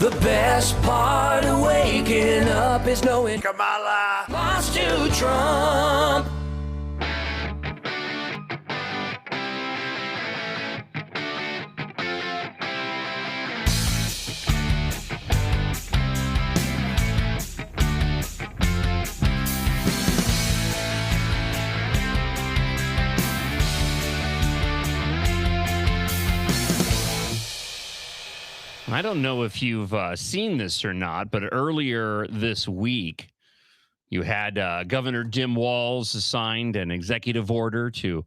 The best part of waking up is knowing Kamala lost to Trump. I don't know if you've seen this or not, but earlier this week, you had Governor Jim Walz signed an executive order to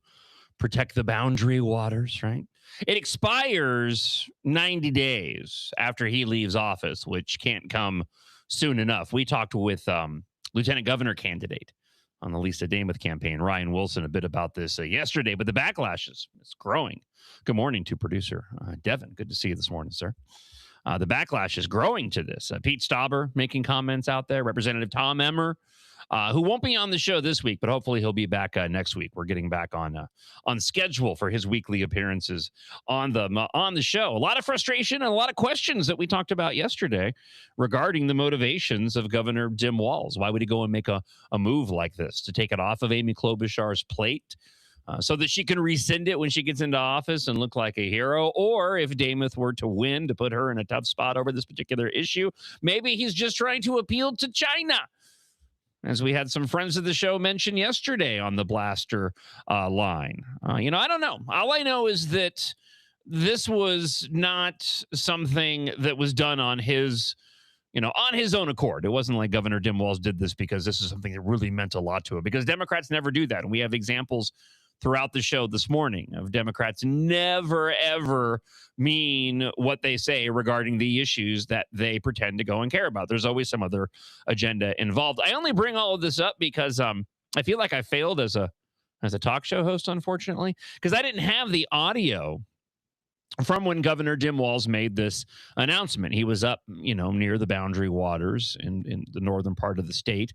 protect the boundary waters, right? It expires 90 days after he leaves office, which can't come soon enough. We talked with Lieutenant Governor candidate on the Lisa Dameth campaign, Ryan Wilson, a bit about this yesterday, but the backlash is growing. Good morning to producer Devin. Good to see you this morning, sir. The backlash is growing to this. Pete Stauber making comments out there. Representative Tom Emmer, who won't be on the show this week, but hopefully he'll be back next week. We're getting back on schedule for his weekly appearances on the show. A lot of frustration and a lot of questions that we talked about yesterday regarding the motivations of Governor Jim Walz. Why would he go and make a move like this to take it off of Amy Klobuchar's plate? So that she can rescind it when she gets into office and look like a hero, or if Dameth were to win, to put her in a tough spot over this particular issue. Maybe he's just trying to appeal to China, as we had some friends of the show mention yesterday on the Blaster line. I don't know. All I know is that this was not something that was done on his own accord. It wasn't like Governor Jim Walz did this because this is something that really meant a lot to him, because Democrats never do that. And we have examples throughout the show this morning of Democrats never, ever mean what they say regarding the issues that they pretend to go and care about. There's always some other agenda involved. I only bring all of this up because I feel like I failed as a talk show host, unfortunately, because I didn't have the audio from when Governor Jim Walz made this announcement. He was up, near the boundary waters in the northern part of the state.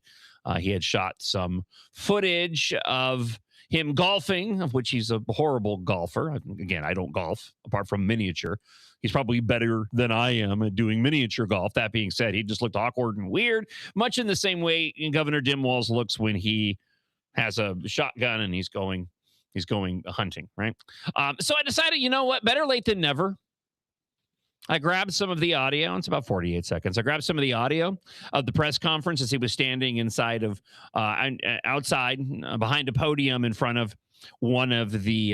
He had shot some footage of him golfing, of which he's a horrible golfer. Again, I don't golf apart from miniature. He's probably better than I am at doing miniature golf. That being said, he just looked awkward and weird, much in the same way Governor Jim Walz looks when he has a shotgun and he's going hunting, right? So I decided, you know what? Better late than never. I grabbed some of the audio. It's about 48 seconds. I grabbed some of the audio of the press conference as he was standing inside of, outside, behind a podium in front of one of the,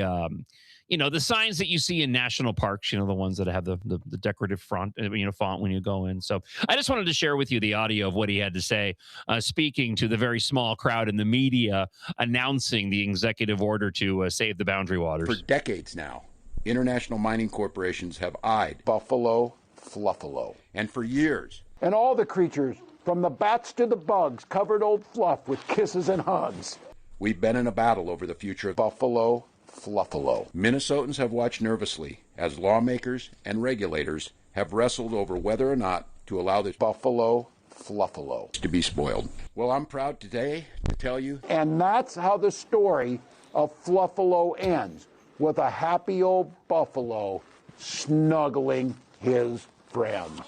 the signs that you see in national parks, the ones that have the decorative font when you go in. So I just wanted to share with you the audio of what he had to say, speaking to the very small crowd in the media, announcing the executive order to save the boundary waters. For decades now, international mining corporations have eyed Buffalo Fluffalo. And for years. And all the creatures, from the bats to the bugs, covered old Fluff with kisses and hugs. We've been in a battle over the future of Buffalo Fluffalo. Minnesotans have watched nervously as lawmakers and regulators have wrestled over whether or not to allow this Buffalo Fluffalo to be spoiled. Well, I'm proud today to tell you. And that's how the story of Fluffalo ends, with a happy old buffalo snuggling his friends.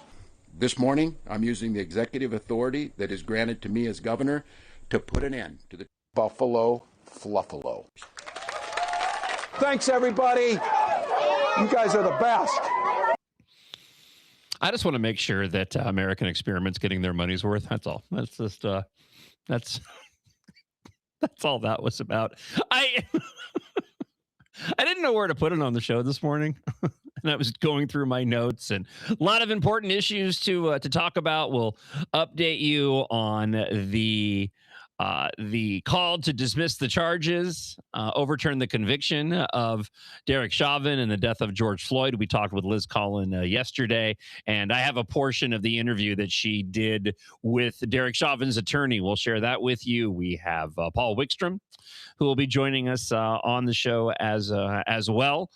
This morning, I'm using the executive authority that is granted to me as governor to put an end to the Buffalo Fluffalo. Thanks, everybody. You guys are the best. I just want to make sure that American Experiment's getting their money's worth. That's all. That's just that's all that was about. I didn't know where to put it on the show this morning, and I was going through my notes, and a lot of important issues to talk about. We'll update you on the call to dismiss the charges, overturn the conviction of Derek Chauvin and the death of George Floyd. We talked with Liz Collin yesterday, and I have a portion of the interview that she did with Derek Chauvin's attorney. We'll share that with you. We have Paul Wickstrom, who will be joining us on the show as well.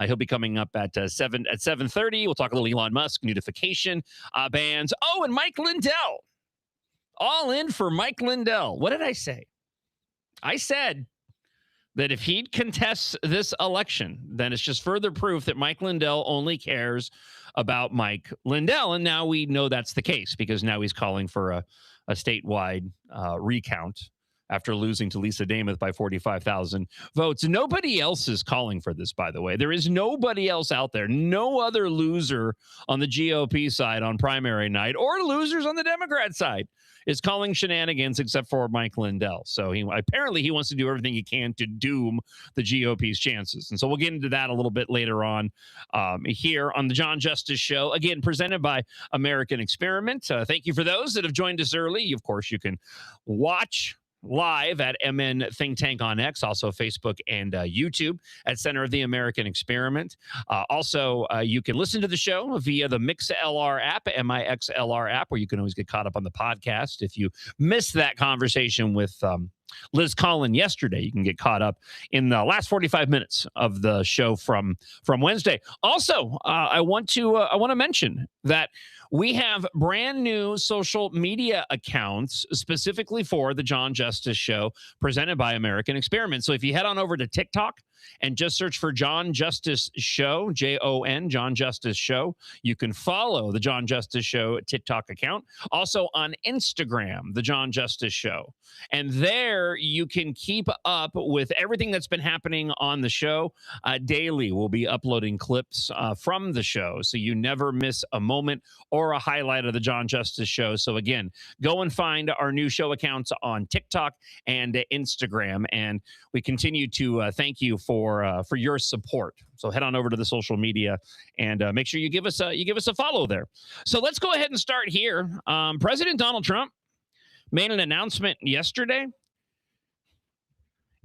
He'll be coming up at 7:30. We'll talk a little Elon Musk, notification bans. Oh, and Mike Lindell. All in for Mike Lindell. What did I say? I said that if he contests this election, then it's just further proof that Mike Lindell only cares about Mike Lindell. And now we know that's the case because now he's calling for a statewide recount after losing to Lisa Damath by 45,000 votes. Nobody else is calling for this, by the way. There is nobody else out there, no other loser on the GOP side on primary night or losers on the Democrat side is calling shenanigans except for Mike Lindell. So he wants to do everything he can to doom the GOP's chances. And so we'll get into that a little bit later on here on the John Justice Show, again, presented by American Experiment. Thank you for those that have joined us early. Of course, you can watch live at MN Think Tank on X, also Facebook and YouTube at Center of the American Experiment. Also, you can listen to the show via the MixLR app, MixLR app, where you can always get caught up on the podcast. If you missed that conversation with Liz Collin yesterday, you can get caught up in the last 45 minutes of the show from Wednesday. Also, I want to mention that we have brand new social media accounts specifically for the John Justice Show presented by American Experiment. So if you head on over to TikTok and just search for John Justice Show, Jon, John Justice Show, you can follow the John Justice Show TikTok account. Also on Instagram, the John Justice Show. And there you can keep up with everything that's been happening on the show. Daily, we'll be uploading clips from the show, so you never miss a moment or a highlight of the John Justice Show. So again, go and find our new show accounts on TikTok and Instagram. And we continue to thank you for your support. So head on over to the social media and make sure you give us a follow there. So let's go ahead and start here. President Donald Trump made an announcement yesterday.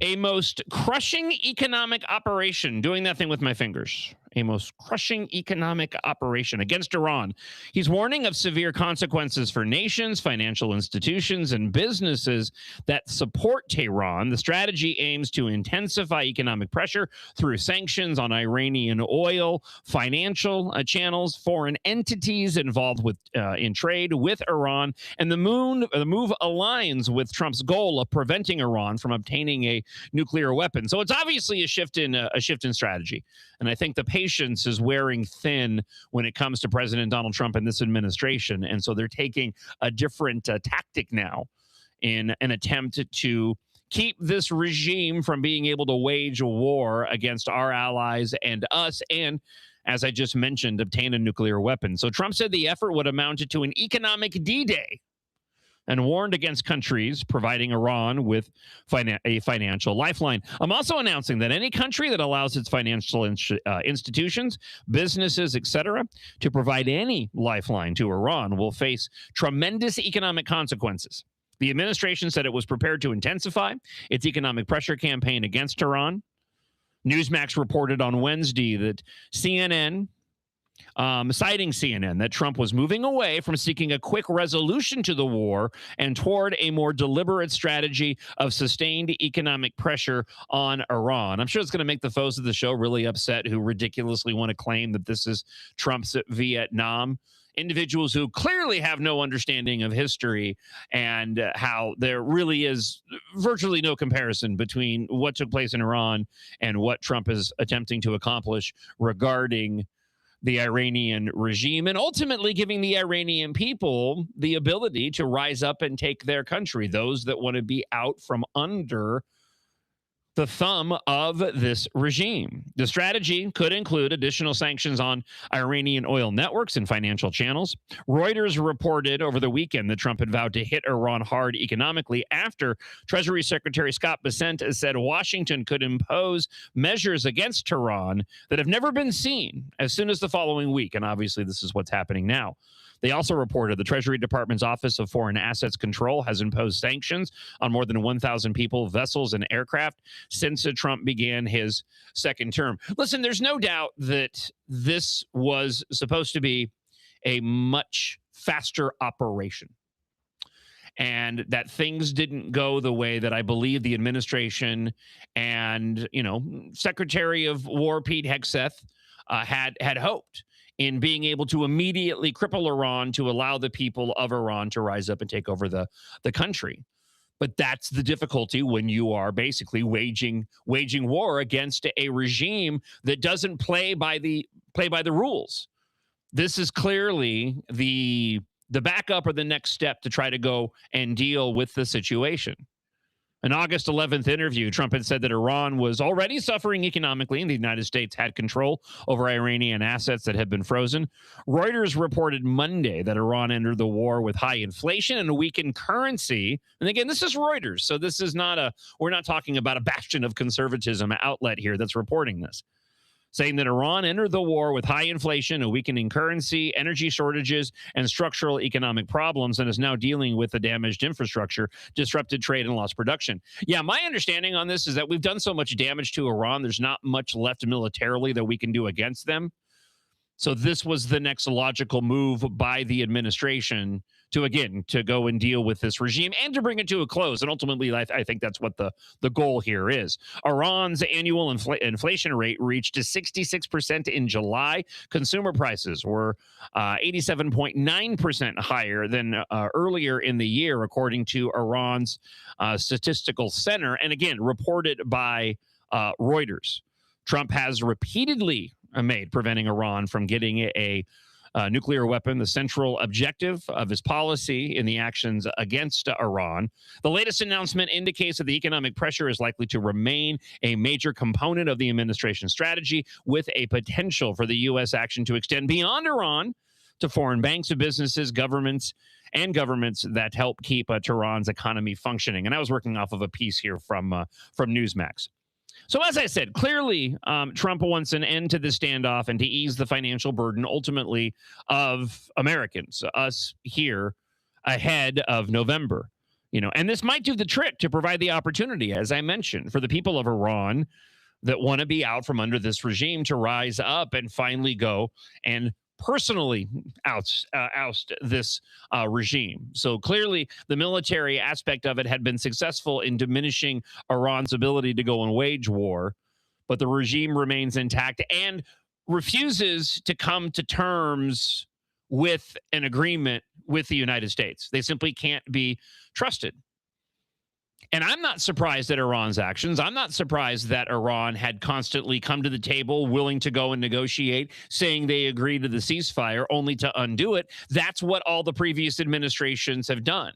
A most crushing economic operation, doing that thing with my fingers. A most crushing economic operation against Iran. He's warning of severe consequences for nations, financial institutions, and businesses that support Tehran. The strategy aims to intensify economic pressure through sanctions on Iranian oil, financial channels, foreign entities involved with in trade with Iran, and the move aligns with Trump's goal of preventing Iran from obtaining a nuclear weapon. So it's obviously a shift in strategy, and I think the patience is wearing thin when it comes to President Donald Trump and this administration. And so they're taking a different tactic now in an attempt to keep this regime from being able to wage a war against our allies and us, and, as I just mentioned, obtain a nuclear weapon. So Trump said the effort would amount to an economic D-Day and warned against countries providing Iran with a financial lifeline. I'm also announcing that any country that allows its financial institutions, businesses, etc., to provide any lifeline to Iran will face tremendous economic consequences. The administration said it was prepared to intensify its economic pressure campaign against Iran. Newsmax reported on Wednesday that citing CNN, that Trump was moving away from seeking a quick resolution to the war and toward a more deliberate strategy of sustained economic pressure on Iran. I'm sure it's going to make the foes of the show really upset, who ridiculously want to claim that this is Trump's Vietnam. Individuals who clearly have no understanding of history and how there really is virtually no comparison between what took place in Iran and what Trump is attempting to accomplish regarding the Iranian regime, and ultimately giving the Iranian people the ability to rise up and take their country, those that want to be out from under the thumb of this regime. The strategy could include additional sanctions on Iranian oil networks and financial channels. Reuters reported over the weekend that Trump had vowed to hit Iran hard economically after Treasury Secretary Scott Bessent has said Washington could impose measures against Tehran that have never been seen as soon as the following week. And obviously, this is what's happening now. They also reported the Treasury Department's Office of Foreign Assets Control has imposed sanctions on more than 1,000 people, vessels, and aircraft since Trump began his second term. Listen, there's no doubt that this was supposed to be a much faster operation, and that things didn't go the way that I believe the administration and, Secretary of War Pete Hegseth had hoped, in being able to immediately cripple Iran to allow the people of Iran to rise up and take over the country. But that's the difficulty when you are basically waging war against a regime that doesn't play by the rules. This is clearly the backup or the next step to try to go and deal with the situation. An August 11th interview, Trump had said that Iran was already suffering economically and the United States had control over Iranian assets that had been frozen. Reuters reported Monday that Iran entered the war with high inflation and a weakened currency. And again, this is Reuters, so this is not we're not talking about a bastion of conservatism outlet here that's reporting this, saying that Iran entered the war with high inflation, a weakening currency, energy shortages, and structural economic problems, and is now dealing with the damaged infrastructure, disrupted trade, and lost production. Yeah, my understanding on this is that we've done so much damage to Iran, there's not much left militarily that we can do against them. So this was the next logical move by the administration to go and deal with this regime and to bring it to a close. And ultimately, I think that's what the goal here is. Iran's annual inflation rate reached 66% in July. Consumer prices were 87.9% higher than earlier in the year, according to Iran's statistical center. And again, reported by Reuters. Trump has repeatedly made preventing Iran from getting a nuclear weapon the central objective of his policy in the actions against Iran. The latest announcement indicates that the economic pressure is likely to remain a major component of the administration's strategy, with a potential for the U.S. action to extend beyond Iran to foreign banks and businesses, governments that help keep Tehran's economy functioning. And I was working off of a piece here from Newsmax. So as I said, clearly Trump wants an end to the standoff and to ease the financial burden ultimately of Americans, us here ahead of November. And this might do the trick to provide the opportunity, as I mentioned, for the people of Iran that want to be out from under this regime to rise up and finally go and personally oust this regime. So clearly the military aspect of it had been successful in diminishing Iran's ability to go and wage war, but the regime remains intact and refuses to come to terms with an agreement with the United States. They simply can't be trusted. And I'm not surprised at Iran's actions. I'm not surprised that Iran had constantly come to the table willing to go and negotiate, saying they agree to the ceasefire, only to undo it. That's what all the previous administrations have done.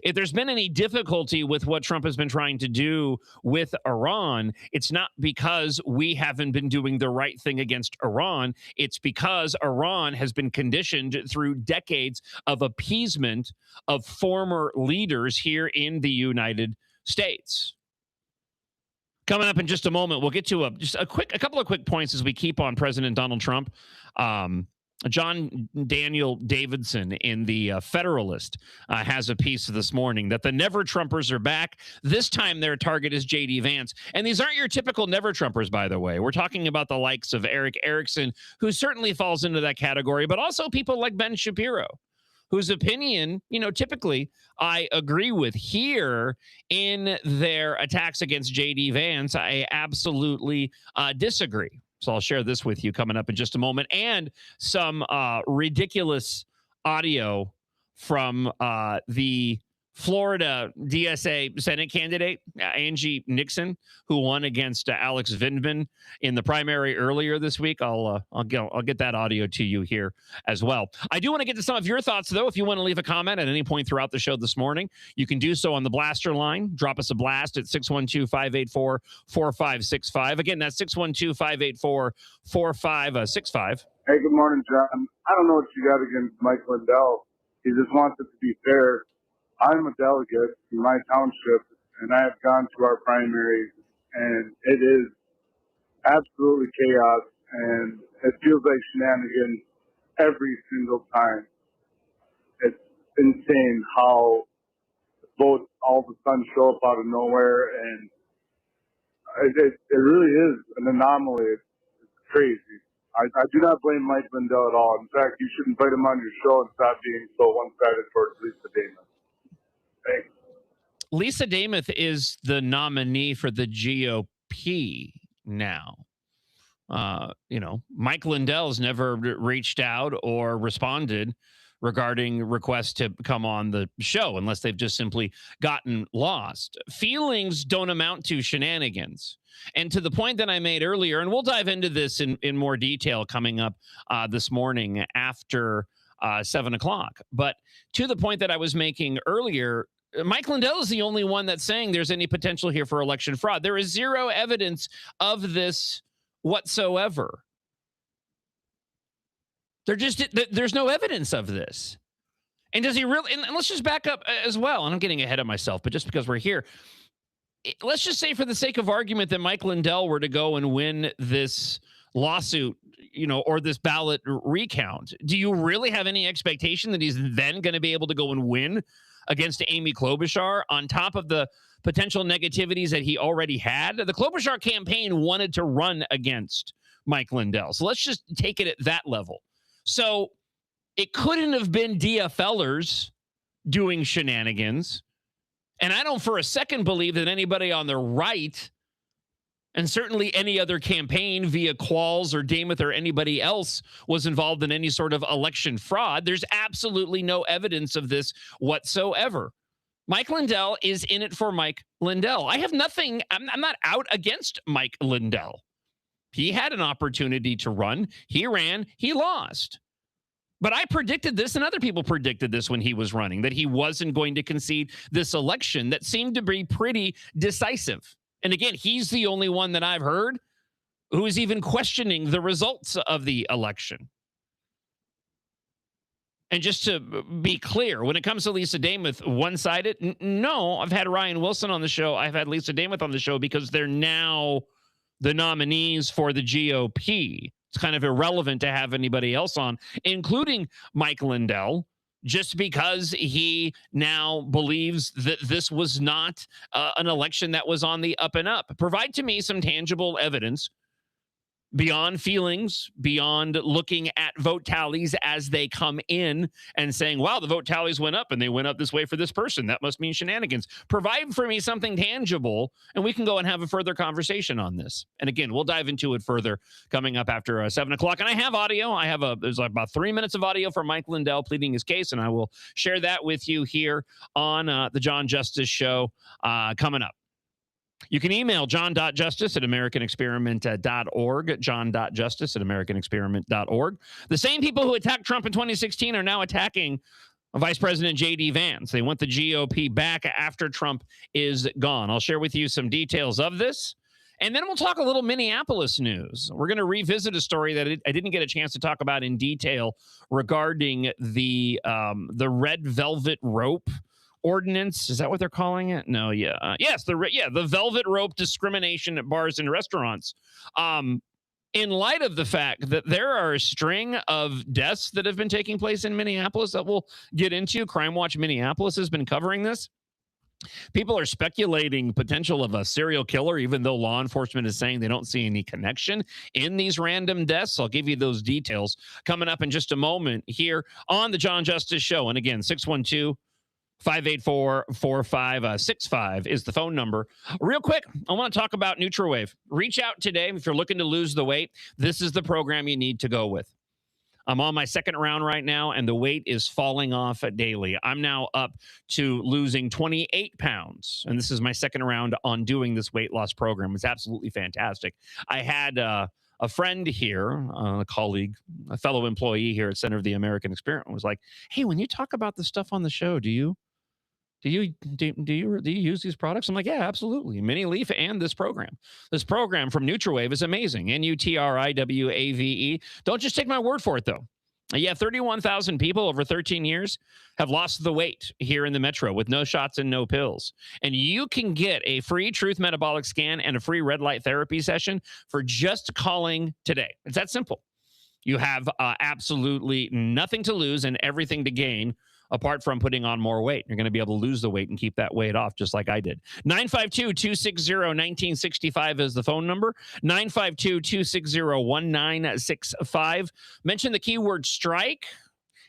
If there's been any difficulty with what Trump has been trying to do with Iran, it's not because we haven't been doing the right thing against Iran. It's because Iran has been conditioned through decades of appeasement of former leaders here in the United States. Coming up in just a moment, we'll get to a couple of quick points as we keep on President Donald Trump. John Daniel Davidson in the Federalist has a piece this morning that the Never Trumpers are back. This time their target is J.D. Vance. And these aren't your typical Never Trumpers, by the way. We're talking about the likes of Eric Erickson, who certainly falls into that category, but also people like Ben Shapiro, whose opinion, typically I agree with. Here in their attacks against J.D. Vance, I absolutely disagree. So I'll share this with you coming up in just a moment, and some ridiculous audio from the Florida DSA Senate candidate, Angie Nixon, who won against Alex Vindman in the primary earlier this week. I'll get that audio to you here as well. I do want to get to some of your thoughts, though. If you want to leave a comment at any point throughout the show this morning, you can do so on the Blaster line. Drop us a blast at 612-584-4565. Again, that's 612-584-4565. Hey, good morning, John. I don't know what you got against Mike Lindell. He just wants it to be fair. I'm a delegate in my township, and I have gone to our primaries, and it is absolutely chaos, and it feels like shenanigans every single time. It's insane how votes all of a sudden show up out of nowhere, and it really is an anomaly. It's crazy. I do not blame Mike Lindell at all. In fact, you should invite him on your show and stop being so one-sided towards Lisa Damas. Thanks. Lisa Damas is the nominee for the GOP now. Mike Lindell's never reached out or responded regarding requests to come on the show, unless they've just simply gotten lost. Feelings don't amount to shenanigans. And to the point that I made earlier, and we'll dive into this in more detail coming up this morning after 7 o'clock. But to the point that I was making earlier, Mike Lindell is the only one that's saying there's any potential here for election fraud. There is zero evidence of this whatsoever. There's no evidence of this. And does he really? And let's just back up as well. And I'm getting ahead of myself, but just because we're here, let's just say for the sake of argument that Mike Lindell were to go and win this lawsuit, or this ballot recount. Do you really have any expectation that he's then going to be able to go and win against Amy Klobuchar on top of the potential negativities that he already had? The Klobuchar campaign wanted to run against Mike Lindell. So let's just take it at that level. So it couldn't have been DFLers doing shenanigans. And I don't for a second believe that anybody on the right, and certainly any other campaign via Qualls or Dameth or anybody else, was involved in any sort of election fraud. There's absolutely no evidence of this whatsoever. Mike Lindell is in it for Mike Lindell. I have nothing. I'm not out against Mike Lindell. He had an opportunity to run. He ran. He lost. But I predicted this, and other people predicted this when he was running, that he wasn't going to concede this election that seemed to be pretty decisive. And again, he's the only one that I've heard who is even questioning the results of the election. And just to be clear, when it comes to Lisa Dameth, one-sided, no, I've had Ryan Wilson on the show. I've had Lisa Dameth on the show because they're now the nominees for the GOP. It's kind of irrelevant to have anybody else on, including Mike Lindell, just because he now believes that this was not an election that was on the up and up. Provide to me some tangible evidence beyond feelings, beyond looking at vote tallies as they come in and saying, wow, the vote tallies went up and they went up this way for this person. That must mean shenanigans. Provide for me something tangible and we can go and have a further conversation on this. And again, we'll dive into it further coming up after 7 o'clock. And I have audio. There's like about 3 minutes of audio from Mike Lindell pleading his case, and I will share that with you here on the John Justice Show coming up. You can email john.justice@americanexperiment.org, john.justice@americanexperiment.org. The same people who attacked Trump in 2016 are now attacking Vice President J.D. Vance. They want the GOP back after Trump is gone. I'll share with you some details of this, and then we'll talk a little Minneapolis news. We're going to revisit a story that I didn't get a chance to talk about in detail regarding the red velvet rope ordinance. Is that what they're calling it? No, yeah. Yes, the velvet rope discrimination at bars and restaurants. In light of the fact that there are a string of deaths that have been taking place in Minneapolis that we'll get into. Crime Watch Minneapolis has been covering this. People are speculating potential of a serial killer, even though law enforcement is saying they don't see any connection in these random deaths. I'll give you those details coming up in just a moment here on the John Justice Show. And again, 612-584-4565 is the phone number. Real quick, I want to talk about NutraWave. Reach out today if you're looking to lose the weight. This is the program you need to go with. I'm on my second round right now, and the weight is falling off daily. I'm now up to losing 28 pounds, and this is my second round on doing this weight loss program. It's absolutely fantastic. I had a friend here, a colleague, a fellow employee here at Center of the American Experiment was like, hey, when you talk about the stuff on the show, do you use these products? I'm like, yeah, absolutely. Mini Leaf and this program. This program from NutraWave is amazing. NutriWave. Don't just take my word for it, though. Yeah, 31,000 people over 13 years have lost the weight here in the metro with no shots and no pills. And you can get a free Truth Metabolic Scan and a free red light therapy session for just calling today. It's that simple. You have absolutely nothing to lose and everything to gain apart from putting on more weight. You're going to be able to lose the weight and keep that weight off just like I did. 952-260-1965 is the phone number. 952-260-1965. Mention the keyword strike,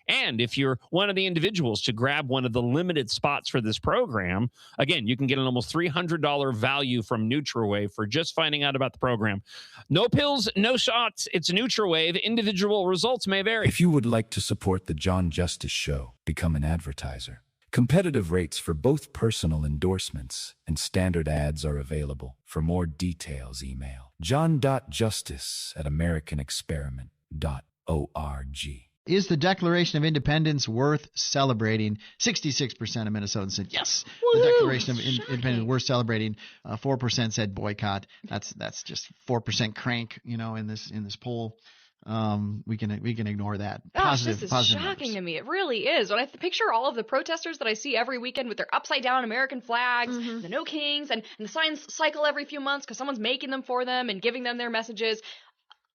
And if you're one of the individuals to grab one of the limited spots for this program, again, you can get an almost $300 value from NutraWave for just finding out about the program. No pills, no shots. It's NutraWave. Individual results may vary. If you would like to support the John Justice Show, become an advertiser. Competitive rates for both personal endorsements and standard ads are available. For more details, email john.justice@americanexperiment.org. Is the Declaration of Independence worth celebrating? 66% of Minnesotans said yes. The Declaration of Independence worth celebrating. 4% said boycott. That's just 4% crank, in this poll. We can ignore that. Gosh, this is shocking to me. It really is. When I picture all of the protesters that I see every weekend with their upside down American flags, the No Kings, and the signs cycle every few months because someone's making them for them and giving them their messages.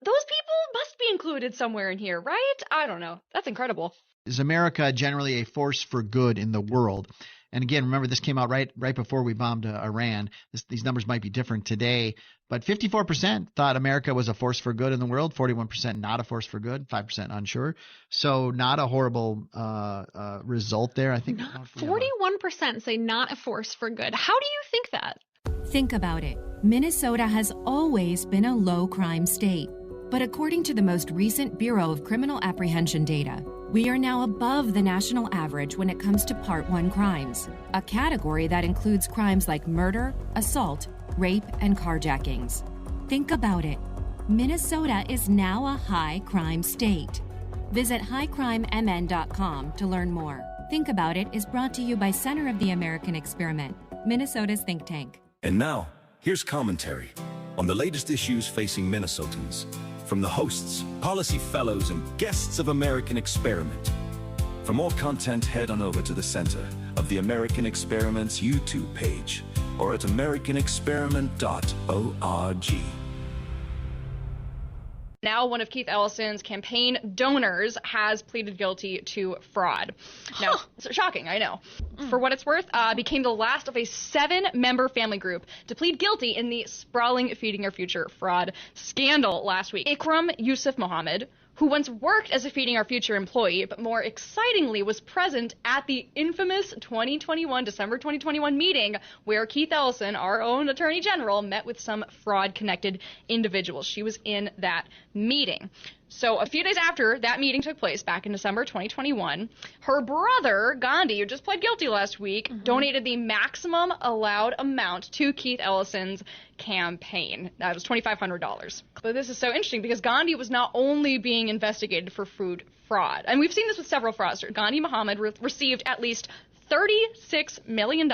Those people must be included somewhere in here, right? I don't know. That's incredible. Is America generally a force for good in the world? And again, remember, this came out right before we bombed Iran. These numbers might be different today, but 54% thought America was a force for good in the world, 41% not a force for good, 5% unsure. So not a horrible result there. I think 41% say not a force for good. How do you think that? Think about it. Minnesota has always been a low crime state. But according to the most recent Bureau of Criminal Apprehension data, we are now above the national average when it comes to Part 1 crimes, a category that includes crimes like murder, assault, rape, and carjackings. Think about it. Minnesota is now a high crime state. Visit highcrimemn.com to learn more. Think About It is brought to you by Center of the American Experiment, Minnesota's think tank. And now, here's commentary on the latest issues facing Minnesotans from the hosts, policy fellows, and guests of American Experiment. For more content, head on over to the Center of the American Experiment's YouTube page or at americanexperiment.org. Now, one of Keith Ellison's campaign donors has pleaded guilty to fraud. Now, it's shocking, I know. For what it's worth, became the last of a 7-member family group to plead guilty in the sprawling Feeding Our Future fraud scandal last week. Ikram Yusuf Mohammed, who once worked as a Feeding Our Future employee, but more excitingly was present at the infamous December 2021 meeting where Keith Ellison, our own Attorney General, met with some fraud-connected individuals. She was in that meeting. So a few days after that meeting took place back in December 2021, her brother, Gandhi, who just pled guilty last week, donated the maximum allowed amount to Keith Ellison's campaign. That was $2,500. But this is so interesting because Gandhi was not only being investigated for food fraud, and we've seen this with several fraudsters. Gandhi Mohammed received at least $36 million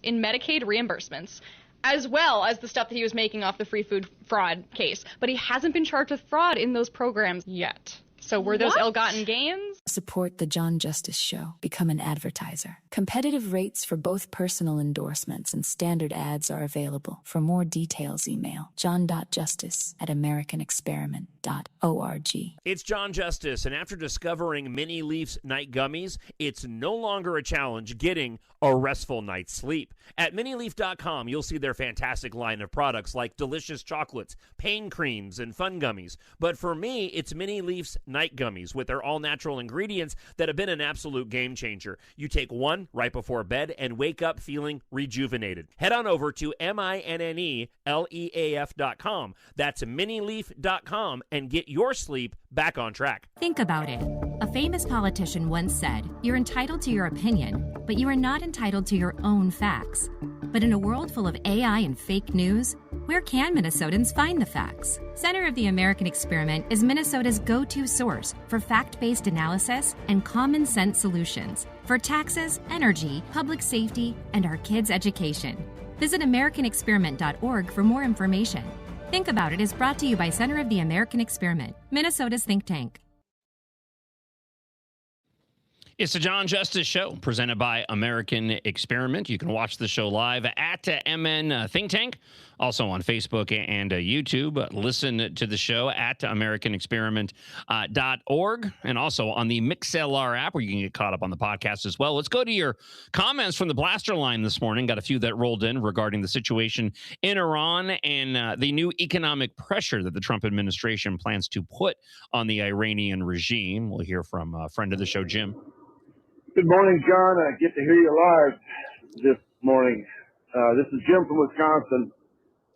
in Medicaid reimbursements, as well as the stuff that he was making off the free food fraud case. But he hasn't been charged with fraud in those programs yet. So were those ill-gotten gains? Support the John Justice Show. Become an advertiser. Competitive rates for both personal endorsements and standard ads are available. For more details, email john.justice@americanexperiment.org. It's John Justice, and after discovering Mini Leaf's night gummies, it's no longer a challenge getting a restful night's sleep. At minileaf.com, you'll see their fantastic line of products like delicious chocolates, pain creams, and fun gummies. But for me, it's Mini Leaf's night gummies with their all-natural ingredients that have been an absolute game changer. You take one right before bed and wake up feeling rejuvenated. Head on over to MINNELEAF.com. That's minileaf.com and get your sleep back on track. Think about it. A famous politician once said, "You're entitled to your opinion, but you are not entitled to your own facts." But in a world full of AI and fake news, where can Minnesotans find the facts? Center of the American Experiment is Minnesota's go-to source for fact-based analysis and common sense solutions for taxes, energy, public safety, and our kids' education. Visit americanexperiment.org for more information. Think About It is brought to you by Center of the American Experiment, Minnesota's think tank. It's the John Justice Show, presented by American Experiment. You can watch the show live at MN Think Tank, also on Facebook and YouTube. Listen to the show at AmericanExperiment.org, and also on the MixLR app, where you can get caught up on the podcast as well. Let's go to your comments from the Blaster line this morning. Got a few that rolled in regarding the situation in Iran and the new economic pressure that the Trump administration plans to put on the Iranian regime. We'll hear from a friend of the show, Jim. Good morning, John. I get to hear you live this morning. This is Jim from Wisconsin.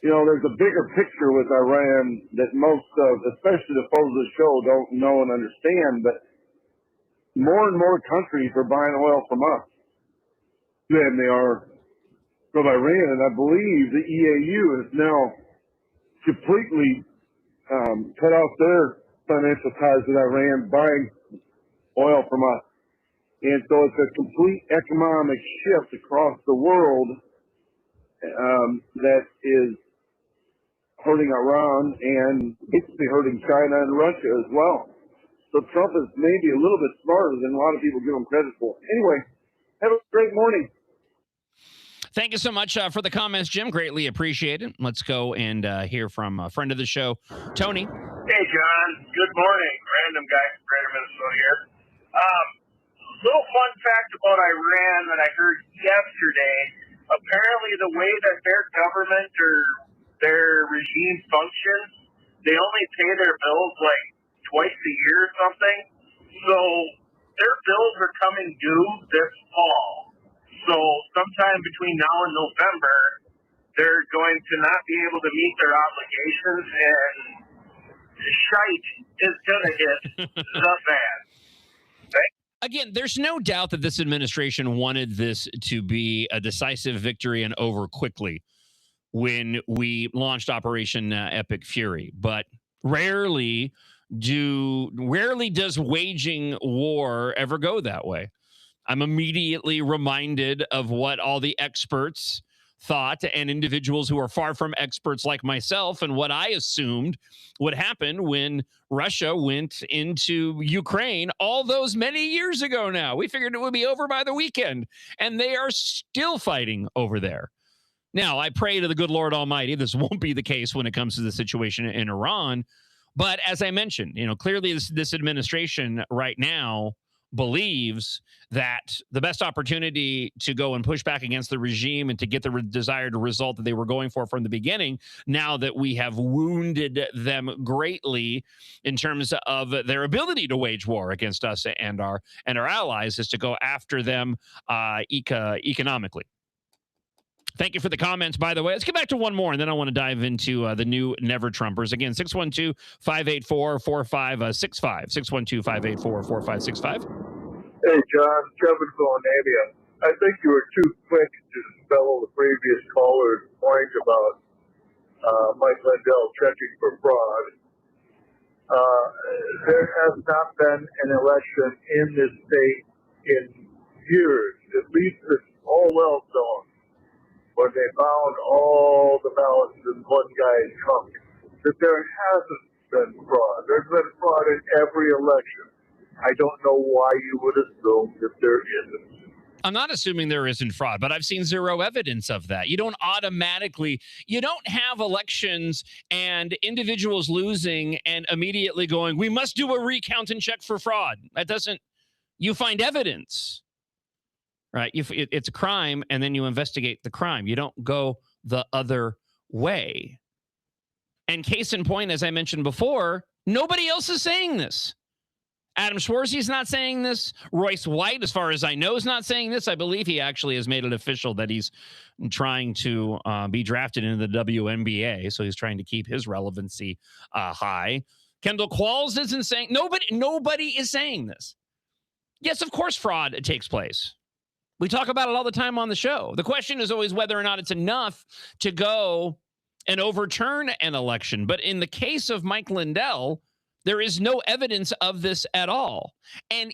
You know, there's a bigger picture with Iran that most of, especially the folks of the show, don't know and understand, but more and more countries are buying oil from us than they are from Iran, and I believe the EAU has now completely cut off their financial ties with Iran, buying oil from us. And so it's a complete economic shift across the world that is hurting Iran and basically hurting China and Russia as well. So Trump is maybe a little bit smarter than a lot of people give him credit for. Anyway, have a great morning. Thank you so much for the comments, Jim. Greatly appreciate it. Let's go and hear from a friend of the show, Tony. Hey, John. Good morning. Random guy from Greater Minnesota here. Little fun fact about Iran that I heard yesterday. Apparently the way that their government or their regime functions, they only pay their bills like twice a year or something. So their bills are coming due this fall. So sometime between now and November, they're going to not be able to meet their obligations, and shite is going to hit the fan. Again, there's no doubt that this administration wanted this to be a decisive victory and over quickly when we launched Operation Epic Fury. But rarely does waging war ever go that way. I'm immediately reminded of what all the experts thought, and individuals who are far from experts like myself, and what I assumed would happen when Russia went into Ukraine all those many years ago now. We figured it would be over by the weekend, and they are still fighting over there. Now, I pray to the good Lord Almighty this won't be the case when it comes to the situation in Iran. But as I mentioned, clearly this administration right now believes that the best opportunity to go and push back against the regime and to get the desired result that they were going for from the beginning, now that we have wounded them greatly in terms of their ability to wage war against us and our allies, is to go after them economically. Thank you for the comments, by the way. Let's get back to one more, and then I want to dive into the new Never Trumpers. Again, 612-584-4565. 612-584-4565. Hey, John. Kevin Villanavia. I think you were too quick to dispel the previous caller's point about Mike Lindell checking for fraud. There has not been an election in this state in years. At least it's all well known. When they found all the ballots in one guy's trunk, that there hasn't been fraud. There's been fraud in every election. I don't know why you would assume that there isn't. I'm not assuming there isn't fraud, but I've seen zero evidence of that. You don't have elections and individuals losing and immediately going, we must do a recount and check for fraud. You find evidence. Right? It's a crime, and then you investigate the crime. You don't go the other way. And case in point, as I mentioned before, nobody else is saying this. Adam Schwarzy not saying this. Royce White, as far as I know, is not saying this. I believe he actually has made it official that he's trying to be drafted into the WNBA, so he's trying to keep his relevancy high. Kendall Qualls isn't saying. Nobody is saying this. Yes, of course, fraud takes place. We talk about it all the time on the show. The question is always whether or not it's enough to go and overturn an election. But in the case of Mike Lindell, there is no evidence of this at all. And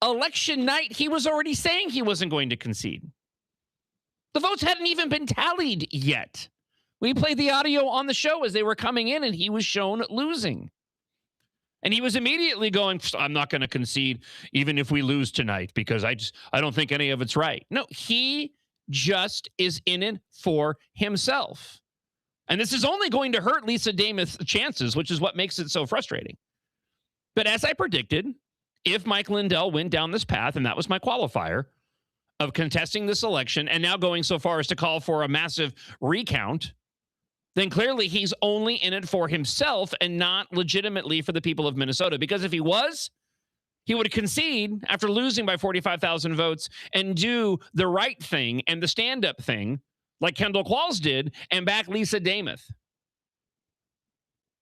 election night, he was already saying he wasn't going to concede. The votes hadn't even been tallied yet. We played the audio on the show as they were coming in, and he was shown losing. And he was immediately going, I'm not going to concede even if we lose tonight because I don't think any of it's right. No, he just is in it for himself. And this is only going to hurt Lisa Demuth's chances, which is what makes it so frustrating. But as I predicted, if Mike Lindell went down this path, and that was my qualifier of contesting this election and now going so far as to call for a massive recount, then clearly he's only in it for himself and not legitimately for the people of Minnesota. Because if he was, he would concede after losing by 45,000 votes and do the right thing and the stand-up thing like Kendall Qualls did and back Lisa Demuth,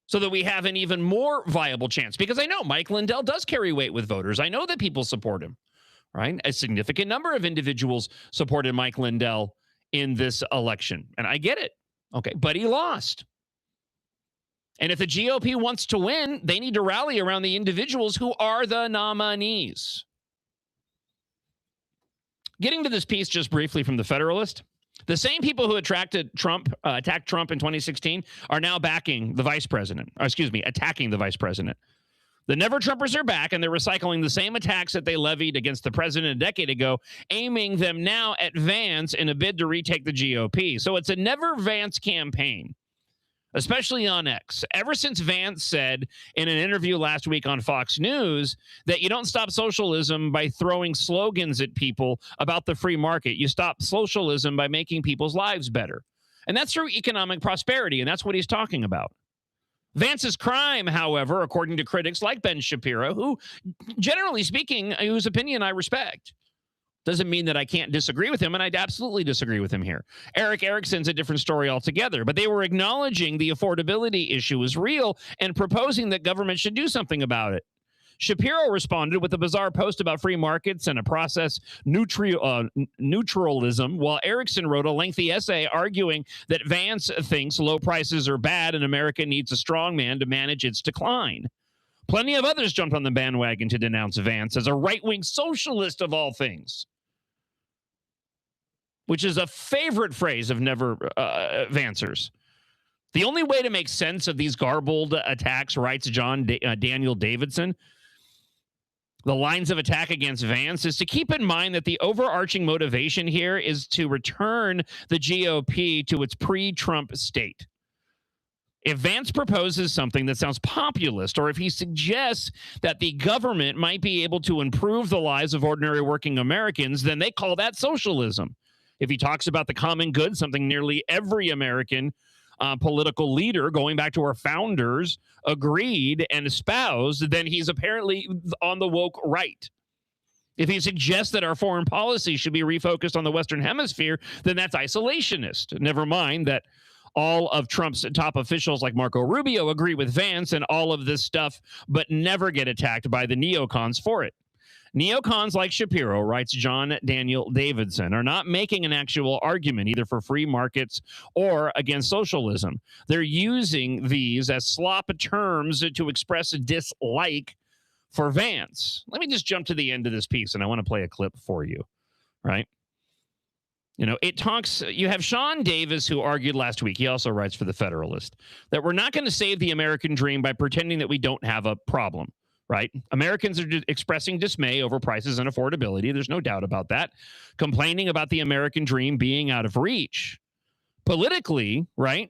so that we have an even more viable chance. Because I know Mike Lindell does carry weight with voters. I know that people support him, right? A significant number of individuals supported Mike Lindell in this election, and I get it. Okay, but he lost. And if the GOP wants to win, they need to rally around the individuals who are the nominees. Getting to this piece just briefly from the Federalist, the same people who attacked Trump in 2016 are now attacking the vice president. The Never-Trumpers are back, and they're recycling the same attacks that they levied against the president a decade ago, aiming them now at Vance in a bid to retake the GOP. So it's a Never Vance campaign, especially on X. Ever since Vance said in an interview last week on Fox News that you don't stop socialism by throwing slogans at people about the free market. You stop socialism by making people's lives better. And that's through economic prosperity, and that's what he's talking about. Vance's crime, however, according to critics like Ben Shapiro, who, generally speaking, whose opinion I respect, doesn't mean that I can't disagree with him, and I'd absolutely disagree with him here. Eric Erickson's a different story altogether, but they were acknowledging the affordability issue is real and proposing that government should do something about it. Shapiro responded with a bizarre post about free markets and a process neutralism, while Erickson wrote a lengthy essay arguing that Vance thinks low prices are bad and America needs a strong man to manage its decline. Plenty of others jumped on the bandwagon to denounce Vance as a right-wing socialist of all things, which is a favorite phrase of Never Vancers. The only way to make sense of these garbled attacks, writes Daniel Davidson, the lines of attack against Vance, is to keep in mind that the overarching motivation here is to return the GOP to its pre-Trump state. If Vance proposes something that sounds populist, or if he suggests that the government might be able to improve the lives of ordinary working Americans, then they call that socialism. If he talks about the common good, something nearly every American political leader, going back to our founders, agreed and espoused, then he's apparently on the woke right. If he suggests that our foreign policy should be refocused on the Western Hemisphere, then that's isolationist. Never mind that all of Trump's top officials like Marco Rubio agree with Vance and all of this stuff, but never get attacked by the neocons for it. Neocons like Shapiro, writes John Daniel Davidson, are not making an actual argument either for free markets or against socialism. They're using these as slop terms to express a dislike for Vance. Let me just jump to the end of this piece, and I want to play a clip for you, right? You know, it talks, you have Sean Davis, who argued last week, he also writes for the Federalist, that we're not going to save the American dream by pretending that we don't have a problem. Right? Americans are expressing dismay over prices and affordability. There's no doubt about that. Complaining about the American dream being out of reach. Politically, right?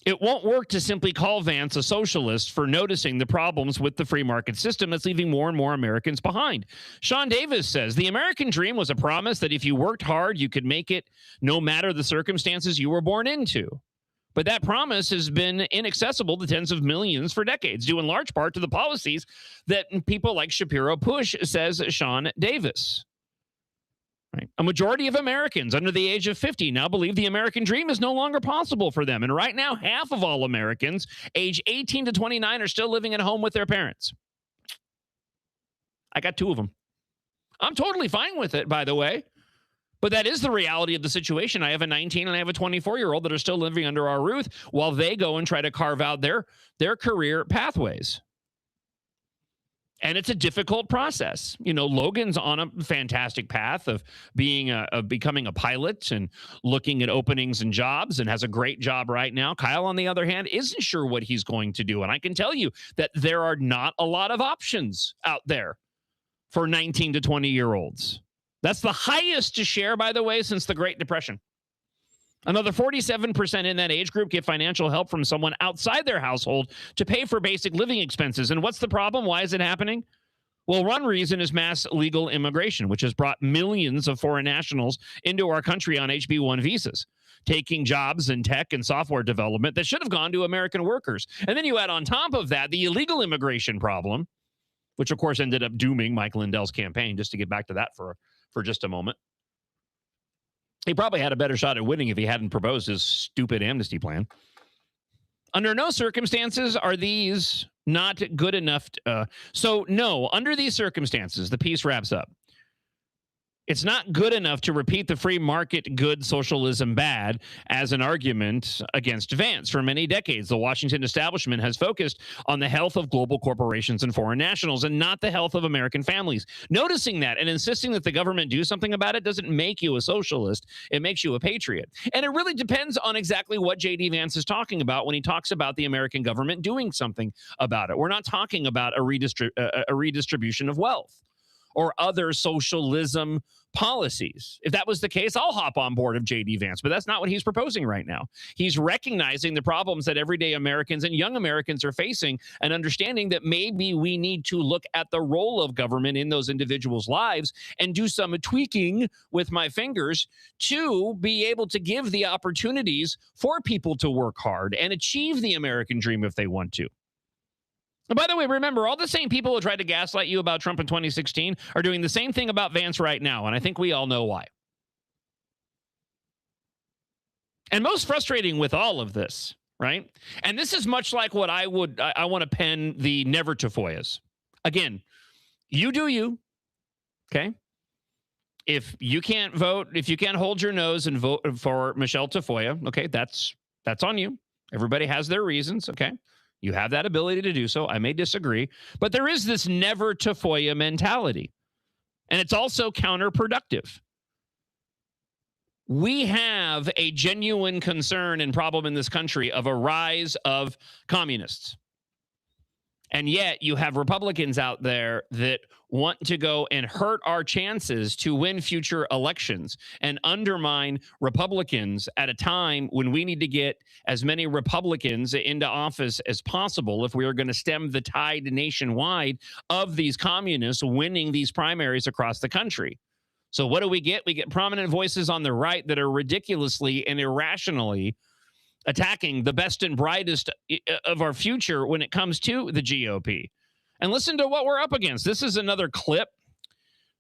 It won't work to simply call Vance a socialist for noticing the problems with the free market system that's leaving more and more Americans behind. Sean Davis says, the American dream was a promise that if you worked hard, you could make it no matter the circumstances you were born into. But that promise has been inaccessible to tens of millions for decades, due in large part to the policies that people like Shapiro push, says Sean Davis. Right? A majority of Americans under the age of 50 now believe the American dream is no longer possible for them. And right now, half of all Americans age 18 to 29 are still living at home with their parents. I got 2 of them. I'm totally fine with it, by the way. But that is the reality of the situation. I have a 19 and I have a 24-year-old that are still living under our roof while they go and try to carve out their career pathways. And it's a difficult process. You know, Logan's on a fantastic path of becoming a pilot and looking at openings and jobs and has a great job right now. Kyle, on the other hand, isn't sure what he's going to do. And I can tell you that there are not a lot of options out there for 19 to 20-year-olds. That's the highest share, by the way, since the Great Depression. Another 47% in that age group get financial help from someone outside their household to pay for basic living expenses. And what's the problem? Why is it happening? Well, one reason is mass legal immigration, which has brought millions of foreign nationals into our country on HB-1 visas, taking jobs in tech and software development that should have gone to American workers. And then you add on top of that the illegal immigration problem, which, of course, ended up dooming Mike Lindell's campaign, just to get back to that for just a moment. He probably had a better shot at winning if he hadn't proposed his stupid amnesty plan. Under no circumstances are these not good enough. So, no, under these circumstances, the piece wraps up. It's not good enough to repeat the free market good socialism bad as an argument against Vance. For many decades, the Washington establishment has focused on the health of global corporations and foreign nationals and not the health of American families. Noticing that and insisting that the government do something about it doesn't make you a socialist. It makes you a patriot. And it really depends on exactly what J.D. Vance is talking about when he talks about the American government doing something about it. We're not talking about a redistribution of wealth or other socialism policies. If that was the case, I'll hop on board of J.D. Vance, but that's not what he's proposing right now. He's recognizing the problems that everyday Americans and young Americans are facing and understanding that maybe we need to look at the role of government in those individuals' lives and do some tweaking with my fingers to be able to give the opportunities for people to work hard and achieve the American dream if they want to. And by the way, remember, all the same people who tried to gaslight you about Trump in 2016 are doing the same thing about Vance right now, and I think we all know why. And most frustrating with all of this, right? And this is much like what I want to pen the never to FOIAs. Again, you do you, okay? If you can't vote, if you can't hold your nose and vote for Michelle Tafoya, okay, that's on you. Everybody has their reasons, okay? You have that ability to do so. I may disagree, but there is this never to FOIA mentality, and it's also counterproductive. We have a genuine concern and problem in this country of a rise of communists. And yet you have Republicans out there that want to go and hurt our chances to win future elections and undermine Republicans at a time when we need to get as many Republicans into office as possible if we are going to stem the tide nationwide of these communists winning these primaries across the country. So what do we get? We get prominent voices on the right that are ridiculously and irrationally attacking the best and brightest of our future when it comes to the GOP. And listen to what we're up against. This is another clip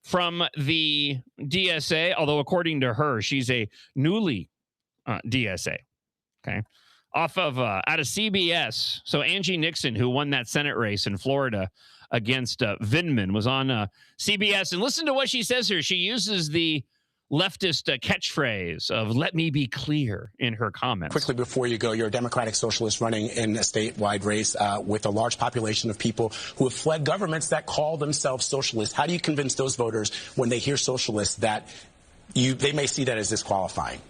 from the DSA, although according to her, she's a newly DSA, okay? Out of CBS. So Angie Nixon, who won that Senate race in Florida against Vindman, was on CBS. And listen to what she says here. She uses the leftist catchphrase of "let me be clear" in her comments. Quickly before you go, you're a Democratic socialist running in a statewide race with a large population of people who have fled governments that call themselves socialists. How do you convince those voters when they hear socialists that they may see that as disqualifying?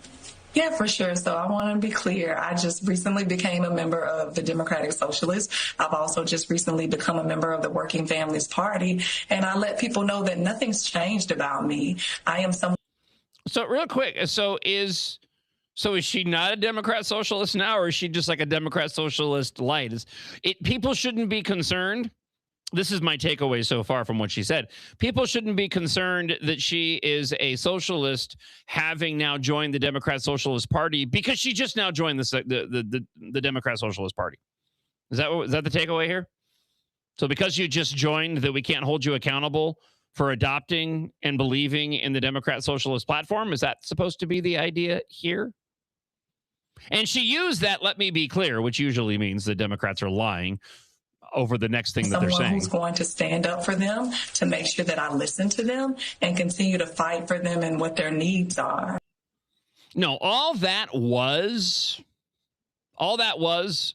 Yeah, for sure. So I want to be clear. I just recently became a member of the Democratic Socialists. I've also just recently become a member of the Working Families Party. And I let people know that nothing's changed about me. I am someone. So real quick, so is she not a Democrat socialist now, or is she just like a Democrat socialist light? People shouldn't be concerned. This is my takeaway so far from what she said. People shouldn't be concerned that she is a socialist, having now joined the Democrat Socialist Party, because she just now joined the Democrat Socialist Party. Is that the takeaway here? So because you just joined, that we can't hold you accountable for adopting and believing in the Democrat Socialist platform? Is that supposed to be the idea here? And she used that "let me be clear," which usually means the Democrats are lying, over the next thing that they're saying. Someone who's going to stand up for them, to make sure that I listen to them and continue to fight for them and what their needs are. No, all that was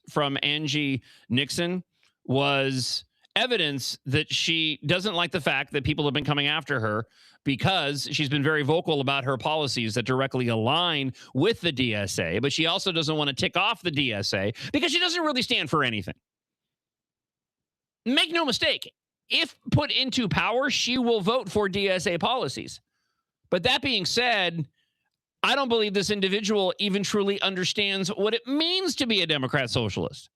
from Angie Nixon was evidence that she doesn't like the fact that people have been coming after her because she's been very vocal about her policies that directly align with the DSA, but she also doesn't want to tick off the DSA because she doesn't really stand for anything. Make no mistake, if put into power, she will vote for DSA policies. But that being said, I don't believe this individual even truly understands what it means to be a Democrat socialist.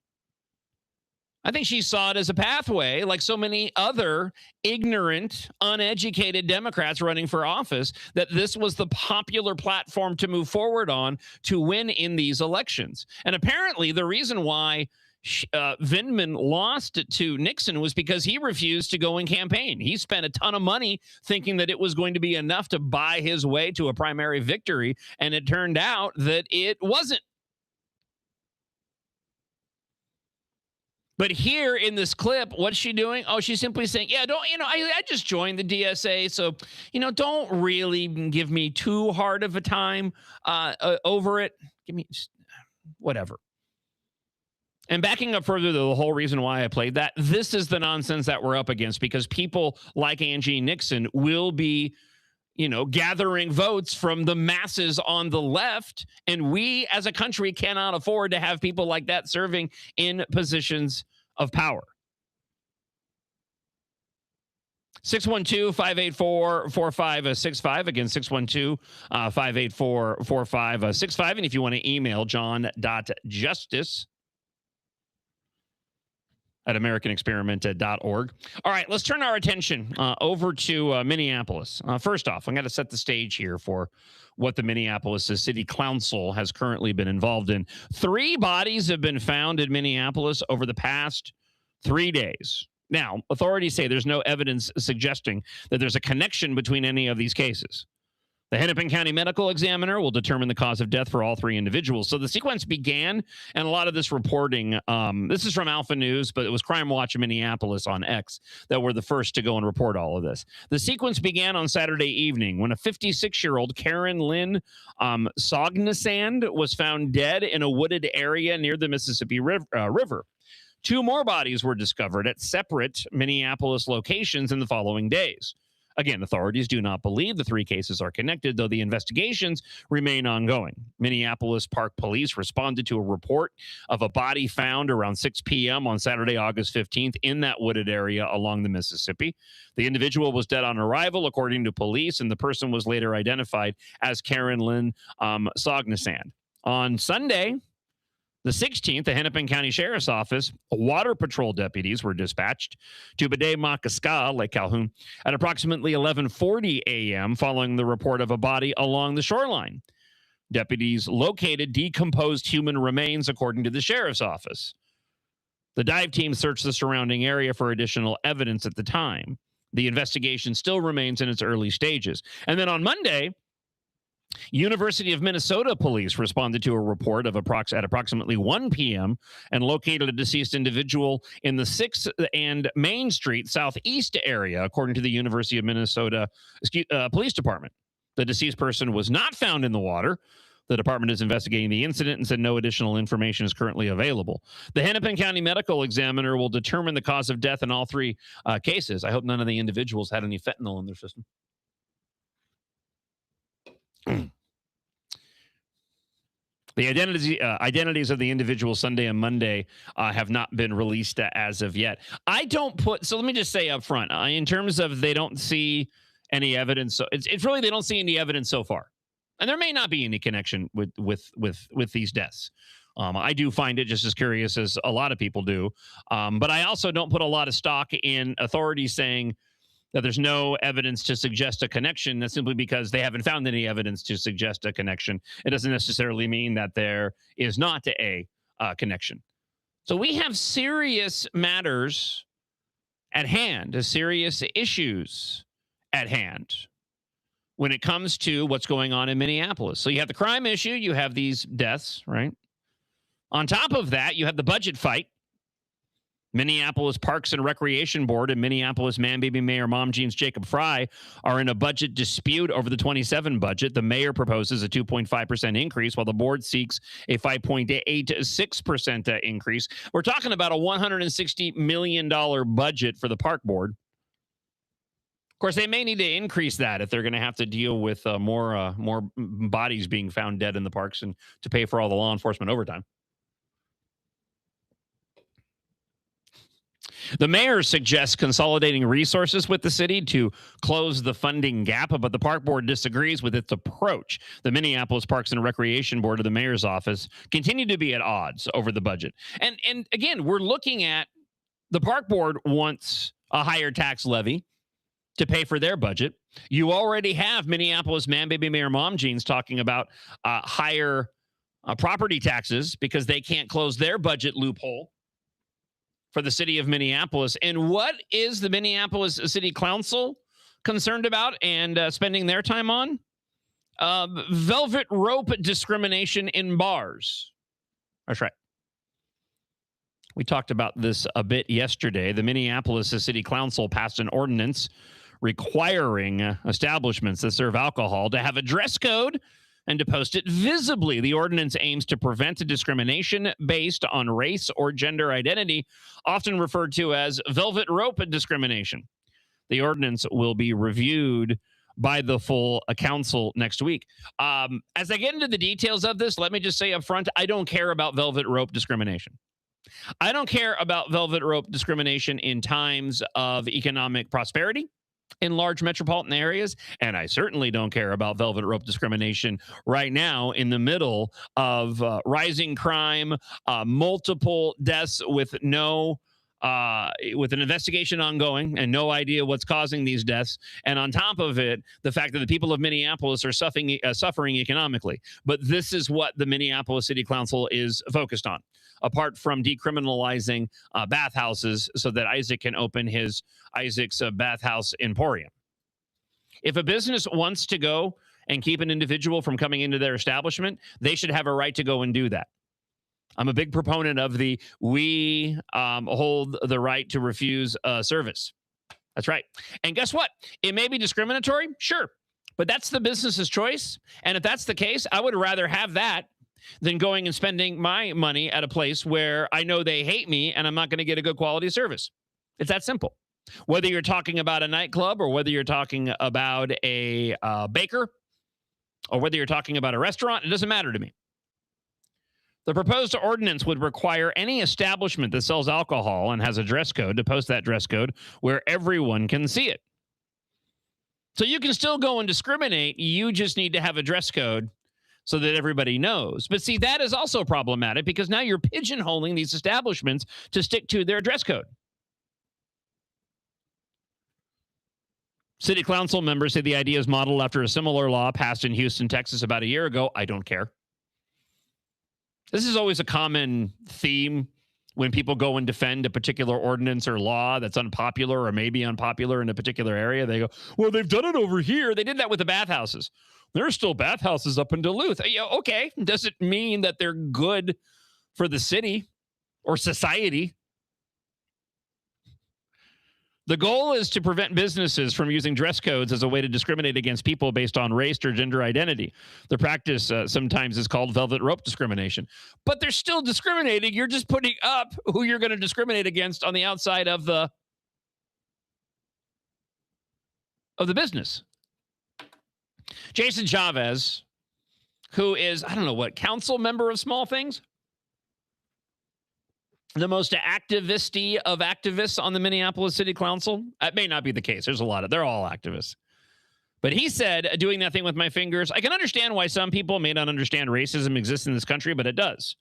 I think she saw it as a pathway, like so many other ignorant, uneducated Democrats running for office, that this was the popular platform to move forward on to win in these elections. And apparently the reason why Vindman lost to Nixon was because he refused to go and campaign. He spent a ton of money thinking that it was going to be enough to buy his way to a primary victory, and it turned out that it wasn't. But here in this clip, what's she doing? Oh, she's simply saying, yeah, I just joined the DSA, so, don't really give me too hard of a time over it. Give me just whatever. And backing up further, the whole reason why I played that, this is the nonsense that we're up against, because people like Angie Nixon will be, gathering votes from the masses on the left. And we as a country cannot afford to have people like that serving in positions of power. 612-584-4565. Again, 612-584-4565. And if you want to email john.justice@americanexperiment.org. All right, let's turn our attention over to Minneapolis. First off, I'm going to set the stage here for what the Minneapolis City Council has currently been involved in. 3 bodies have been found in Minneapolis over the past 3 days. Now, authorities say there's no evidence suggesting that there's a connection between any of these cases. The Hennepin County Medical Examiner will determine the cause of death for all 3 individuals. So the sequence began, and a lot of this reporting, this is from Alpha News, but it was Crime Watch in Minneapolis on X that were the first to go and report all of this. The sequence began on Saturday evening when a 56-year-old Karen Lynn Sognesand was found dead in a wooded area near the Mississippi River. 2 more bodies were discovered at separate Minneapolis locations in the following days. Again, authorities do not believe the 3 cases are connected, though the investigations remain ongoing. Minneapolis Park Police responded to a report of a body found around 6 p.m. on Saturday, August 15th in that wooded area along the Mississippi. The individual was dead on arrival, according to police, and the person was later identified as Karen Lynn Sognesand. On Sunday, the 16th, the Hennepin County Sheriff's Office, water patrol deputies were dispatched to Bede-Makaska, Lake Calhoun, at approximately 11:40 a.m. following the report of a body along the shoreline. Deputies located decomposed human remains, according to the Sheriff's Office. The dive team searched the surrounding area for additional evidence at the time. The investigation still remains in its early stages. And then on Monday, University of Minnesota police responded to a report of at approximately 1 p.m. and located a deceased individual in the 6th and Main Street southeast area, according to the University of Minnesota Police Department. The deceased person was not found in the water. The department is investigating the incident and said no additional information is currently available. The Hennepin County Medical Examiner will determine the cause of death in all 3 cases. I hope none of the individuals had any fentanyl in their system. The identities of the individuals Sunday and Monday have not been released as of yet. So let me just say up front, in terms of they don't see any evidence. So it's really, they don't see any evidence so far. And there may not be any connection with these deaths. I do find it just as curious as a lot of people do. But I also don't put a lot of stock in authorities saying that there's no evidence to suggest a connection. That's simply because they haven't found any evidence to suggest a connection. It doesn't necessarily mean that there is not a connection. So we have serious matters at hand, serious issues at hand when it comes to what's going on in Minneapolis. So you have the crime issue, you have these deaths, right? On top of that, you have the budget fight. Minneapolis Parks and Recreation Board and Minneapolis Man-Baby Mayor Mom Jeans Jacob Fry are in a budget dispute over the 27 budget. The mayor proposes a 2.5% increase, while the board seeks a 5.86% increase. We're talking about a $160 million budget for the park board. Of course, they may need to increase that if they're going to have to deal with more bodies being found dead in the parks and to pay for all the law enforcement overtime. The mayor suggests consolidating resources with the city to close the funding gap, but the park board disagrees with its approach. The Minneapolis Parks and Recreation Board of the mayor's office continue to be at odds over the budget. And again, we're looking at the park board wants a higher tax levy to pay for their budget. You already have Minneapolis Man-Baby Mayor Mom Jeans talking about higher property taxes because they can't close their budget loophole for the city of Minneapolis. And what is the Minneapolis City Council concerned about and spending their time on? Velvet rope discrimination in bars. That's right. We talked about this a bit yesterday. The Minneapolis City Council passed an ordinance requiring establishments that serve alcohol to have a dress code and to post it visibly. The ordinance aims to prevent discrimination based on race or gender identity, often referred to as velvet rope discrimination. The ordinance will be reviewed by the full council next week. As I get into the details of this, let me just say up front, I don't care about velvet rope discrimination. I don't care about velvet rope discrimination in times of economic prosperity in large metropolitan areas, and I certainly don't care about velvet rope discrimination right now in the middle of rising crime, multiple deaths with with an investigation ongoing and no idea what's causing these deaths, and on top of it, the fact that the people of Minneapolis are suffering economically. But this is what the Minneapolis City Council is focused on, apart from decriminalizing bathhouses so that Isaac can open Isaac's bathhouse emporium. If a business wants to go and keep an individual from coming into their establishment, they should have a right to go and do that. I'm a big proponent of we hold the right to refuse service. That's right. And guess what? It may be discriminatory, sure, but that's the business's choice. And if that's the case, I would rather have that than going and spending my money at a place where I know they hate me and I'm not going to get a good quality service. It's that simple. Whether you're talking about a nightclub or whether you're talking about a baker or whether you're talking about a restaurant, it doesn't matter to me. The proposed ordinance would require any establishment that sells alcohol and has a dress code to post that dress code where everyone can see it. So you can still go and discriminate. You just need to have a dress code so that everybody knows. But see, that is also problematic because now you're pigeonholing these establishments to stick to their dress code. City council members say the idea is modeled after a similar law passed in Houston, Texas about a year ago. I don't care. This is always a common theme when people go and defend a particular ordinance or law that's unpopular or maybe unpopular in a particular area. They go, well, they've done it over here. They did that with the bathhouses. There are still bathhouses up in Duluth. Yeah, okay. Does it mean that they're good for the city or society? The goal is to prevent businesses from using dress codes as a way to discriminate against people based on race or gender identity. The practice sometimes is called velvet rope discrimination. But they're still discriminating. You're just putting up who you're going to discriminate against on the outside of the business. Jason Chavez, who is, I don't know what, council member of Small Things? The most activisty of activists on the Minneapolis City Council? That may not be the case. They're all activists. But he said, doing that thing with my fingers, I can understand why some people may not understand racism exists in this country, but it does.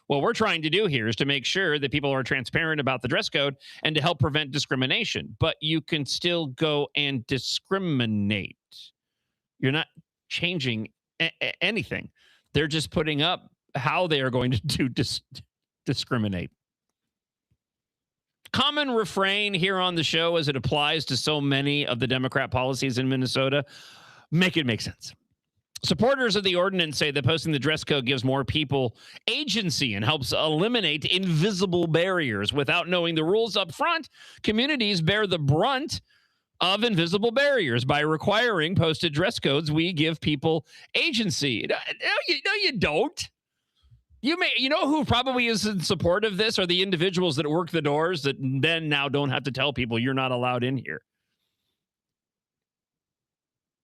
What we're trying to do here is to make sure that people are transparent about the dress code and to help prevent discrimination. But you can still go and discriminate. You're not changing anything. They're just putting up how they are going to discriminate. Common refrain here on the show as it applies to so many of the Democrat policies in Minnesota, make it make sense. Supporters of the ordinance say that posting the dress code gives more people agency and helps eliminate invisible barriers. Without knowing the rules up front, communities bear the brunt of invisible barriers. By requiring posted dress codes, we give people agency. No, you don't. You know who probably is in support of this are the individuals that work the doors that then now don't have to tell people you're not allowed in here.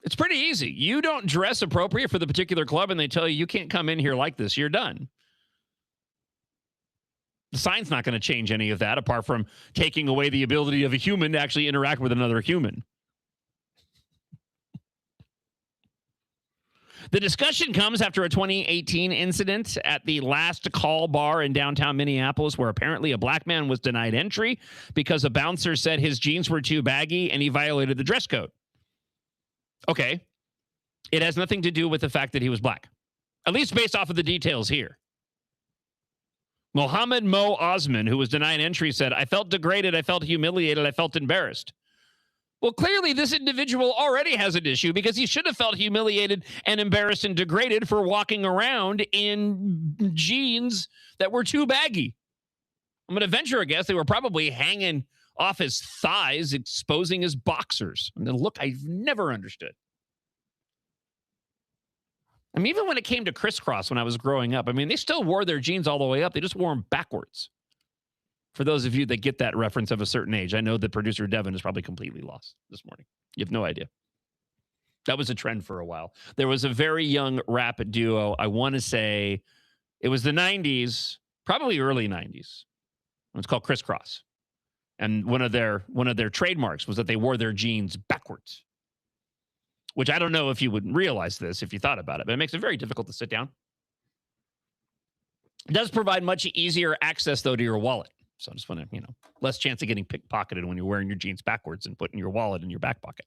It's pretty easy. You don't dress appropriate for the particular club and they tell you you can't come in here like this. You're done. The sign's not going to change any of that apart from taking away the ability of a human to actually interact with another human. The discussion comes after a 2018 incident at the Last Call bar in downtown Minneapolis, where apparently a black man was denied entry because a bouncer said his jeans were too baggy and he violated the dress code. Okay. It has nothing to do with the fact that he was black, at least based off of the details here. Mohammed Mo Osman, who was denied entry, said, "I felt degraded, I felt humiliated, I felt embarrassed." Well, clearly this individual already has an issue because he should have felt humiliated and embarrassed and degraded for walking around in jeans that were too baggy. I'm going to venture a guess they were probably hanging off his thighs, exposing his boxers. And the look I've never understood. I mean, even when it came to crisscross when I was growing up, I mean, they still wore their jeans all the way up. They just wore them backwards. For those of you that get that reference of a certain age, I know that producer Devin is probably completely lost this morning. You have no idea. That was a trend for a while. There was a very young rap duo. I want to say it was the 90s, probably early 90s. It's called Crisscross. And one of their trademarks was that they wore their jeans backwards, which I don't know if you would realize this if you thought about it, but it makes it very difficult to sit down. It does provide much easier access, though, to your wallet. So I just want to, less chance of getting pickpocketed when you're wearing your jeans backwards and putting your wallet in your back pocket.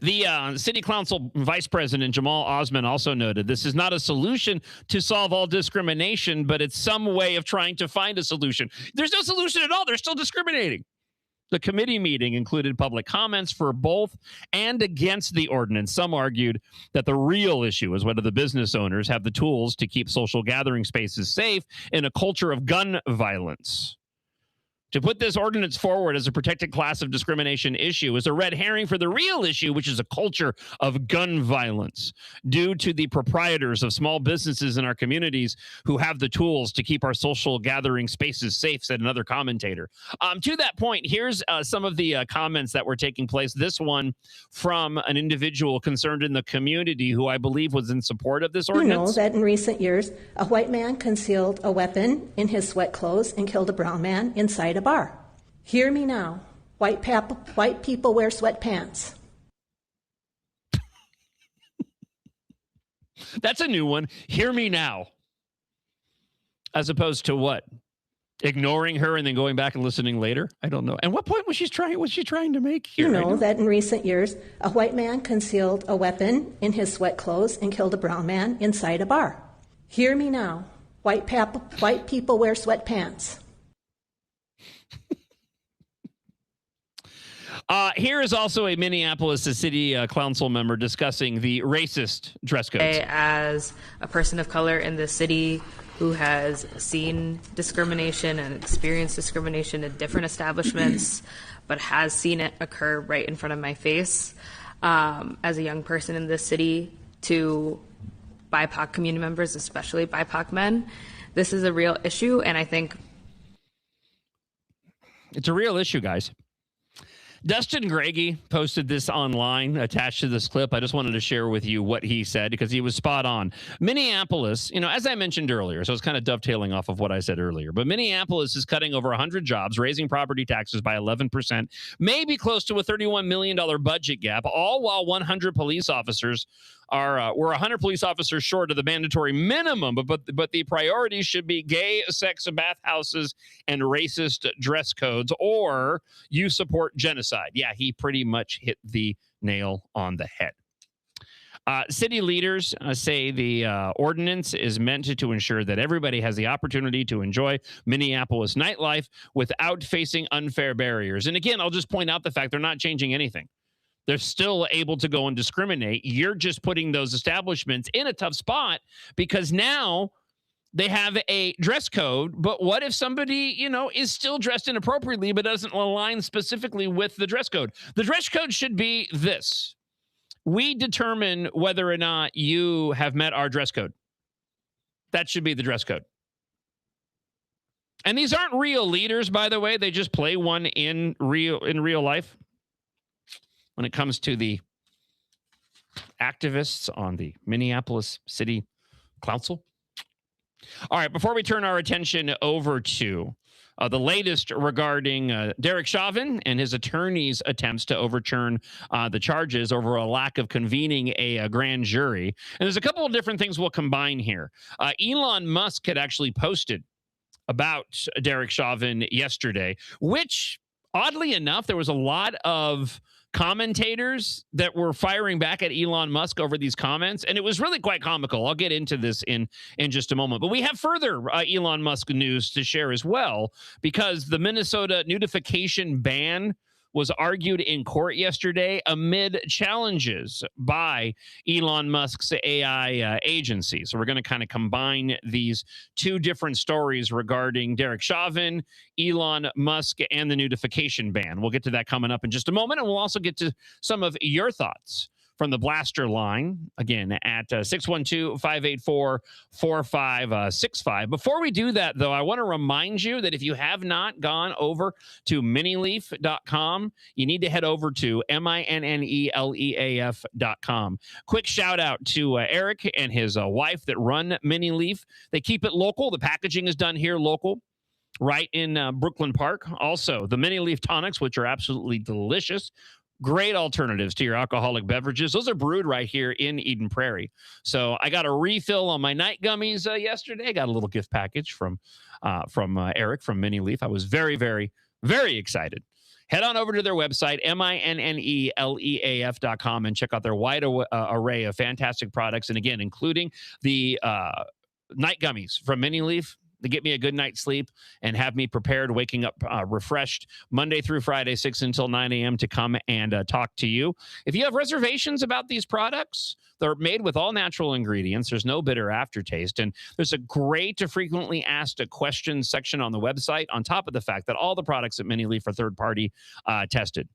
The city council vice president, Jamal Osman, also noted this is not a solution to solve all discrimination, but it's some way of trying to find a solution. There's no solution at all. They're still discriminating. The committee meeting included public comments for both and against the ordinance. Some argued that the real issue is whether the business owners have the tools to keep social gathering spaces safe in a culture of gun violence. To put this ordinance forward as a protected class of discrimination issue is a red herring for the real issue, which is a culture of gun violence due to the proprietors of small businesses in our communities who have the tools to keep our social gathering spaces safe, said another commentator. To that point, here's some of the comments that were taking place. This one from an individual concerned in the community who I believe was in support of this ordinance. You know that in recent years, a white man concealed a weapon in his sweat clothes and killed a brown man inside a bar. Hear me now. White people wear sweatpants. That's a new one. Hear me now. As opposed to what? Ignoring her and then going back and listening later? I don't know. And what point was she trying to make here? You know that in recent years, a white man concealed a weapon in his sweat clothes and killed a brown man inside a bar. Hear me now. White people wear sweatpants. Here is also a Minneapolis city council member discussing the racist dress codes. As a person of color in the city who has seen discrimination and experienced discrimination in different establishments, but has seen it occur right in front of my face, as a young person in this city to BIPOC community members, especially BIPOC men, this is a real issue, and I think it's a real issue, guys. Dustin Greggy posted this online attached to this clip. I just wanted to share with you what he said because he was spot on. Minneapolis, as I mentioned earlier, so it's kind of dovetailing off of what I said earlier, but Minneapolis is cutting over 100 jobs, raising property taxes by 11%, maybe close to a $31 million budget gap, all while 100 police officers we're 100 police officers short of the mandatory minimum, but the priorities should be gay sex bathhouses and racist dress codes, or you support genocide. Yeah, he pretty much hit the nail on the head. City leaders say the ordinance is meant to ensure that everybody has the opportunity to enjoy Minneapolis nightlife without facing unfair barriers. And again, I'll just point out the fact they're not changing anything. They're still able to go and discriminate. You're just putting those establishments in a tough spot because now they have a dress code. But what if somebody, is still dressed inappropriately but doesn't align specifically with the dress code? The dress code should be this. We determine whether or not you have met our dress code. That should be the dress code. And these aren't real leaders, by the way. They just play one in real life. When it comes to the activists on the Minneapolis City Council. All right, before we turn our attention over to the latest regarding Derek Chauvin and his attorney's attempts to overturn the charges over a lack of convening a grand jury. And there's a couple of different things we'll combine here. Elon Musk had actually posted about Derek Chauvin yesterday, which, oddly enough, there was a lot of commentators that were firing back at Elon Musk over these comments, and it was really quite comical. I'll get into this in just a moment. But we have further Elon Musk news to share as well, because the Minnesota nudification ban was argued in court yesterday amid challenges by Elon Musk's AI agency. So we're going to kind of combine these two different stories regarding Derek Chauvin, Elon Musk, and the nudification ban. We'll get to that coming up in just a moment, and we'll also get to some of your thoughts from the Blaster line, again, at 612-584-4565. Before we do that, though, I want to remind you that if you have not gone over to minileaf.com, you need to head over to MINNELEAF.com. Quick shout out to Eric and his wife that run Minileaf. They keep it local. The packaging is done here local, right in Brooklyn Park. Also, the Minileaf tonics, which are absolutely delicious. Great alternatives to your alcoholic beverages. Those are brewed right here in Eden Prairie. So I got a refill on my night gummies yesterday. I got a little gift package from Eric from Minileaf. I was very, very, very excited. Head on over to their website, MINNELEAF.com, and check out their wide array of fantastic products. And again, including the night gummies from Minileaf. To get me a good night's sleep and have me prepared, waking up refreshed Monday through Friday, 6 until 9 a.m. to come and talk to you. If you have reservations about these products, they're made with all natural ingredients. There's no bitter aftertaste. And there's a great frequently asked questions section on the website, on top of the fact that all the products at Minileaf are third-party tested.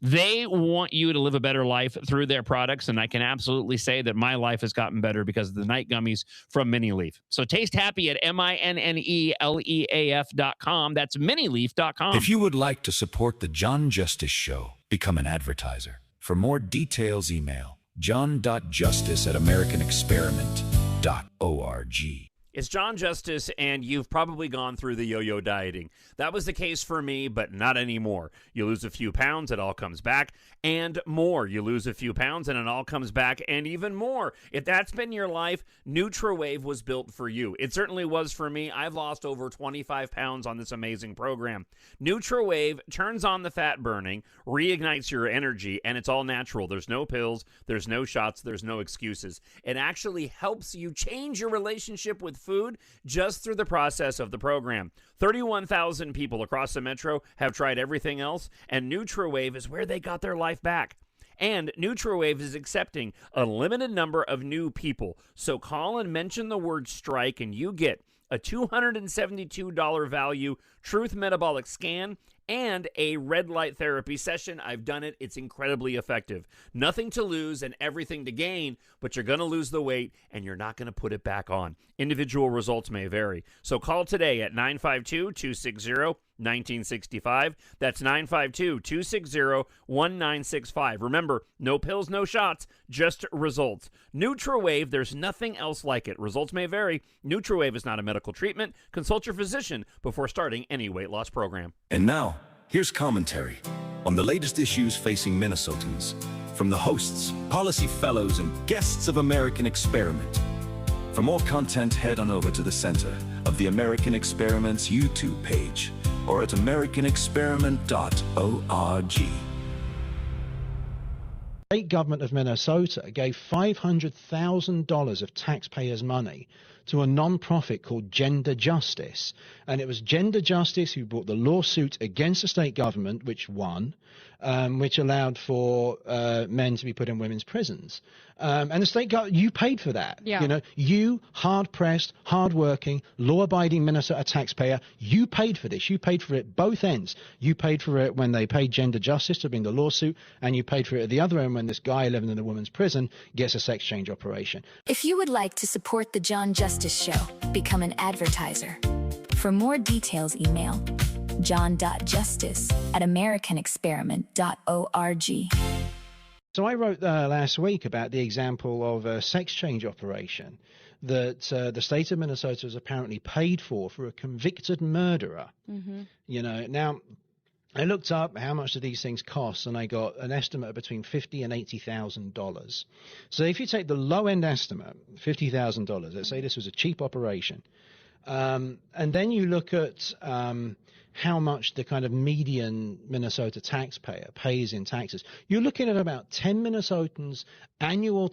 They want you to live a better life through their products, and I can absolutely say that my life has gotten better because of the night gummies from Minileaf. So taste happy at MINNELEAF.com. That's Minileaf.com. If you would like to support the John Justice Show, become an advertiser. For more details, email john.justice@americanexperiment.org. It's John Justice, and you've probably gone through the yo-yo dieting. That was the case for me, but not anymore. You lose a few pounds, it all comes back, and more. You lose a few pounds, and it all comes back, and even more. If that's been your life, NutraWave was built for you. It certainly was for me. I've lost over 25 pounds on this amazing program. NutraWave turns on the fat burning, reignites your energy, and it's all natural. There's no pills, there's no shots, there's no excuses. It actually helps you change your relationship with food just through the process of the program. 31,000 people across the metro have tried everything else, and NutraWave is where they got their life back. And NutraWave is accepting a limited number of new people. So call and mention the word strike, and you get a $272 value Truth Metabolic Scan and a red light therapy session. I've done it. It's incredibly effective. Nothing to lose and everything to gain, but you're going to lose the weight and you're not going to put it back on. Individual results may vary. So call today at 952-260-1965. That's 952-260-1965. Remember, no pills, no shots, just results. NutraWave, there's nothing else like it. Results may vary. NutraWave is not a medical treatment. Consult your physician before starting any weight loss program. And now, here's commentary on the latest issues facing Minnesotans from the hosts, policy fellows, and guests of American Experiment. For more content, head on over to the center of the American Experiment's YouTube page or at americanexperiment.org. The state government of Minnesota gave $500,000 of taxpayers' money to a non-profit called Gender Justice. And it was Gender Justice who brought the lawsuit against the state government, which won. which allowed for men to be put in women's prisons. And the state government, you paid for that. Yeah. You know, you, hard-pressed, hard-working, law-abiding Minnesota taxpayer, you paid for this. You paid for it both ends. You paid for it when they paid Gender Justice to bring the lawsuit, and you paid for it at the other end when this guy living in a woman's prison gets a sex change operation. If you would like to support The John Justice Show, become an advertiser. For more details, email john.justice@americanexperiment.org. So I wrote last week about the example of a sex change operation that the state of Minnesota has apparently paid for a convicted murderer. Mm-hmm. You know, now I looked up how much do these things cost, and I got an estimate of between $50,000 and $80,000. So if you take the low end estimate, $50,000, let's say this was a cheap operation, and then you look at how much the kind of median Minnesota taxpayer pays in taxes, you're looking at about 10 Minnesotans' annual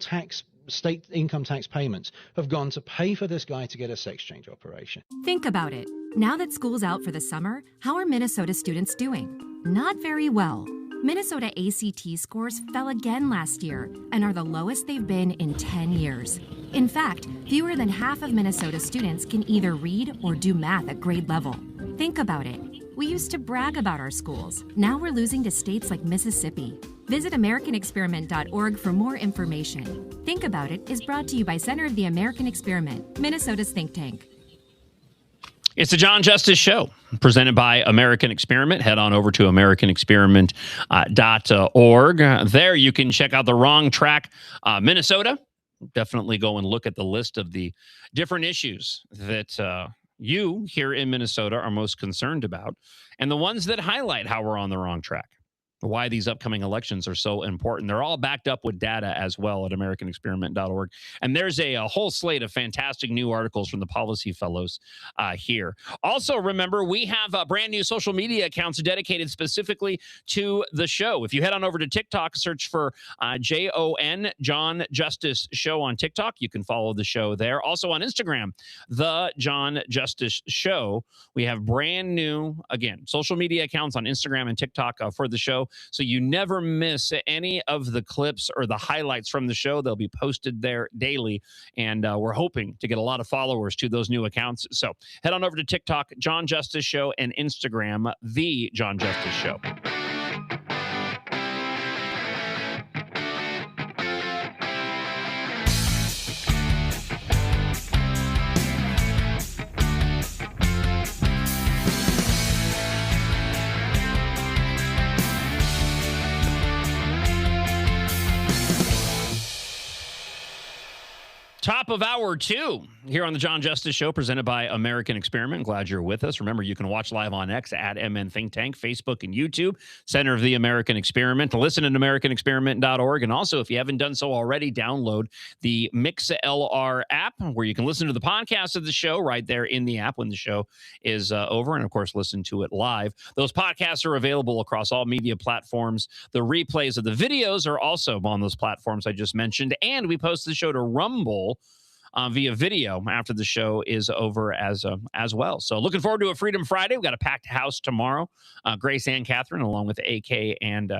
state income tax payments have gone to pay for this guy to get a sex change operation. Think about it. Now that school's out for the summer, how are Minnesota students doing? Not very well. Minnesota ACT scores fell again last year and are the lowest they've been in 10 years. In fact, fewer than half of Minnesota students can either read or do math at grade level. Think about it. We used to brag about our schools. Now we're losing to states like Mississippi. Visit AmericanExperiment.org for more information. Think About It is brought to you by Center of the American Experiment, Minnesota's think tank. It's the John Justice Show, presented by American Experiment. Head on over to AmericanExperiment.org. There you can check out the Wrong Track Minnesota. Definitely go and look at the list of the different issues that you here in Minnesota are most concerned about, and the ones that highlight how we're on the wrong track, why these upcoming elections are so important. They're all backed up with data as well at AmericanExperiment.org. And there's a whole slate of fantastic new articles from the policy fellows here. Also, remember, we have brand new social media accounts dedicated specifically to the show. If you head on over to TikTok, search for JON, John Justice Show on TikTok. You can follow the show there. Also on Instagram, The John Justice Show. We have brand new, again, social media accounts on Instagram and TikTok for the show. So you never miss any of the clips or the highlights from the show. They'll be posted there daily, and we're hoping to get a lot of followers to those new accounts. So head on over to TikTok, John Justice Show, and Instagram, The John Justice Show. Top of hour 2 here on the John Justice Show, presented by American Experiment. Glad you're with us. Remember, you can watch live on X at MN Think Tank, Facebook, and YouTube, Center of the American Experiment. Listen at AmericanExperiment.org. And also, if you haven't done so already, download the MixLR app, where you can listen to the podcast of the show right there in the app when the show is over. And, of course, listen to it live. Those podcasts are available across all media platforms. The replays of the videos are also on those platforms I just mentioned. And we post the show to Rumble via video after the show is over as well. So looking forward to a Freedom Friday. We've got a packed house tomorrow. Grace and Catherine, along with AK and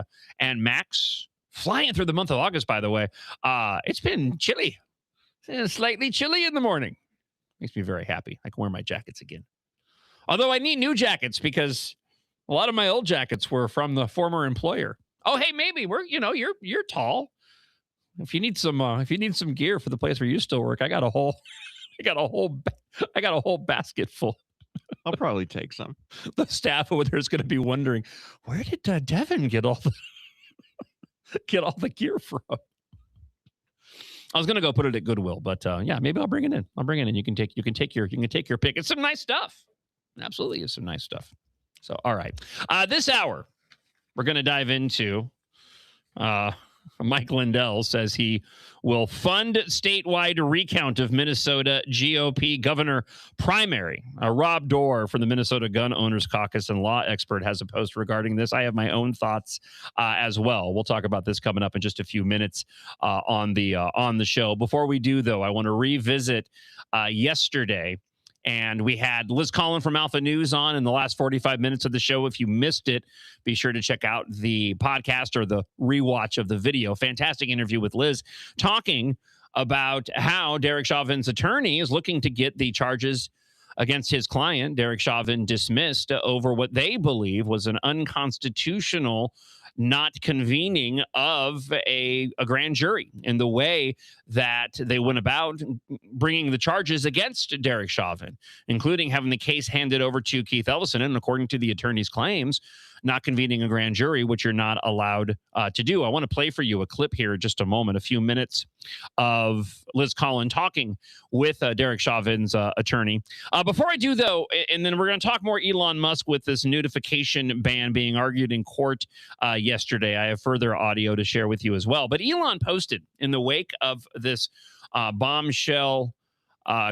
Max, flying through the month of August, by the way. It's been chilly. It's slightly chilly in the morning. Makes me very happy. I can wear my jackets again. Although I need new jackets because a lot of my old jackets were from the former employer. Oh, hey, maybe you're tall. If you need some gear for the place where you still work, I got a whole basket full. I'll probably take some. The staff over there is going to be wondering, where did Devin get all the gear from? I was going to go put it at Goodwill, but yeah, maybe I'll bring it in. You can take your pick. It's some nice stuff. Absolutely, it's some nice stuff. So, all right, this hour we're going to dive into. Mike Lindell says he will fund statewide recount of Minnesota GOP governor primary. Rob Dorr from the Minnesota Gun Owners Caucus and law expert has a post regarding this. I have my own thoughts as well. We'll talk about this coming up in just a few minutes on the show. Before we do, though, I want to revisit yesterday And we had Liz Collin from Alpha News on in the last 45 minutes of the show. If you missed it, be sure to check out the podcast or the rewatch of the video. Fantastic interview with Liz talking about how Derek Chauvin's attorney is looking to get the charges against his client, Derek Chauvin, dismissed over what they believe was an unconstitutional not convening of a grand jury in the way that they went about bringing the charges against Derek Chauvin, including having the case handed over to Keith Ellison. And according to the attorney's claims, not convening a grand jury, which you're not allowed to do. I want to play for you a clip here in just a moment, a few minutes of Liz Collin talking with Derek Chauvin's attorney. Before I do, though, and then we're going to talk more Elon Musk with this notification ban being argued in court yesterday. I have further audio to share with you as well. But Elon posted in the wake of this bombshell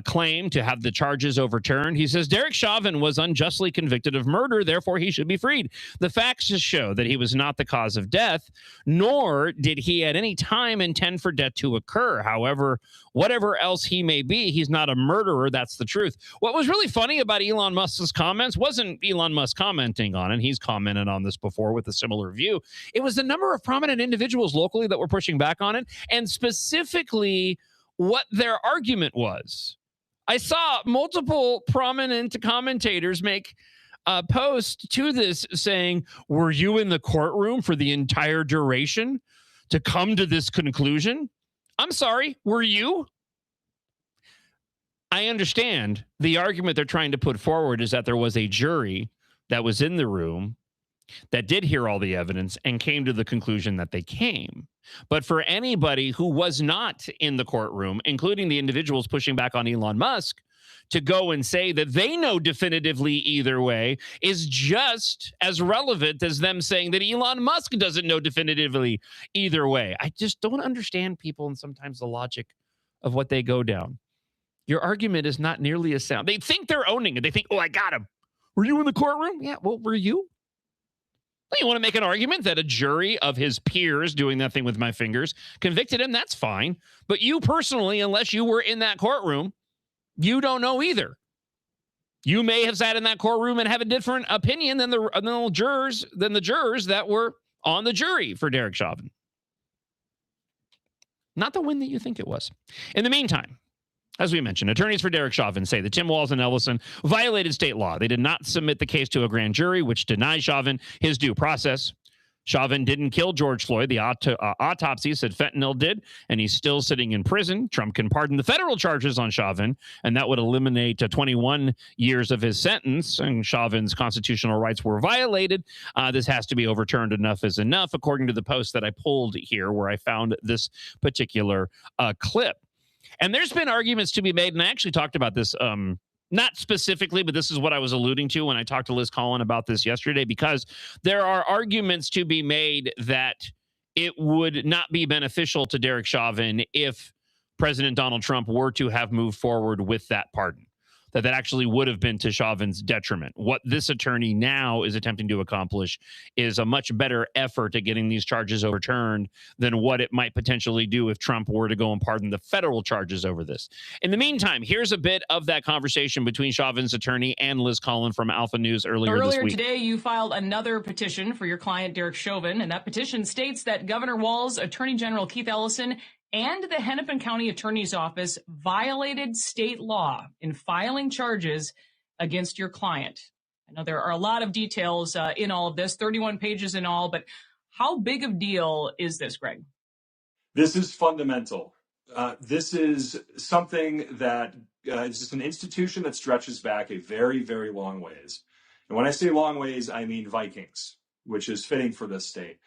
claim to have the charges overturned. He says Derek Chauvin was unjustly convicted of murder, therefore he should be freed. The facts show that he was not the cause of death, nor did he at any time intend for death to occur. However, whatever else he may be, he's not a murderer. That's the truth. What was really funny about Elon Musk's comments wasn't Elon Musk commenting on it. He's commented on this before with a similar view. It was the number of prominent individuals locally that were pushing back on it, and specifically what their argument was. I saw multiple prominent commentators make a post to this saying, were you in the courtroom for the entire duration to come to this conclusion? I'm sorry, were you? I understand the argument they're trying to put forward is that there was a jury that was in the room that did hear all the evidence and came to the conclusion that they came. But for anybody who was not in the courtroom, including the individuals pushing back on Elon Musk, to go and say that they know definitively either way is just as relevant as them saying that Elon Musk doesn't know definitively either way. I just don't understand people and sometimes the logic of what they go down. Your argument is not nearly as sound. They think they're owning it. They think, oh, I got him. Were you in the courtroom? Yeah, well, were you? You want to make an argument that a jury of his peers, doing that thing with my fingers, convicted him? That's fine. But you personally, unless you were in that courtroom, you don't know either. You may have sat in that courtroom and have a different opinion than the jurors that were on the jury for Derek Chauvin. Not the win that you think it was. In the meantime, as we mentioned, attorneys for Derek Chauvin say that Tim Walz and Ellison violated state law. They did not submit the case to a grand jury, which denies Chauvin his due process. Chauvin didn't kill George Floyd. The autopsy said fentanyl did, and he's still sitting in prison. Trump can pardon the federal charges on Chauvin, and that would eliminate 21 years of his sentence, and Chauvin's constitutional rights were violated. This has to be overturned. Enough is enough, according to the post that I pulled here where I found this particular clip. And there's been arguments to be made, and I actually talked about this, not specifically, but this is what I was alluding to when I talked to Liz Collin about this yesterday, because there are arguments to be made that it would not be beneficial to Derek Chauvin if President Donald Trump were to have moved forward with that pardon, that actually would have been to Chauvin's detriment. What this attorney now is attempting to accomplish is a much better effort at getting these charges overturned than what it might potentially do if Trump were to go and pardon the federal charges over this. In the meantime, here's a bit of that conversation between Chauvin's attorney and Liz Collin from Alpha News earlier this week. Today, you filed another petition for your client, Derek Chauvin, and that petition states that Governor Walz, Attorney General Keith Ellison, and the Hennepin County Attorney's Office violated state law in filing charges against your client. I know there are a lot of details in all of this, 31 pages in all, but how big of a deal is this, Greg? This is fundamental. This is something that is just an institution that stretches back a very, very long ways. And when I say long ways, I mean Vikings, which is fitting for this state.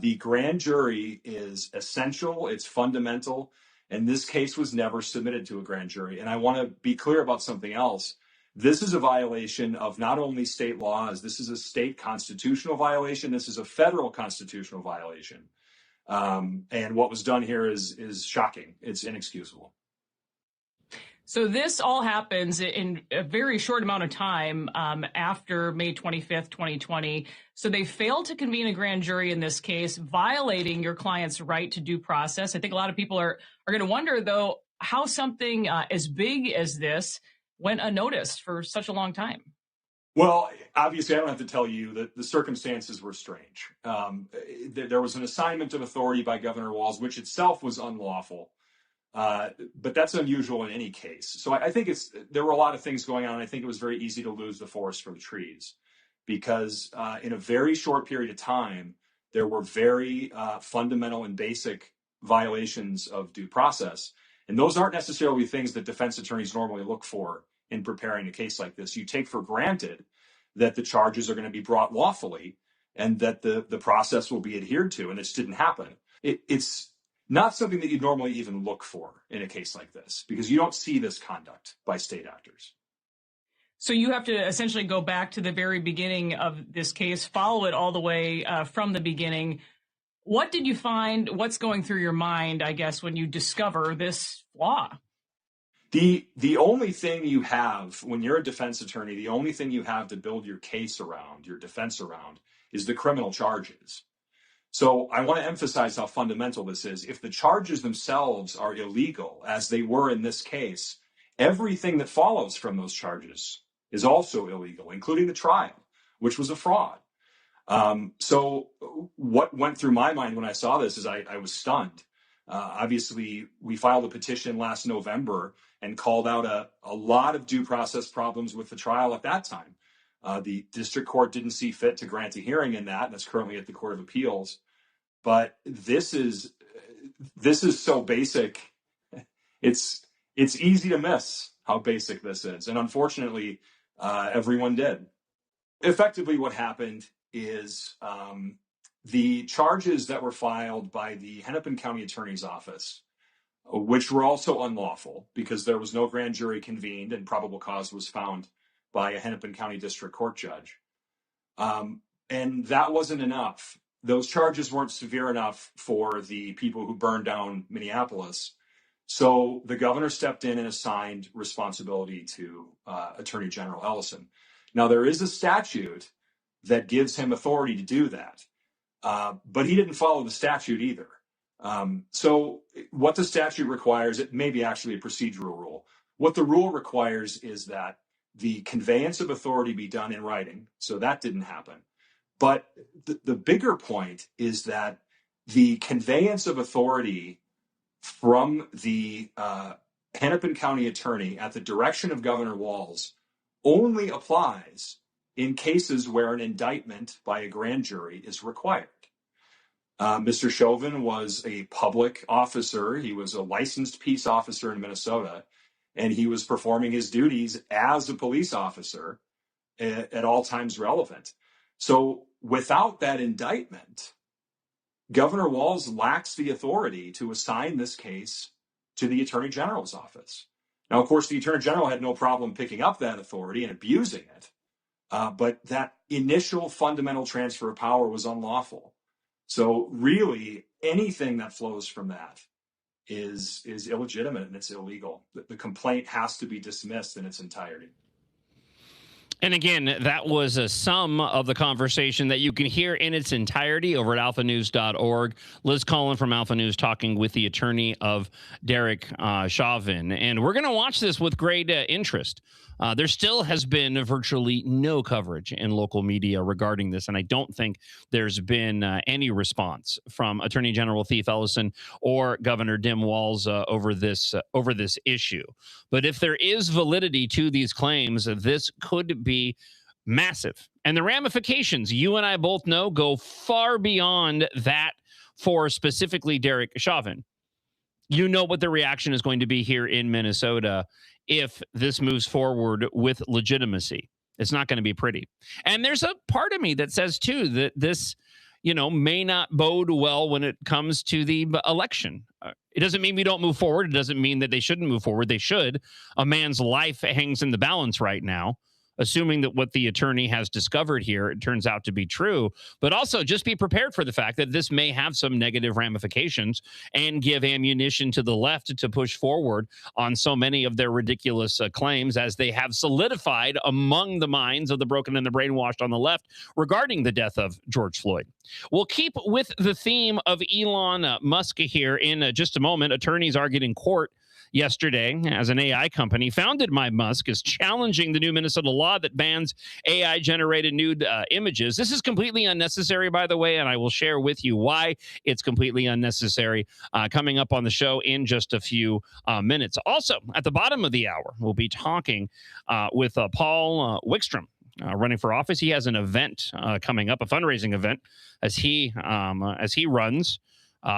The grand jury is essential. It's fundamental. And this case was never submitted to a grand jury. And I want to be clear about something else. This is a violation of not only state laws. This is a state constitutional violation. This is a federal constitutional violation. And what was done here is shocking. It's inexcusable. So this all happens in a very short amount of time after May 25th, 2020. So they failed to convene a grand jury in this case, violating your client's right to due process. I think a lot of people are going to wonder, though, how something as big as this went unnoticed for such a long time? Well, obviously, I don't have to tell you that the circumstances were strange. There was an assignment of authority by Governor Walz, which itself was unlawful. But that's unusual in any case. So I think there were a lot of things going on. I think it was very easy to lose the forest for the trees because in a very short period of time, there were very fundamental and basic violations of due process. And those aren't necessarily things that defense attorneys normally look for in preparing a case like this. You take for granted that the charges are going to be brought lawfully and that the process will be adhered to, and it just didn't happen. It's not something that you'd normally even look for in a case like this because you don't see this conduct by state actors. So you have to essentially go back to the very beginning of this case, follow it all the way from the beginning. What did you find? What's going through your mind, I guess, when you discover this flaw? The only thing you have when you're a defense attorney, the only thing you have to build your case around, your defense around, is the criminal charges. So I want to emphasize how fundamental this is. If the charges themselves are illegal, as they were in this case, everything that follows from those charges is also illegal, including the trial, which was a fraud. So what went through my mind when I saw this is I was stunned. Obviously, we filed a petition last November and called out a lot of due process problems with the trial at that time. The district court didn't see fit to grant a hearing in that, and that's currently at the Court of Appeals. But this is so basic. It's easy to miss how basic this is, and unfortunately, everyone did. Effectively, what happened is the charges that were filed by the Hennepin County Attorney's Office, which were also unlawful because there was no grand jury convened and probable cause was found by a Hennepin County District Court judge. And that wasn't enough. Those charges weren't severe enough for the people who burned down Minneapolis. So the governor stepped in and assigned responsibility to Attorney General Ellison. Now, there is a statute that gives him authority to do that, but he didn't follow the statute either. So what the statute requires, it may be actually a procedural rule. What the rule requires is that the conveyance of authority be done in writing. So that didn't happen. But the bigger point is that the conveyance of authority from the Hennepin County attorney at the direction of Governor Walz only applies in cases where an indictment by a grand jury is required. Mr. Chauvin was a public officer. He was a licensed peace officer in Minnesota, and he was performing his duties as a police officer at all times relevant. So without that indictment, Governor Walz lacks the authority to assign this case to the Attorney General's office. Now, of course, the Attorney General had no problem picking up that authority and abusing it, but that initial fundamental transfer of power was unlawful. So really, anything that flows from that is illegitimate and it's illegal. The complaint has to be dismissed in its entirety. And again, that was a sum of the conversation that you can hear in its entirety over at alphanews.org. Liz Collin from Alpha News talking with the attorney of Derek Chauvin. And we're going to watch this with great interest. There still has been virtually no coverage in local media regarding this, and I don't think there's been any response from Attorney General Keith Ellison or Governor Tim Walz over this issue. But if there is validity to these claims, this could be massive. And the ramifications, you and I both know, go far beyond that for specifically Derek Chauvin. You know what the reaction is going to be here in Minnesota if this moves forward with legitimacy. It's not going to be pretty. And there's a part of me that says, too, that this, may not bode well when it comes to the election. It doesn't mean we don't move forward. It doesn't mean that they shouldn't move forward. They should. A man's life hangs in the balance right now, assuming that what the attorney has discovered here, it turns out to be true. But also just be prepared for the fact that this may have some negative ramifications and give ammunition to the left to push forward on so many of their ridiculous claims, as they have solidified among the minds of the broken and the brainwashed on the left regarding the death of George Floyd. We'll keep with the theme of Elon Musk here in just a moment. Attorneys argued in court yesterday as an AI company founded by Musk is challenging the new Minnesota law that bans AI-generated nude images. This is completely unnecessary, by the way, and I will share with you why it's completely unnecessary coming up on the show in just a few minutes. Also, at the bottom of the hour, we'll be talking with Paul Wickstrom. Running for office. He has an event coming up, a fundraising event, as he runs.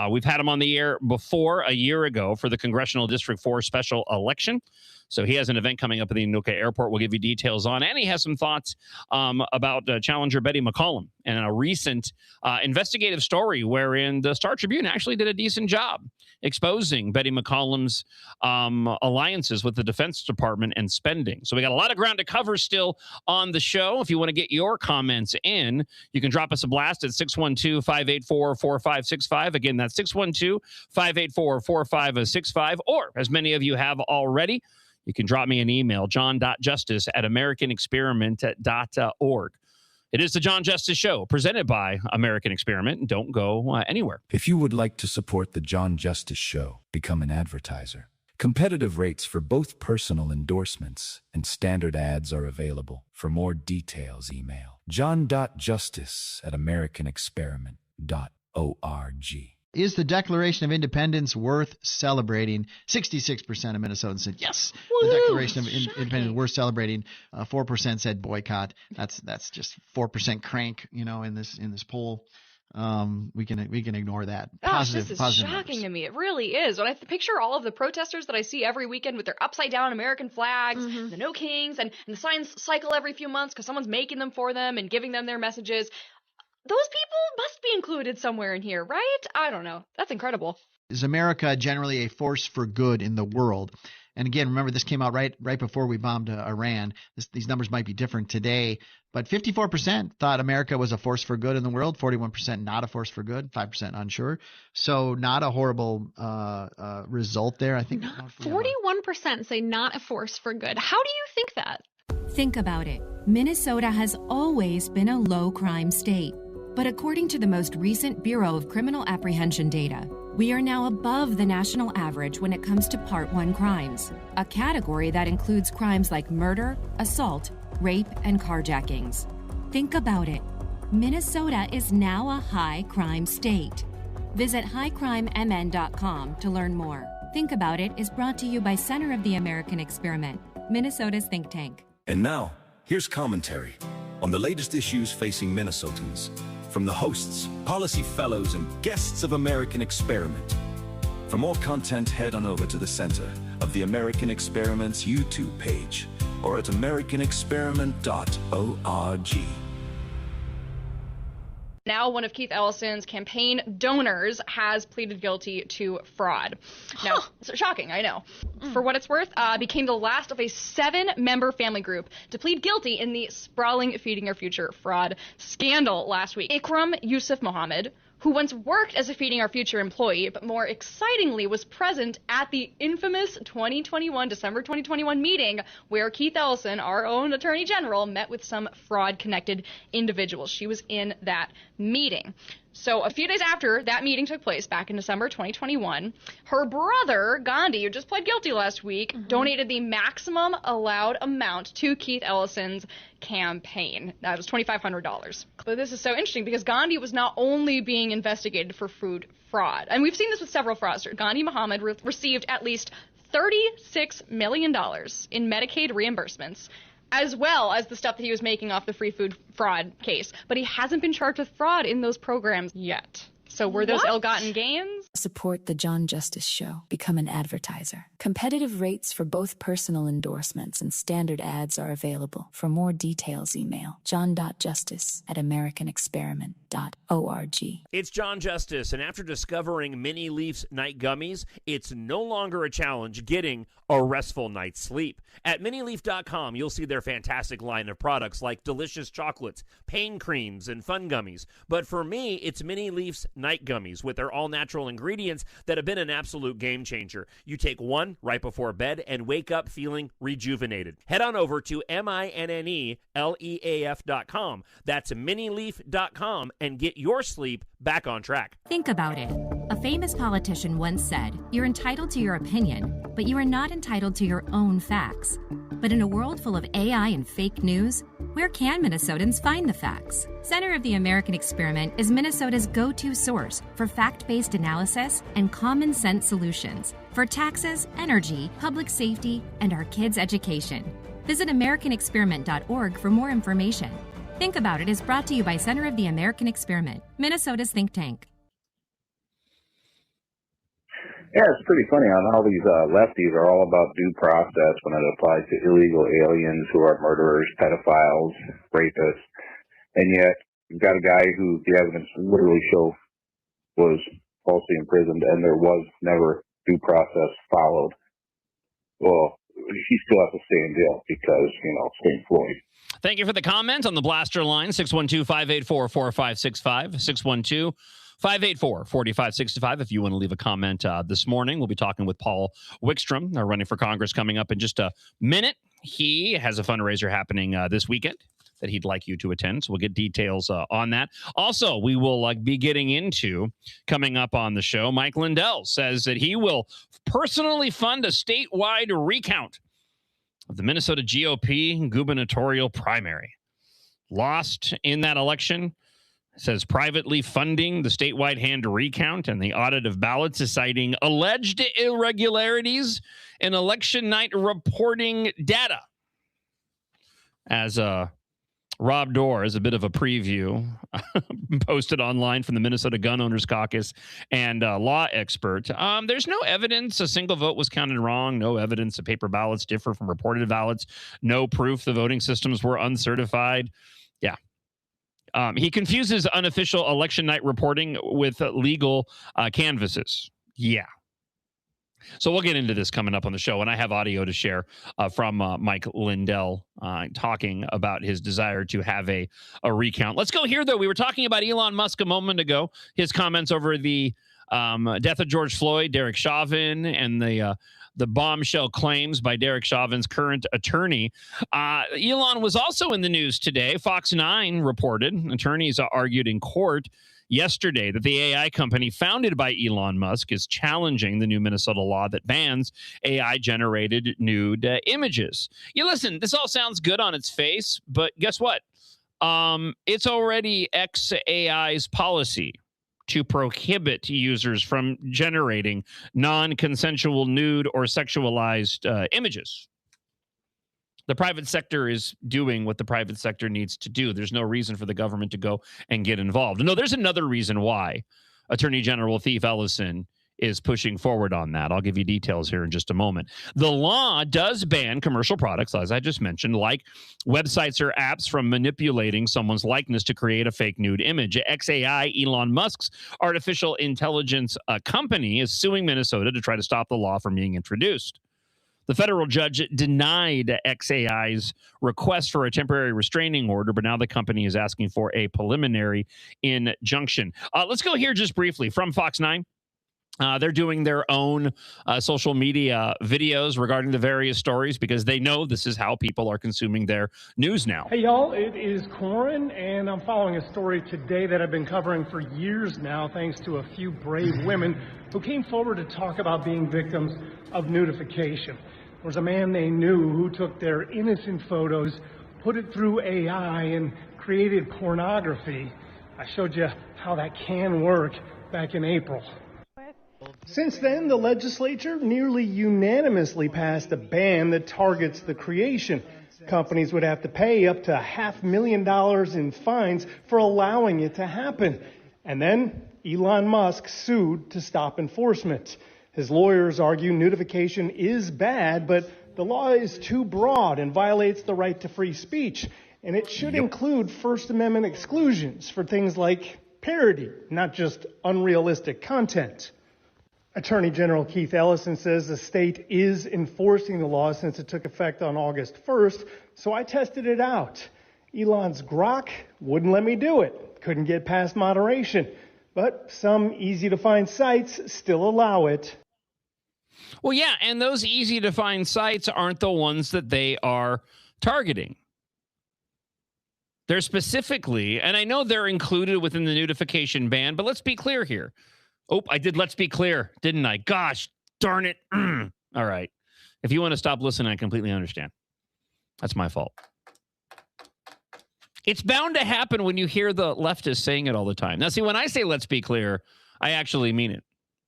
We've had him on the air before a year ago for the Congressional District 4 special election. So he has an event coming up at the Anoka Airport. We'll give you details on. And he has some thoughts about challenger Betty McCollum and a recent investigative story wherein the Star Tribune actually did a decent job exposing Betty McCollum's alliances with the Defense Department and spending. So we got a lot of ground to cover still on the show. If you want to get your comments in, you can drop us a blast at 612-584-4565. Again, that's 612-584-4565. Or, as many of you have already, you can drop me an email, john.justice@americanexperiment.org. It is the John Justice Show, presented by American Experiment. Don't go anywhere. If you would like to support the John Justice Show, become an advertiser. Competitive rates for both personal endorsements and standard ads are available. For more details, email john.justice@americanexperiment.org. Is the Declaration of Independence worth celebrating? 66% of Minnesotans said yes. The Declaration of Independence worth celebrating. 4% said boycott. That's just 4% crank. In this poll. We can ignore that. Gosh, this is shocking numbers. to me. It really is. When I picture all of the protesters that I see every weekend with their upside down American flags, the No Kings, and the signs cycle every few months because someone's making them for them and giving them their messages. Those people must be included somewhere in here, right? I don't know. That's incredible. Is America generally a force for good in the world? And again, remember, this came out right before we bombed Iran. These numbers might be different today, but 54% thought America was a force for good in the world, 41% not a force for good, 5% unsure. So not a horrible result there. I think 41% say not a force for good. How do you think that? Think about it. Minnesota has always been a low crime state. But according to the most recent Bureau of Criminal Apprehension data, we are now above the national average when it comes to Part 1 crimes, a category that includes crimes like murder, assault, rape, and carjackings. Think about it. Minnesota is now a high crime state. Visit highcrimemn.com to learn more. Think About It is brought to you by Center of the American Experiment, Minnesota's think tank. And now, here's commentary on the latest issues facing Minnesotans from the hosts, policy fellows, and guests of American Experiment. For more content, head on over to the Center of the American Experiment's YouTube page or at americanexperiment.org. Now, one of Keith Ellison's campaign donors has pleaded guilty to fraud. Now, shocking, I know. For what it's worth, became the last of a 7-member family group to plead guilty in the sprawling Feeding Our Future fraud scandal last week. Ikram Yusuf Mohammed, who once worked as a Feeding Our Future employee, but more excitingly was present at the infamous December 2021 meeting where Keith Ellison, our own Attorney General, met with some fraud-connected individuals. She was in that meeting. So a few days after that meeting took place back in December 2021, her brother, Gandhi, who just pled guilty last week, donated the maximum allowed amount to Keith Ellison's campaign. That was $2,500. But this is so interesting because Gandhi was not only being investigated for food fraud, and we've seen this with several fraudsters. Gandhi Mohammed received at least $36 million in Medicaid reimbursements, as well as the stuff that he was making off the free food fraud case. But he hasn't been charged with fraud in those programs yet. So were those ill-gotten gains? Support the John Justice Show. Become an advertiser. Competitive rates for both personal endorsements and standard ads are available. For more details, email john.justice@americanexperiment.org. It's John Justice, and after discovering Mini Leaf's night gummies, it's no longer a challenge getting a restful night's sleep. At minileaf.com, you'll see their fantastic line of products like delicious chocolates, pain creams, and fun gummies. But for me, it's Mini Leaf's night gummies with their all-natural ingredients that have been an absolute game changer. You take one right before bed and wake up feeling rejuvenated. Head on over to MINNELEAF.com. That's minileaf.com and get your sleep back on track. Think about it. A famous politician once said, "You're entitled to your opinion, but you are not entitled to your own facts. But in a world full of AI and fake news, where can Minnesotans find the facts? Center of the American Experiment is Minnesota's go-to source for fact-based analysis and common sense solutions for taxes, energy, public safety, and our kids' education. Visit AmericanExperiment.org for more information. Think About It is brought to you by Center of the American Experiment, Minnesota's think tank. Yeah, it's pretty funny on how these lefties are all about due process when it applies to illegal aliens who are murderers, pedophiles, rapists, and yet you've got a guy who the evidence literally show was falsely imprisoned and there was never due process followed. Well, he still has to stay in jail because, St. Floyd. Thank you for the comment on the Blaster line, 612-584-4565, 612-584-4565. If you want to leave a comment this morning, we'll be talking with Paul Wickstrom, running for Congress, coming up in just a minute. He has a fundraiser happening this weekend that he'd like you to attend, so we'll get details on that. Also, we will be getting into, coming up on the show, Mike Lindell says that he will personally fund a statewide recount of the Minnesota GOP gubernatorial primary. Lost in that election, says privately funding the statewide hand recount and the audit of ballots is citing alleged irregularities in election night reporting data. As Rob Dorr, as a bit of a preview, posted online from the Minnesota Gun Owners Caucus and law expert. There's no evidence a single vote was counted wrong. No evidence that paper ballots differ from reported ballots. No proof the voting systems were uncertified. Yeah. He confuses unofficial election night reporting with legal canvases. Yeah. So we'll get into this coming up on the show, and I have audio to share from Mike Lindell talking about his desire to have a recount. Let's go here, though. We were talking about Elon Musk a moment ago, his comments over the death of George Floyd, Derek Chauvin, and the bombshell claims by Derek Chauvin's current attorney. Elon was also in the news today. Fox 9 reported, attorneys argued in court yesterday that the AI company founded by Elon Musk is challenging the new Minnesota law that bans AI-generated nude images. You listen, this all sounds good on its face, but guess what? It's already XAI's policy to prohibit users from generating non-consensual nude or sexualized images. The private sector is doing what the private sector needs to do. There's no reason for the government to go and get involved. No, there's another reason why Attorney General Keith Ellison is pushing forward on that. I'll give you details here in just a moment. The law does ban commercial products, as I just mentioned, like websites or apps from manipulating someone's likeness to create a fake nude image. XAI, Elon Musk's artificial intelligence company, is suing Minnesota to try to stop the law from being introduced. The federal judge denied XAI's request for a temporary restraining order, but now the company is asking for a preliminary injunction. Let's go here just briefly from Fox 9. They're doing their own social media videos regarding the various stories because they know this is how people are consuming their news now. Hey, y'all, it is Corin, and I'm following a story today that I've been covering for years now, thanks to a few brave women who came forward to talk about being victims of nudification. There was a man they knew who took their innocent photos, put it through AI, and created pornography. I showed you how that can work back in April. Since then, the legislature nearly unanimously passed a ban that targets the creation. Companies would have to pay up to $500,000 in fines for allowing it to happen. And then Elon Musk sued to stop enforcement. His lawyers argue nudification is bad, but the law is too broad and violates the right to free speech. And it should include First Amendment exclusions for things like parody, not just unrealistic content. Attorney General Keith Ellison says the state is enforcing the law since it took effect on August 1st, so I tested it out. Elon's Grok wouldn't let me do it, couldn't get past moderation, but some easy-to-find sites still allow it. Well, yeah, and those easy-to-find sites aren't the ones that they are targeting. They're specifically, and I know they're included within the nudification ban, but let's be clear here. Oh, I did let's be clear, didn't I? Gosh, darn it. All right. If you want to stop listening, I completely understand. That's my fault. It's bound to happen when you hear the leftists saying it all the time. Now, see, when I say let's be clear, I actually mean it,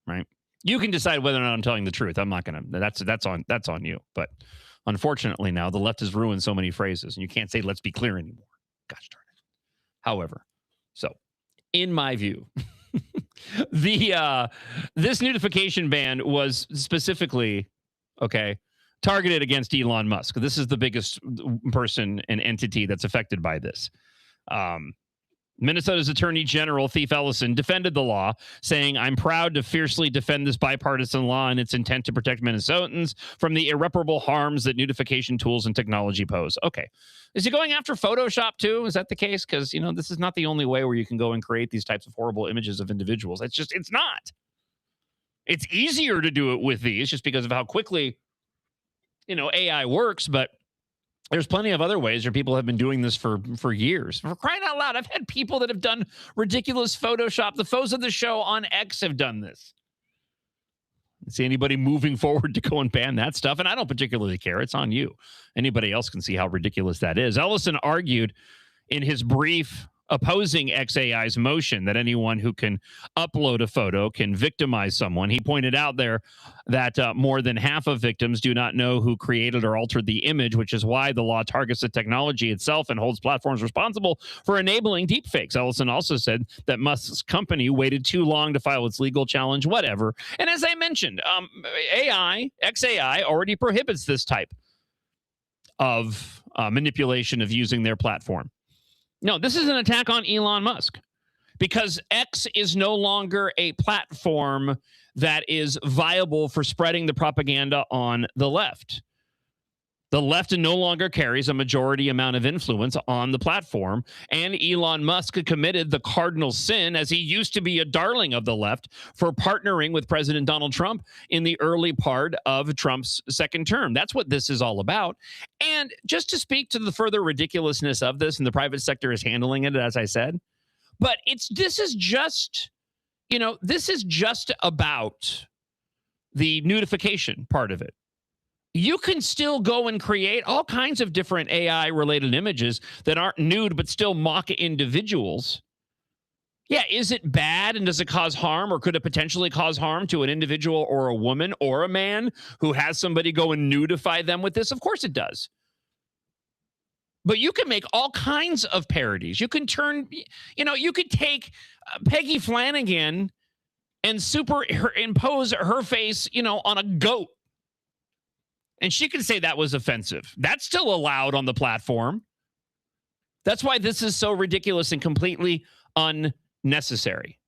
right? You can decide whether or not I'm telling the truth. I'm not going to. That's on you. But unfortunately now, the left has ruined so many phrases, and you can't say let's be clear anymore. Gosh darn it. However, so in my view, this notification ban was specifically, targeted against Elon Musk. This is the biggest person and entity that's affected by this. Minnesota's Attorney General, Thief Ellison, defended the law, saying, "I'm proud to fiercely defend this bipartisan law and its intent to protect Minnesotans from the irreparable harms that notification tools and technology pose." Okay. Is he going after Photoshop too? Is that the case? Because, this is not the only way where you can go and create these types of horrible images of individuals. It's not. It's easier to do it with these just because of how quickly AI works, but there's plenty of other ways where people have been doing this for years. For crying out loud, I've had people that have done ridiculous Photoshop. The foes of the show on X have done this. See anybody moving forward to go and ban that stuff? And I don't particularly care. It's on you. Anybody else can see how ridiculous that is. Ellison argued in his brief opposing XAI's motion that anyone who can upload a photo can victimize someone. He pointed out there that more than half of victims do not know who created or altered the image, which is why the law targets the technology itself and holds platforms responsible for enabling deepfakes. Ellison also said that Musk's company waited too long to file its legal challenge, whatever. And as I mentioned, XAI already prohibits this type of manipulation of using their platform. No, this is an attack on Elon Musk because X is no longer a platform that is viable for spreading the propaganda on the left. The left no longer carries a majority amount of influence on the platform, and Elon Musk committed the cardinal sin, as he used to be a darling of the left, for partnering with President Donald Trump in the early part of Trump's second term. That's what this is all about. And just to speak to the further ridiculousness of this, and the private sector is handling it, as I said, but this is just about the notification part of it. You can still go and create all kinds of different AI-related images that aren't nude but still mock individuals. Yeah, is it bad and does it cause harm, or could it potentially cause harm to an individual or a woman or a man who has somebody go and nudify them with this? Of course it does. But you can make all kinds of parodies. You can you could take Peggy Flanagan and impose her face, on a goat. And she can say that was offensive. That's still allowed on the platform. That's why this is so ridiculous and completely unnecessary.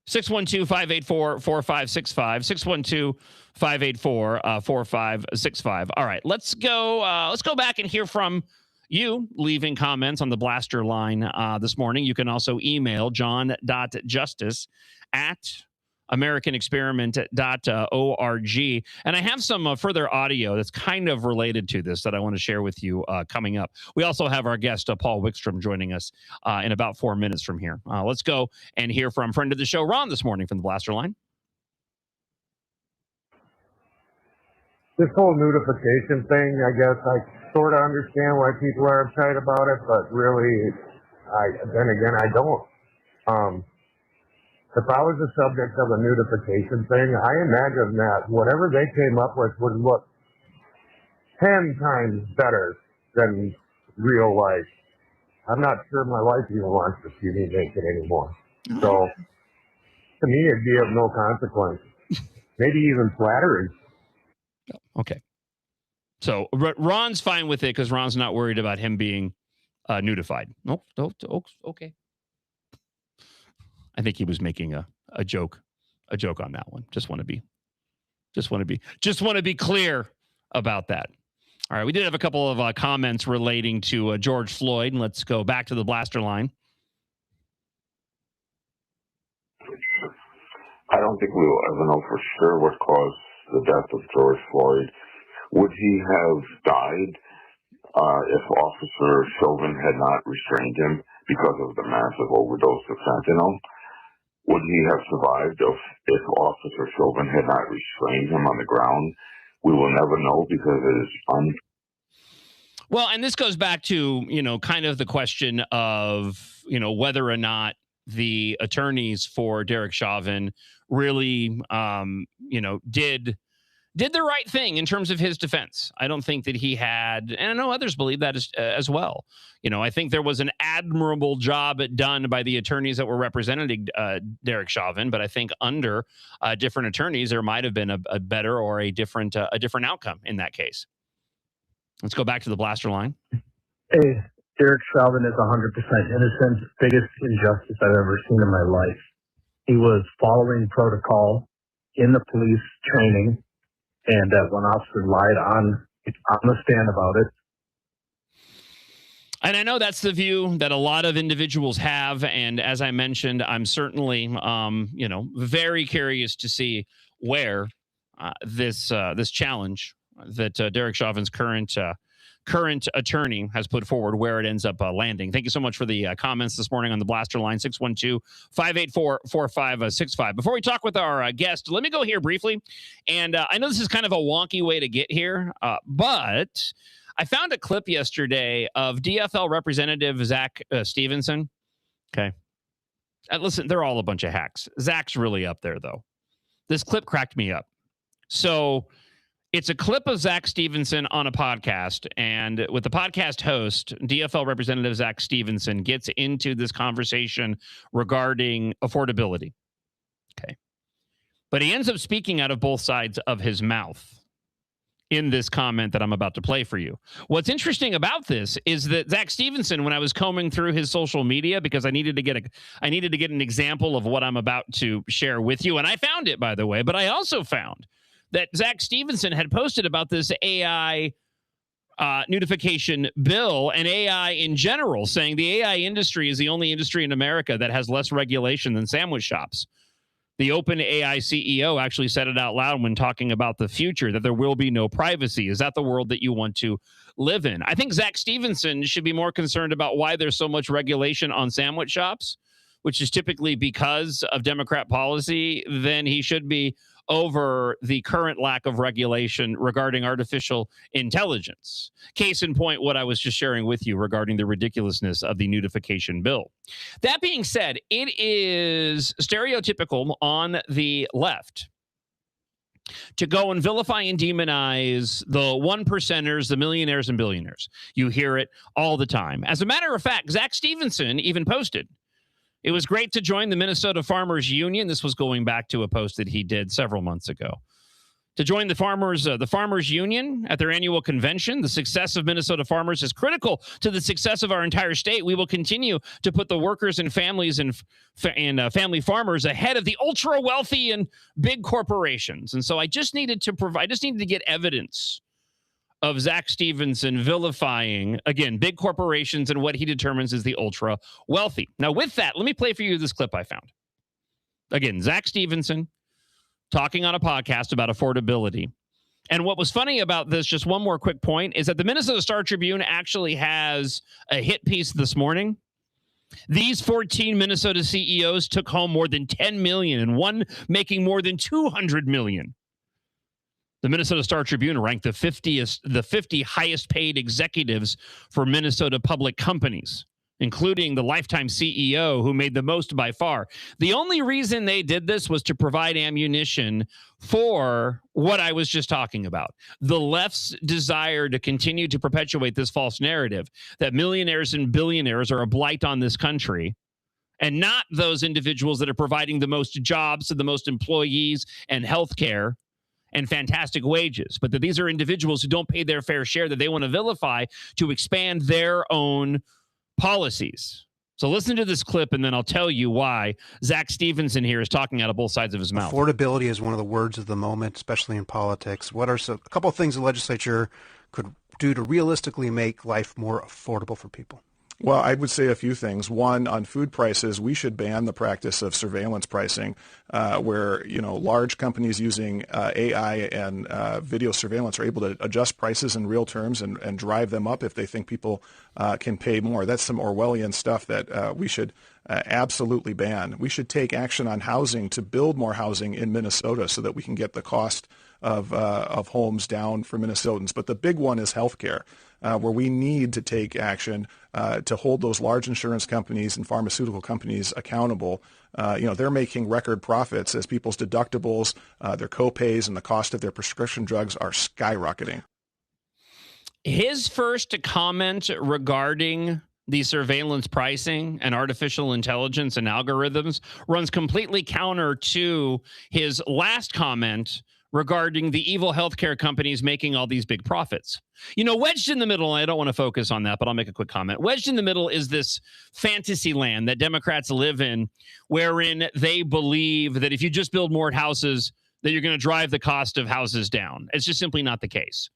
612-584-4565. 612-584-4565. All right, let's go back and hear from you leaving comments on the Blaster line this morning. You can also email john.justice@americanexperiment.org. And I have some further audio that's kind of related to this that I want to share with you coming up. We also have our guest, Paul Wickstrom, joining us in about 4 minutes from here. Let's go and hear from friend of the show, Ron, this morning from the Blaster line. This whole notification thing, I guess I sort of understand why people are upset about it, but really, I don't. If I was the subject of a notification thing, I imagine that whatever they came up with would look 10 times better than real life. I'm not sure my wife even wants to see me naked anymore. So, to me, it'd be of no consequence. Maybe even flattering. Okay. So, Ron's fine with it because Ron's not worried about him being nudified. Nope. Okay. I think he was making a joke on that one. Just want to be clear about that. All right, we did have a couple of comments relating to George Floyd, and let's go back to the Blaster line. I don't think we will ever know for sure what caused the death of George Floyd. Would he have died if Officer Chauvin had not restrained him because of the massive overdose of fentanyl? Would he have survived if Officer Chauvin had not restrained him on the ground? We will never know because it is Well, and this goes back to, kind of the question of, whether or not the attorneys for Derek Chauvin really, did the right thing in terms of his defense. I don't think that he had, and I know others believe that as well. I think there was an admirable job done by the attorneys that were representing Derek Chauvin, but I think under different attorneys, there might have been a better or a different outcome in that case. Let's go back to the blaster line. Hey, Derek Chauvin is 100% innocent. Biggest injustice I've ever seen in my life. He was following protocol in the police training, and one officer lied on the stand about it. And I know that's the view that a lot of individuals have. And as I mentioned, I'm certainly, very curious to see where this challenge that Derek Chauvin's current attorney has put forward, where it ends up landing. Thank you so much for the comments this morning on the blaster line, 612-584-4565. Before we talk with our guest, let me go here briefly. And I know this is kind of a wonky way to get here, but I found a clip yesterday of DFL Representative Zach Stevenson. Okay. Listen, they're all a bunch of hacks. Zach's really up there, though. This clip cracked me up. So it's a clip of Zach Stevenson on a podcast, and with the podcast host, DFL Representative Zach Stevenson gets into this conversation regarding affordability. Okay. But he ends up speaking out of both sides of his mouth in this comment that I'm about to play for you. What's interesting about this is that Zach Stevenson, when I was combing through his social media, because I needed to get an example of what I'm about to share with you, and I found it, by the way, but I also found that Zach Stevenson had posted about this AI notification bill and AI in general, saying the AI industry is the only industry in America that has less regulation than sandwich shops. The OpenAI CEO actually said it out loud when talking about the future, that there will be no privacy. Is that the world that you want to live in? I think Zach Stevenson should be more concerned about why there's so much regulation on sandwich shops, which is typically because of Democrat policy, than he should be over the current lack of regulation regarding artificial intelligence. Case in point, what I was just sharing with you regarding the ridiculousness of the notification bill. That being said, it is stereotypical on the left to go and vilify and demonize the one percenters, the millionaires and billionaires. You hear it all the time. As a matter of fact, Zach Stevenson even posted, "It was great to join the Minnesota Farmers Union." This was going back to a post that he did several months ago. To join the Farmers Union at their annual convention. The success of Minnesota farmers is critical to the success of our entire state. We will continue to put the workers and families and family farmers ahead of the ultra wealthy and big corporations. And so I just needed to get evidence of Zach Stevenson vilifying, again, big corporations and what he determines is the ultra wealthy. Now, with that, let me play for you this clip I found. Again, Zach Stevenson talking on a podcast about affordability. And what was funny about this, just one more quick point, is that the Minnesota Star Tribune actually has a hit piece this morning. These 14 Minnesota CEOs took home more than $10 million, and one making more than $200 million. The Minnesota Star Tribune ranked the 50 highest paid executives for Minnesota public companies, including the lifetime CEO who made the most by far. The only reason they did this was to provide ammunition for what I was just talking about. The left's desire to continue to perpetuate this false narrative that millionaires and billionaires are a blight on this country, and not those individuals that are providing the most jobs to the most employees and healthcare and fantastic wages, but that these are individuals who don't pay their fair share, that they want to vilify to expand their own policies. So listen to this clip, and then I'll tell you why Zach Stevenson here is talking out of both sides of his mouth. Affordability is one of the words of the moment, especially in politics. What are a couple of things the legislature could do to realistically make life more affordable for people? Well, I would say a few things. One, on food prices, we should ban the practice of surveillance pricing, where large companies using AI and video surveillance are able to adjust prices in real terms and drive them up if they think people can pay more. That's some Orwellian stuff that we should absolutely ban. We should take action on housing to build more housing in Minnesota so that we can get the cost of homes down for Minnesotans. But the big one is healthcare, where we need to take action to hold those large insurance companies and pharmaceutical companies accountable. They're making record profits as people's deductibles, their copays, and the cost of their prescription drugs are skyrocketing. His first comment regarding the surveillance pricing and artificial intelligence and algorithms runs completely counter to his last comment regarding the evil healthcare companies making all these big profits. Wedged in the middle, and I don't want to focus on that, but I'll make a quick comment. Wedged in the middle is this fantasy land that Democrats live in, wherein they believe that if you just build more houses, that you're going to drive the cost of houses down. It's just simply not the case.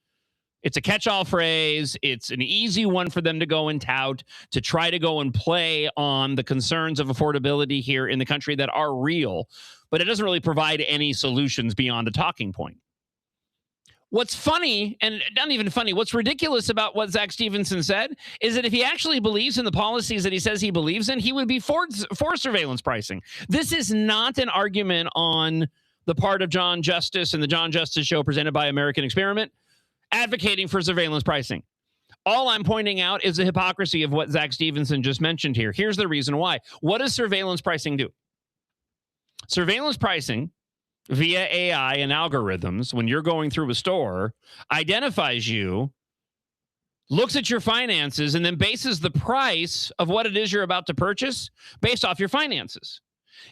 It's a catch-all phrase. It's an easy one for them to go and tout, to try to go and play on the concerns of affordability here in the country that are real, but it doesn't really provide any solutions beyond a talking point. What's funny, and not even funny, what's ridiculous about what Zach Stevenson said is that if he actually believes in the policies that he says he believes in, he would be for surveillance pricing. This is not an argument on the part of John Justice and the John Justice Show presented by American Experiment advocating for surveillance pricing. All I'm pointing out is the hypocrisy of what Zach Stevenson just mentioned here. Here's the reason why. What does surveillance pricing do? Surveillance pricing via AI and algorithms, when you're going through a store, identifies you, looks at your finances, and then bases the price of what it is you're about to purchase based off your finances.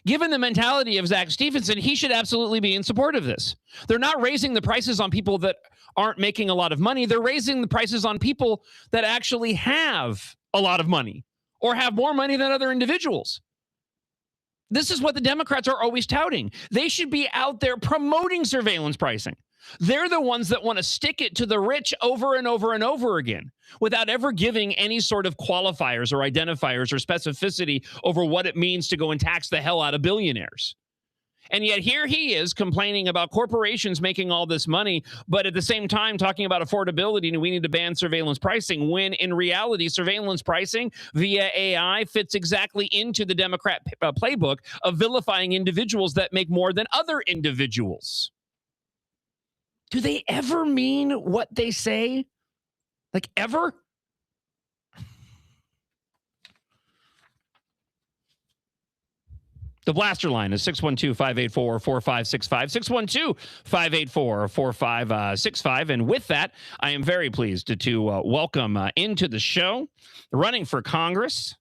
Given the mentality of Zach Stevenson, he should absolutely be in support of this. They're not raising the prices on people that aren't making a lot of money. They're raising the prices on people that actually have a lot of money or have more money than other individuals. This is what the Democrats are always touting. They should be out there promoting surveillance pricing. They're the ones that want to stick it to the rich over and over and over again without ever giving any sort of qualifiers or identifiers or specificity over what it means to go and tax the hell out of billionaires. And yet here he is complaining about corporations making all this money, but at the same time talking about affordability and we need to ban surveillance pricing, when in reality, surveillance pricing via AI fits exactly into the Democrat playbook of vilifying individuals that make more than other individuals. Do they ever mean what they say? Like, ever? The blaster line is 612-584-4565, 612-584-4565. And with that, I am very pleased to welcome into the show, running for Congress,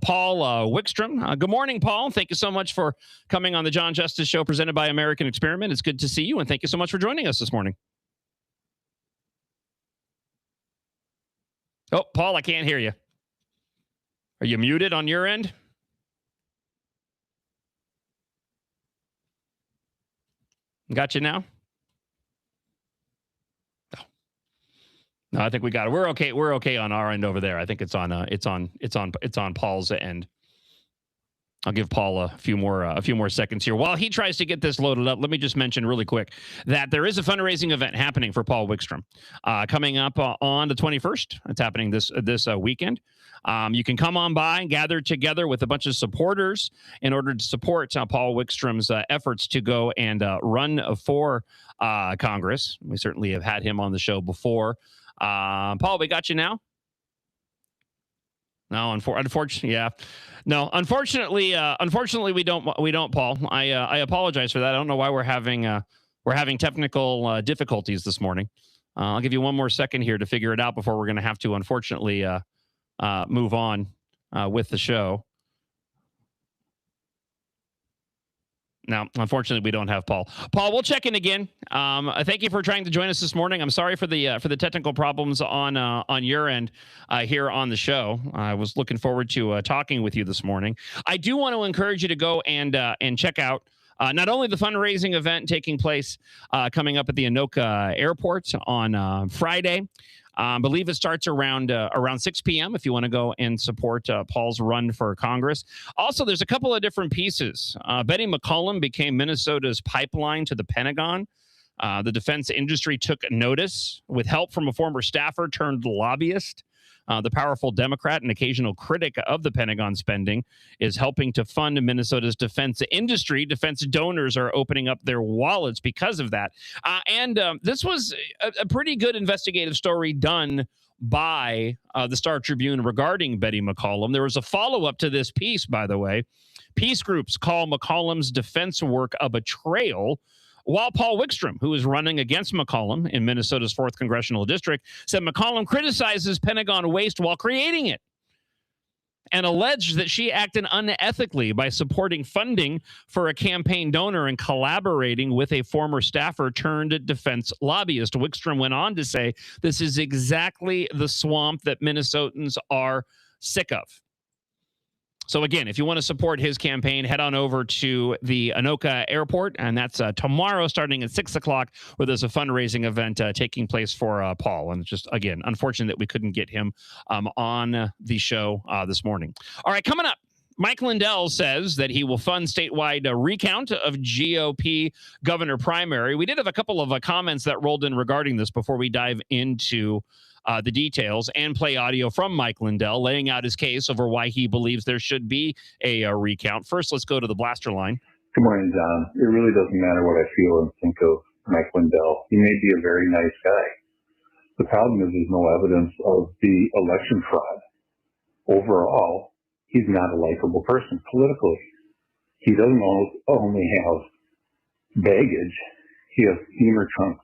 Paul Wickstrom. Good morning, Paul. Thank you so much for coming on the John Justice Show presented by American Experiment. It's good to see you, and thank you so much for joining us this morning. Oh, Paul, I can't hear you. Are you muted on your end? Got you now? No, I think we got it. We're okay. We're okay on our end over there. I think it's on Paul's end. I'll give Paul a few more seconds here. While he tries to get this loaded up, let me just mention really quick that there is a fundraising event happening for Paul Wickstrom coming up on the 21st. It's happening this weekend. You can come on by and gather together with a bunch of supporters in order to support Paul Wickstrom's efforts to go and run for Congress. We certainly have had him on the show before. Paul, we got you now? No, unfortunately, yeah. No, unfortunately, we don't, Paul. I apologize for that. I don't know why we're having technical difficulties this morning. I'll give you one more second here to figure it out before we're going to have to, unfortunately, move on with the show. No, unfortunately, we don't have Paul. Paul, we'll check in again. Thank you for trying to join us this morning. I'm sorry for the technical problems on your end here on the show. I was looking forward to talking with you this morning. I do want to encourage you to go and check out Not only the fundraising event taking place coming up at the Anoka Airport on Friday, I believe it starts around 6 p.m. if you want to go and support Paul's run for Congress. Also, there's a couple of different pieces. Betty McCollum became Minnesota's pipeline to the Pentagon. The defense industry took notice with help from a former staffer turned lobbyist. The powerful Democrat and occasional critic of the Pentagon spending is helping to fund Minnesota's defense industry. Defense donors are opening up their wallets because of that. And this was a pretty good investigative story done by the Star Tribune regarding Betty McCollum. There was a follow-up to this piece, by the way. Peace groups call McCollum's defense work a betrayal, while Paul Wickstrom, who is running against McCollum in Minnesota's 4th Congressional District, said McCollum criticizes Pentagon waste while creating it and alleged that she acted unethically by supporting funding for a campaign donor and collaborating with a former staffer turned defense lobbyist. Wickstrom went on to say, this is exactly the swamp that Minnesotans are sick of. So again, if you want to support his campaign, head on over to the Anoka Airport, and that's tomorrow starting at 6 o'clock, where there's a fundraising event taking place for Paul. And it's just, again, unfortunate that we couldn't get him on the show this morning. All right, coming up, Mike Lindell says that he will fund statewide recount of GOP governor primary. We did have a couple of comments that rolled in regarding this before we dive into the details and play audio from Mike Lindell laying out his case over why he believes there should be a recount. First, let's go to the blaster line. Good morning, John. It really doesn't matter what I feel and think of Mike Lindell. He may be a very nice guy. The problem is there's no evidence of the election fraud. Overall, he's not a likable person politically. He doesn't only have baggage. He has steamer trunks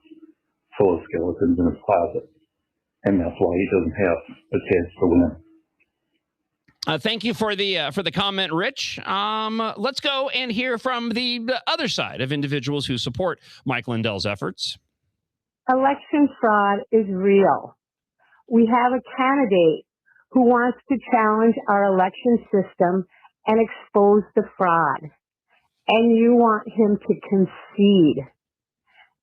full of skeletons in his closet. And that's why he doesn't have a chance to win. Thank you for the comment, Rich. Let's go and hear from the other side of individuals who support Mike Lindell's efforts. Election fraud is real. We have a candidate who wants to challenge our election system and expose the fraud. And you want him to concede.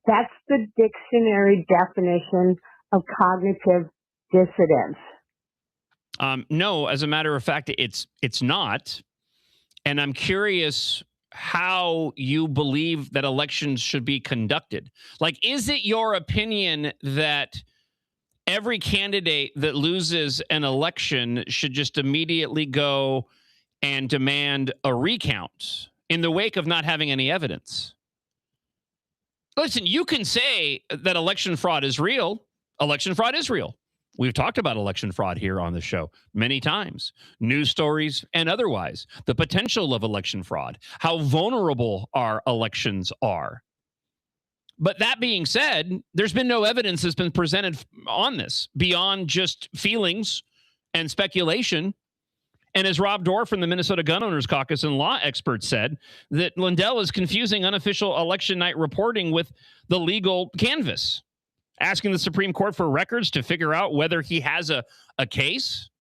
That's the dictionary definition of cognitive dissidence. No, as a matter of fact, it's not. And I'm curious how you believe that elections should be conducted. Like, is it your opinion that every candidate that loses an election should just immediately go and demand a recount in the wake of not having any evidence? Listen, you can say that election fraud is real. Election fraud is real. We've talked about election fraud here on the show many times. News stories and otherwise. The potential of election fraud. How vulnerable our elections are. But that being said, there's been no evidence that's been presented on this beyond just feelings and speculation. And as Rob Dorr from the Minnesota Gun Owners Caucus and law expert said, that Lindell is confusing unofficial election night reporting with the legal canvas. Asking the Supreme Court for records to figure out whether he has a case.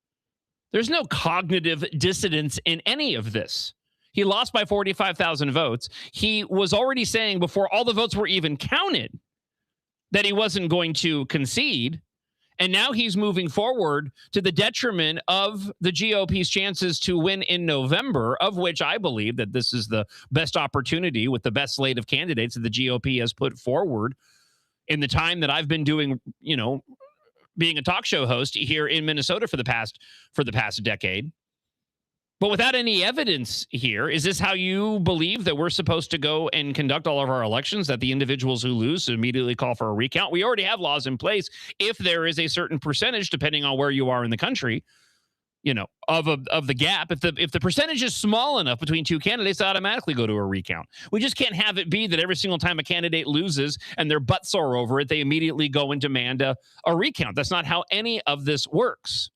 There's no cognitive dissonance in any of this. He lost by 45,000 votes. He was already saying before all the votes were even counted that he wasn't going to concede. And now he's moving forward to the detriment of the GOP's chances to win in November, of which I believe that this is the best opportunity with the best slate of candidates that the GOP has put forward in the time that I've been doing, being a talk show host here in Minnesota for the past decade. But without any evidence here, is this how you believe that we're supposed to go and conduct all of our elections, that the individuals who lose immediately call for a recount? We already have laws in place. If there is a certain percentage, depending on where you are in the country, of the gap, if the percentage is small enough between two candidates, they automatically go to a recount. We just can't have it be that every single time a candidate loses and they're butt sore over it, they immediately go and demand a recount. That's not how any of this works.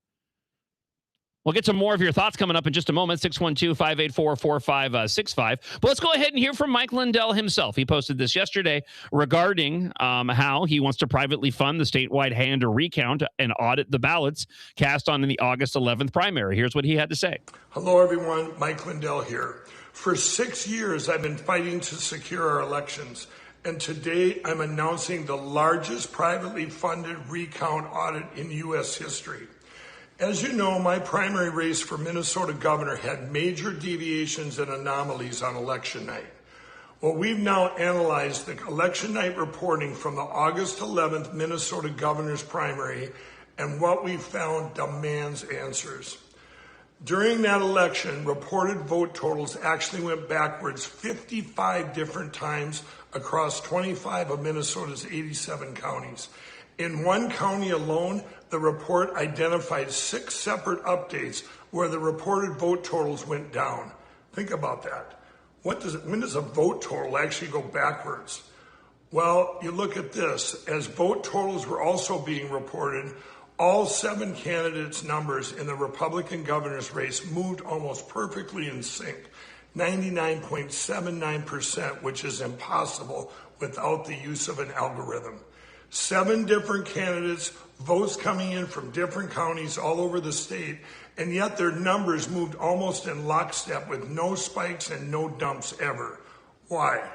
We'll get to more of your thoughts coming up in just a moment, 612-584-4565. But let's go ahead and hear from Mike Lindell himself. He posted this yesterday regarding how he wants to privately fund the statewide hand to recount and audit the ballots cast on in the August 11th primary. Here's what he had to say. Hello, everyone. Mike Lindell here. For 6 years, I've been fighting to secure our elections. And today, I'm announcing the largest privately funded recount audit in U.S. history. As you know, my primary race for Minnesota governor had major deviations and anomalies on election night. Well, we've now analyzed the election night reporting from the August 11th Minnesota governor's primary, and what we found demands answers. During that election, reported vote totals actually went backwards 55 different times across 25 of Minnesota's 87 counties. In one county alone, the report identified 6 separate updates where the reported vote totals went down. Think about that. When does a vote total actually go backwards? Well, you look at this. As vote totals were also being reported, all 7 candidates' numbers in the Republican governor's race moved almost perfectly in sync, 99.79%, which is impossible without the use of an algorithm. 7 different candidates, votes coming in from different counties all over the state, and yet their numbers moved almost in lockstep with no spikes and no dumps ever. Why?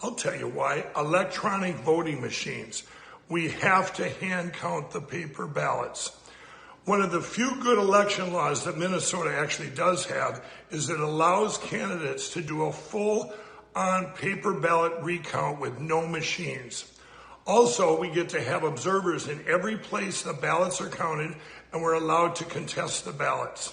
I'll tell you why. Electronic voting machines. We have to hand count the paper ballots. One of the few good election laws that Minnesota actually does have is it allows candidates to do a full-on paper ballot recount with no machines. Also, we get to have observers in every place the ballots are counted, and we're allowed to contest the ballots.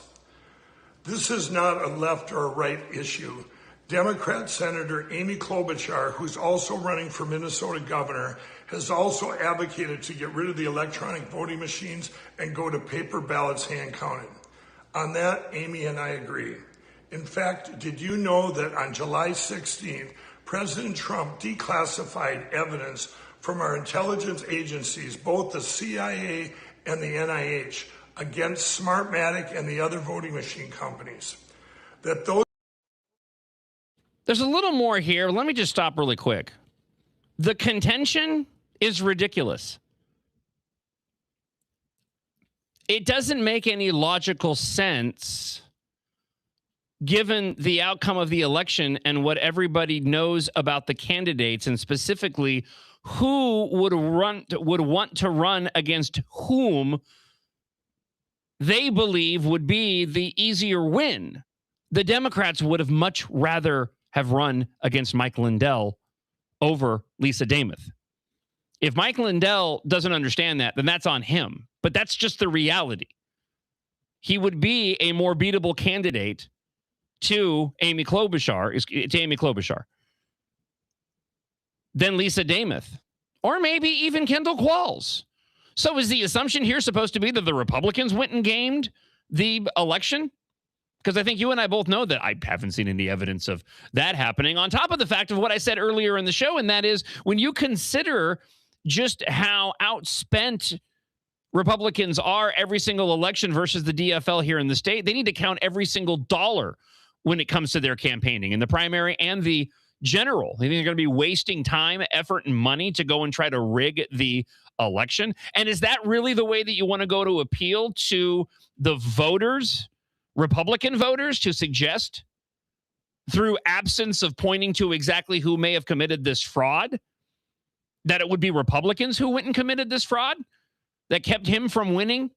This is not a left or a right issue. Democrat Senator Amy Klobuchar, who's also running for Minnesota governor, has also advocated to get rid of the electronic voting machines and go to paper ballots hand counted. On that, Amy and I agree. In fact, did you know that on July 16th, President Trump declassified evidence from our intelligence agencies, both the CIA and the NIH, against Smartmatic and the other voting machine companies? There's a little more here. Let me just stop really quick. The contention is ridiculous. It doesn't make any logical sense given the outcome of the election and what everybody knows about the candidates, and specifically who would want to run against whom they believe would be the easier win. The Democrats would have much rather have run against Mike Lindell over Lisa Demuth. If Mike Lindell doesn't understand that, then that's on him. But that's just the reality. He would be a more beatable candidate to Amy Klobuchar than Lisa Demuth, or maybe even Kendall Qualls. So is the assumption here supposed to be that the Republicans went and gamed the election? Because I think you and I both know that I haven't seen any evidence of that happening, on top of the fact of what I said earlier in the show, and that is when you consider just how outspent Republicans are every single election versus the DFL here in the state, they need to count every single dollar when it comes to their campaigning in the primary and the general. They think they're going to be wasting time, effort, and money to go and try to rig the election. And is that really the way that you want to go to appeal to the voters, Republican voters, to suggest through absence of pointing to exactly who may have committed this fraud, that it would be Republicans who went and committed this fraud that kept him from winning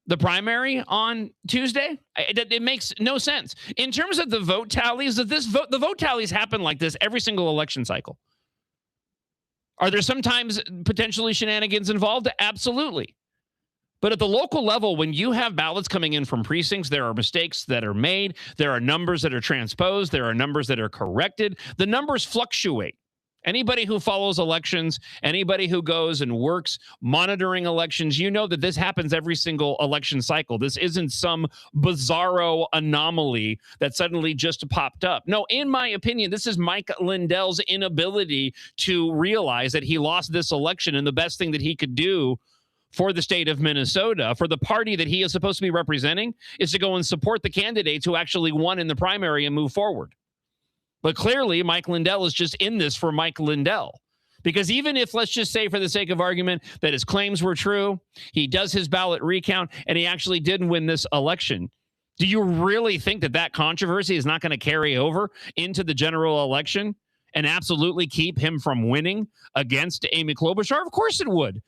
the primary on Tuesday? It makes no sense. In terms of the vote tallies, the vote tallies happen like this every single election cycle. Are there sometimes potentially shenanigans involved? Absolutely. But at the local level, when you have ballots coming in from precincts, there are mistakes that are made. There are numbers that are transposed. There are numbers that are corrected. The numbers fluctuate. Anybody who follows elections, anybody who goes and works monitoring elections, you know that this happens every single election cycle. This isn't some bizarro anomaly that suddenly just popped up. No, in my opinion, this is Mike Lindell's inability to realize that he lost this election, and the best thing that he could do for the state of Minnesota, for the party that he is supposed to be representing, is to go and support the candidates who actually won in the primary and move forward. But clearly, Mike Lindell is just in this for Mike Lindell. Because even if, let's just say for the sake of argument, that his claims were true, he does his ballot recount, and he actually did win this election, do you really think that that controversy is not going to carry over into the general election and absolutely keep him from winning against Amy Klobuchar? Of course it would.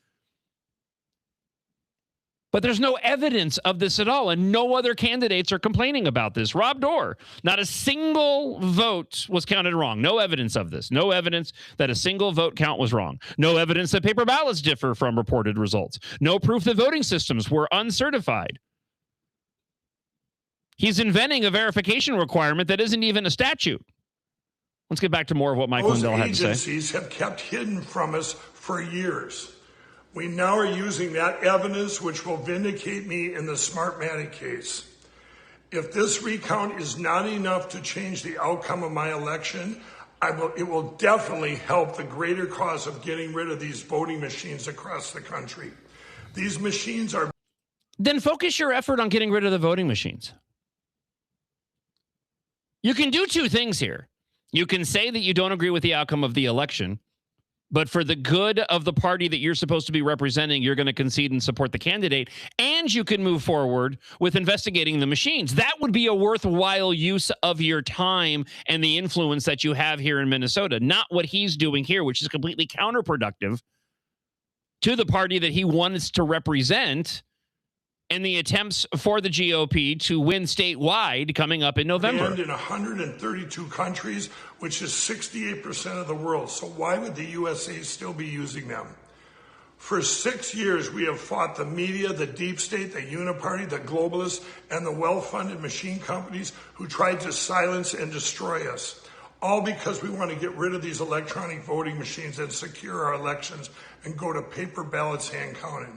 But there's no evidence of this at all, and no other candidates are complaining about this. Rob Doar, not a single vote was counted wrong. No evidence of this. No evidence that a single vote count was wrong. No evidence that paper ballots differ from reported results. No proof that voting systems were uncertified. He's inventing a verification requirement that isn't even a statute. Let's get back to more of what Mike Lindell had to say. Those agencies have kept hidden from us for years. We now are using that evidence, which will vindicate me in the Smartmatic case. If this recount is not enough to change the outcome of my election, it will definitely help the greater cause of getting rid of these voting machines across the country. These machines are... Then focus your effort on getting rid of the voting machines. You can do two things here. You can say that you don't agree with the outcome of the election, but for the good of the party that you're supposed to be representing, you're going to concede and support the candidate, and you can move forward with investigating the machines. That would be a worthwhile use of your time and the influence that you have here in Minnesota, not what he's doing here, which is completely counterproductive to the party that he wants to represent and the attempts for the GOP to win statewide coming up in November. Banned in 132 countries, which is 68% of the world. So why would the USA still be using them? For 6 years, we have fought the media, the deep state, the uniparty, the globalists, and the well-funded machine companies who tried to silence and destroy us. All because we want to get rid of these electronic voting machines and secure our elections and go to paper ballots hand counted.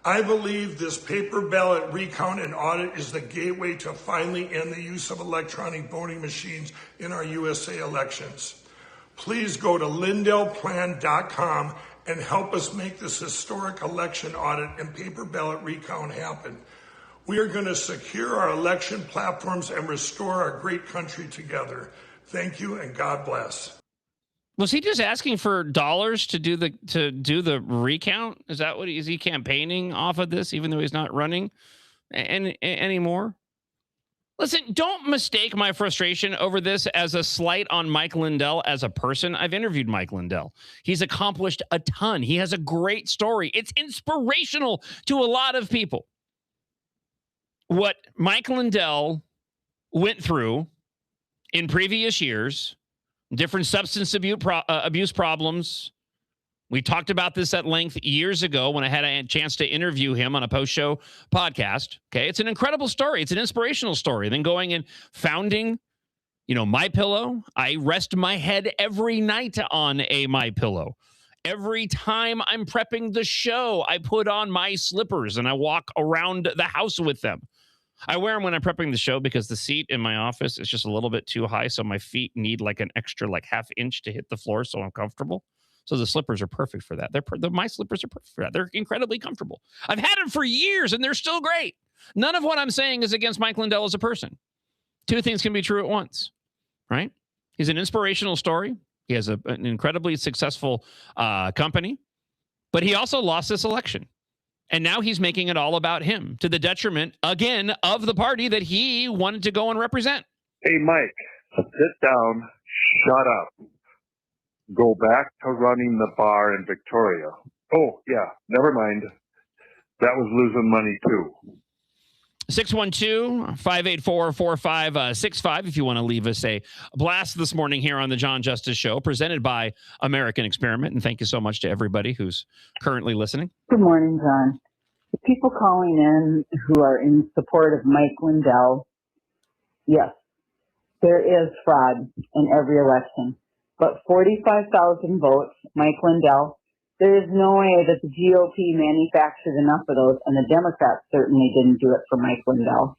I believe this paper ballot recount and audit is the gateway to finally end the use of electronic voting machines in our USA elections. Please go to lindellplan.com and help us make this historic election audit and paper ballot recount happen. We are going to secure our election platforms and restore our great country together. Thank you and God bless. Was he just asking for dollars to do the recount? Is that what is he campaigning off of this, even though he's not running anymore? Listen, don't mistake my frustration over this as a slight on Mike Lindell as a person. I've interviewed Mike Lindell. He's accomplished a ton. He has a great story. It's inspirational to a lot of people. What Mike Lindell went through in previous years, different substance abuse problems. We talked about this at length years ago when I had a chance to interview him on a post-show podcast. Okay, it's an incredible story. It's an inspirational story. Then going and founding, MyPillow. I rest my head every night on a MyPillow. Every time I'm prepping the show, I put on my slippers and I walk around the house with them. I wear them when I'm prepping the show because the seat in my office is just a little bit too high, so my feet need like an extra half inch to hit the floor so I'm comfortable. So the slippers are perfect for that. My slippers are perfect for that. They're incredibly comfortable. I've had them for years, and they're still great. None of what I'm saying is against Mike Lindell as a person. Two things can be true at once, right? He's an inspirational story. He has an incredibly successful company, but he also lost this election. And now he's making it all about him to the detriment, again, of the party that he wanted to go and represent. Hey, Mike, sit down, shut up. Go back to running the bar in Victoria. Oh, yeah, never mind. That was losing money, too. 612-584-4565 if you want to leave us a blast this morning here on the John Justice Show, presented by American Experiment. And thank you so much to everybody who's currently listening. Good morning, John. The people calling in who are in support of Mike Lindell, yes, there is fraud in every election. But 45,000 votes, Mike Lindell, there is no way that the GOP manufactured enough of those, and the Democrats certainly didn't do it for Mike Lindell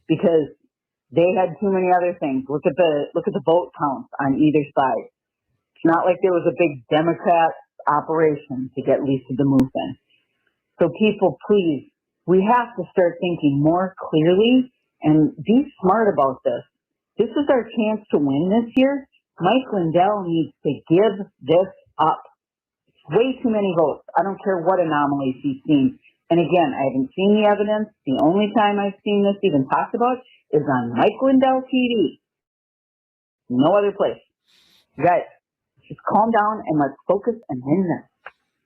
because they had too many other things. Look at the vote counts on either side. It's not like there was a big Democrat operation to get Lisa DeMuth in. So people, please, we have to start thinking more clearly and be smart about this. This is our chance to win this year. Mike Lindell needs to give this up. Way too many votes. I don't care what anomalies he's seen. And again, I haven't seen the evidence. The only time I've seen this even talked about is on Mike Lindell TV. No other place. You guys, just calm down and let's focus and win this.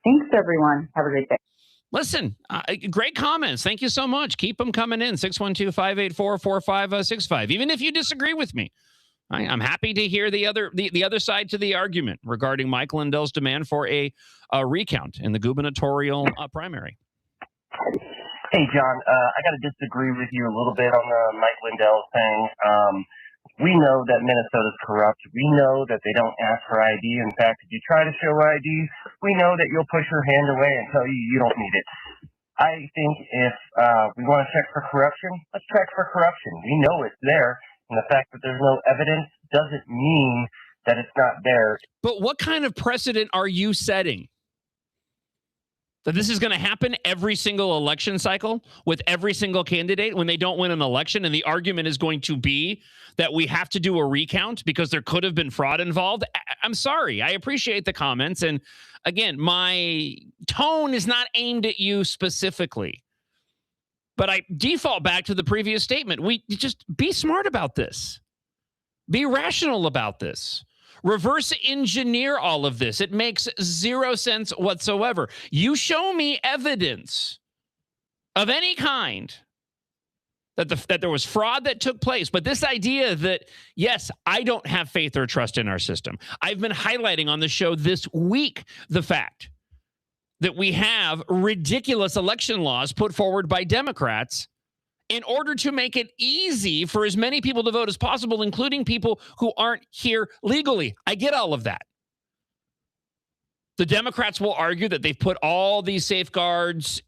Thanks, everyone. Have a great day. Listen, great comments. Thank you so much. Keep them coming in. 612-584-4565. Even if you disagree with me, I'm happy to hear the other side to the argument regarding Mike Lindell's demand for a recount in the gubernatorial primary. Hey, John, I got to disagree with you a little bit on the Mike Lindell thing. We know that Minnesota's corrupt. We know that they don't ask for ID. In fact, if you try to show ID, we know that you'll push your hand away and tell you don't need it. I think if we want to check for corruption, let's check for corruption. We know it's there, and the fact that there's no evidence doesn't mean that it's not there. But what kind of precedent are you setting? That this is going to happen every single election cycle with every single candidate when they don't win an election, and the argument is going to be that we have to do a recount because there could have been fraud involved. I'm sorry. I appreciate the comments. And again, my tone is not aimed at you specifically, but I default back to the previous statement. We just be smart about this. Be rational about this. Reverse engineer all of this. It makes zero sense whatsoever. You show me evidence of any kind that there was fraud that took place. But this idea that, yes, I don't have faith or trust in our system. I've been highlighting on the show this week the fact that we have ridiculous election laws put forward by Democrats in order to make it easy for as many people to vote as possible, including people who aren't here legally. I get all of that. The Democrats will argue that they've put all these safeguards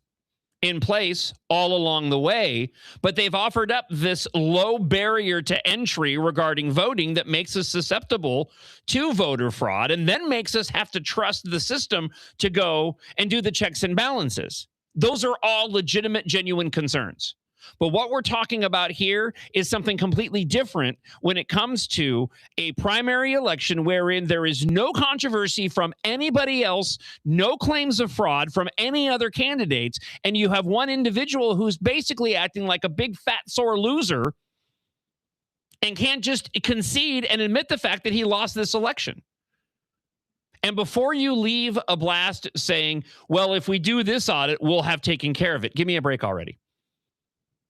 in place all along the way, but they've offered up this low barrier to entry regarding voting that makes us susceptible to voter fraud and then makes us have to trust the system to go and do the checks and balances. Those are all legitimate, genuine concerns. But what we're talking about here is something completely different when it comes to a primary election wherein there is no controversy from anybody else, no claims of fraud from any other candidates, and you have one individual who's basically acting like a big, fat, sore loser and can't just concede and admit the fact that he lost this election. And before you leave a blast saying, well, if we do this audit, we'll have taken care of it. Give me a break already.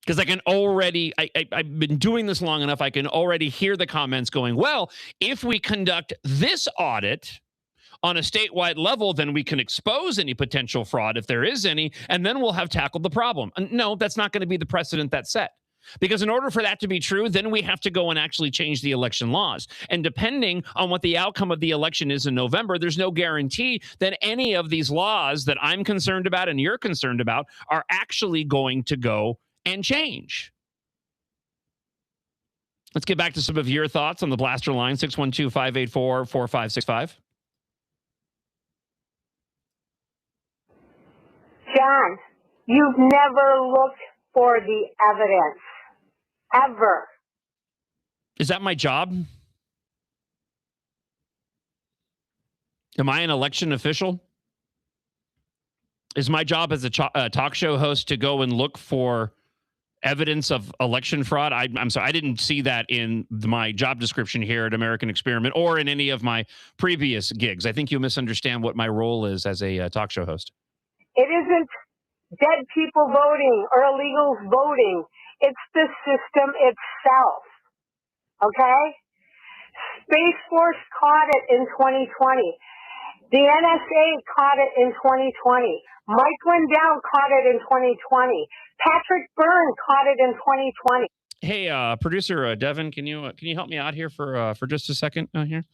Because I can already, I've been doing this long enough, I can already hear the comments going, well, if we conduct this audit on a statewide level, then we can expose any potential fraud if there is any, and then we'll have tackled the problem. No, that's not going to be the precedent that's set. Because in order for that to be true, then we have to go and actually change the election laws. And depending on what the outcome of the election is in November, there's no guarantee that any of these laws that I'm concerned about and you're concerned about are actually going to go and change. Let's get back to some of your thoughts on the Blaster line, 612-584-4565. John, you've never looked for the evidence. Ever. Is that my job? Am I an election official? Is my job as a talk show host to go and look for evidence of election fraud? I'm sorry, I didn't see that in my job description here at American Experiment or in any of my previous gigs. I think you misunderstand what my role is as a talk show host. It isn't dead people voting or illegals voting. It's the system itself. Okay? Space Force caught it in 2020. The NSA caught it in 2020. Mike Lindell caught it in 2020. Patrick Byrne caught it in 2020. Hey, producer Devin, can you help me out here for just a second here?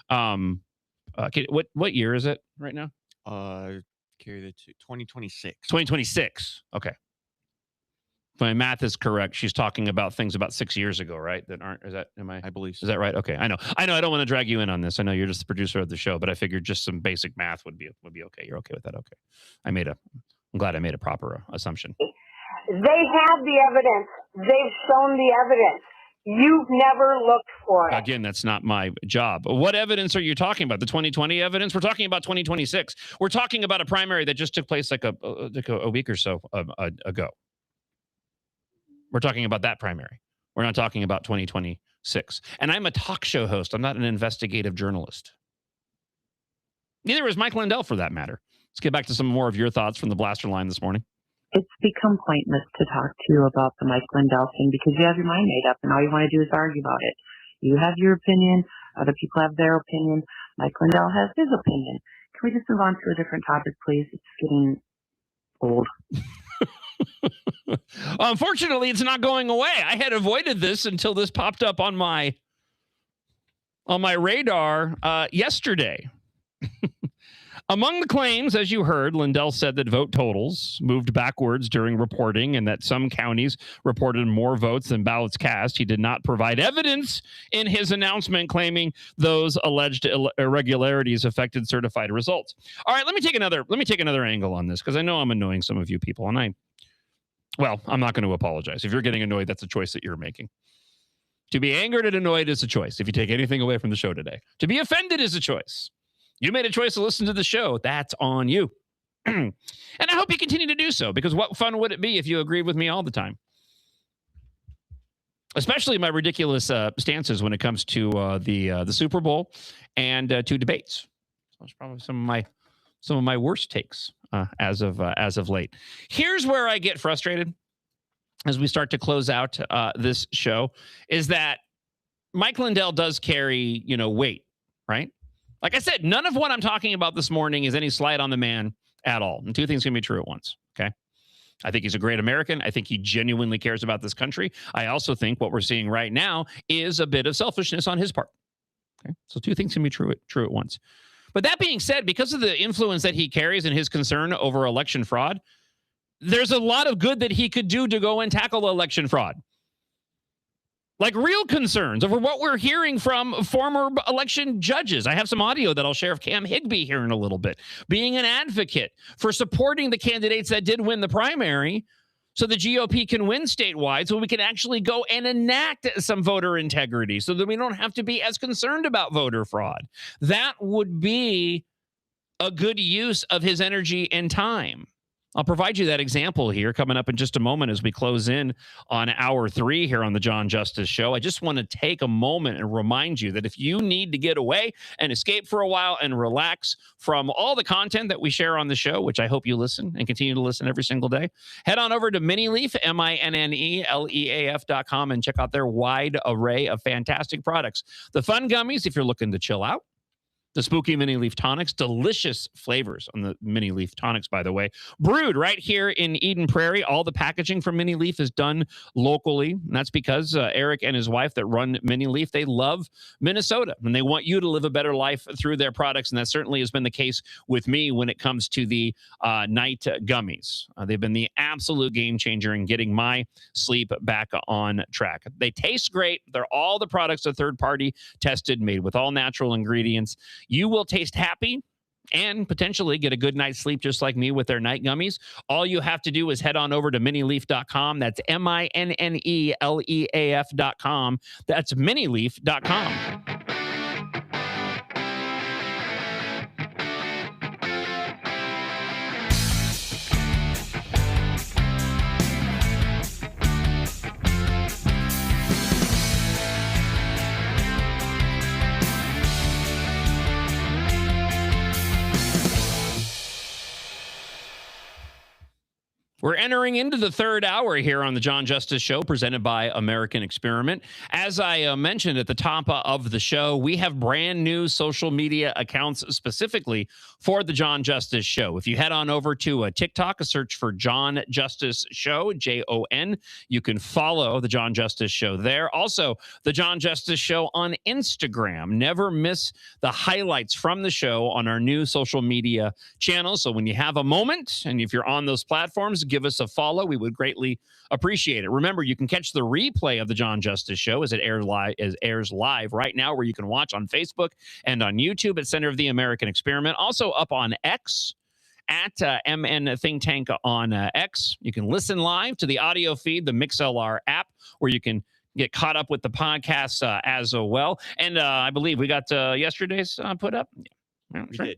What year is it right now? Carry the 2026. 2026. Okay. If my math is correct, she's talking about things about 6 years ago, right? That aren't, I believe so. Is that right? Okay. I know. I don't want to drag you in on this. I know you're just the producer of the show, but I figured just some basic math would be okay. You're okay with that? Okay. I made I'm glad I made a proper assumption. They have the evidence. They've shown the evidence. You've never looked for it. Again, that's not my job. What evidence are you talking about? The 2020 evidence? We're talking about 2026. We're talking about a primary that just took place like a week or so ago. We're talking about that primary. We're not talking about 2026. And I'm a talk show host. I'm not an investigative journalist. Neither is Mike Lindell, for that matter. Let's get back to some more of your thoughts from the blaster line this morning. It's become pointless to talk to you about the Mike Lindell thing because you have your mind made up and all you want to do is argue about it. You have your opinion. Other people have their opinion. Mike Lindell has his opinion. Can we just move on to a different topic, please? It's getting old. Unfortunately, it's not going away. I had avoided this until this popped up on my radar yesterday. Among the claims, as you heard, Lindell said that vote totals moved backwards during reporting and that some counties reported more votes than ballots cast. He did not provide evidence in his announcement claiming those alleged irregularities affected certified results. All right, let me take another angle on this because I know I'm annoying some of you people, and I'm not going to apologize. If you're getting annoyed, that's a choice that you're making. To be angered and annoyed is a choice. If you take anything away from the show today, to be offended is a choice. You made a choice to listen to the show. That's on you. And I hope you continue to do so, because what fun would it be if you agreed with me all the time? Especially my ridiculous stances when it comes to the Super Bowl and to debates. That's probably some of my worst takes as of late. Here's where I get frustrated as we start to close out this show, is that Mike Lindell does carry, weight, right? Like I said, none of what I'm talking about this morning is any slight on the man at all. And two things can be true at once, okay? I think he's a great American. I think he genuinely cares about this country. I also think what we're seeing right now is a bit of selfishness on his part. Okay? So two things can be true at once. But that being said, because of the influence that he carries and his concern over election fraud, there's a lot of good that he could do to go and tackle election fraud. Like real concerns over what we're hearing from former election judges. I have some audio that I'll share of Cam Higbee here in a little bit, being an advocate for supporting the candidates that did win the primary so the GOP can win statewide, so we can actually go and enact some voter integrity so that we don't have to be as concerned about voter fraud. That would be a good use of his energy and time. I'll provide you that example here coming up in just a moment as we close in on hour 3 here on the John Justice Show. I just want to take a moment and remind you that if you need to get away and escape for a while and relax from all the content that we share on the show, which I hope you listen and continue to listen every single day, head on over to MiniLeaf, MINNELEAF.com, and check out their wide array of fantastic products. The fun gummies, if you're looking to chill out. The spooky mini leaf tonics, delicious flavors on the mini leaf tonics, by the way. Brewed right here in Eden Prairie. All the packaging for Mini Leaf is done locally. And that's because Eric and his wife that run Mini Leaf, they love Minnesota and they want you to live a better life through their products. And that certainly has been the case with me when it comes to the night gummies. They've been the absolute game changer in getting my sleep back on track. They taste great. They're all the products are third party tested, made with all natural ingredients. You will taste happy and potentially get a good night's sleep just like me with their night gummies. All you have to do is head on over to MiniLeaf.com. That's MINNELEAF.com. That's MiniLeaf.com. We're entering into the third hour here on the John Justice Show, presented by American Experiment. As I mentioned at the top of the show, we have brand new social media accounts specifically for the John Justice Show. If you head on over to TikTok, search for John Justice Show, Jon. You can follow the John Justice Show there. Also, the John Justice Show on Instagram. Never miss the highlights from the show on our new social media channels. So when you have a moment, and if you're on those platforms, give us a follow. We would greatly appreciate it. Remember, you can catch the replay of the John Justice Show as it airs live right now, where you can watch on Facebook and on YouTube at Center of the American Experiment. Also up on X at MN Think Tank on X. You can listen live to the audio feed, the MixLR app, where you can get caught up with the podcasts as well. And I believe we got yesterday's put up.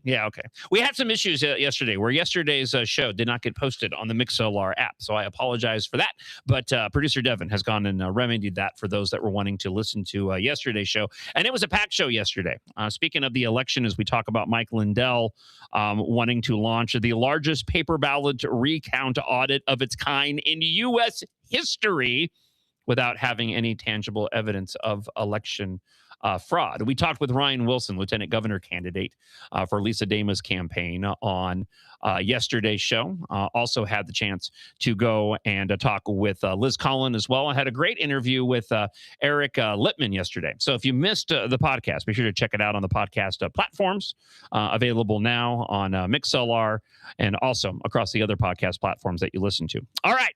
Yeah, okay. We had some issues yesterday where yesterday's show did not get posted on the MixLR app, so I apologize for that. But producer Devin has gone and remedied that for those that were wanting to listen to yesterday's show. And it was a packed show yesterday. Speaking of the election, as we talk about Mike Lindell wanting to launch the largest paper ballot recount audit of its kind in U.S. history without having any tangible evidence of election fraud. We talked with Ryan Wilson, lieutenant governor candidate for Lisa Dama's campaign on yesterday's show. Also had the chance to go and talk with Liz Collin as well. I had a great interview with Eric Littman yesterday. So if you missed the podcast, be sure to check it out on the podcast platforms, available now on MixLR and also across the other podcast platforms that you listen to. All right.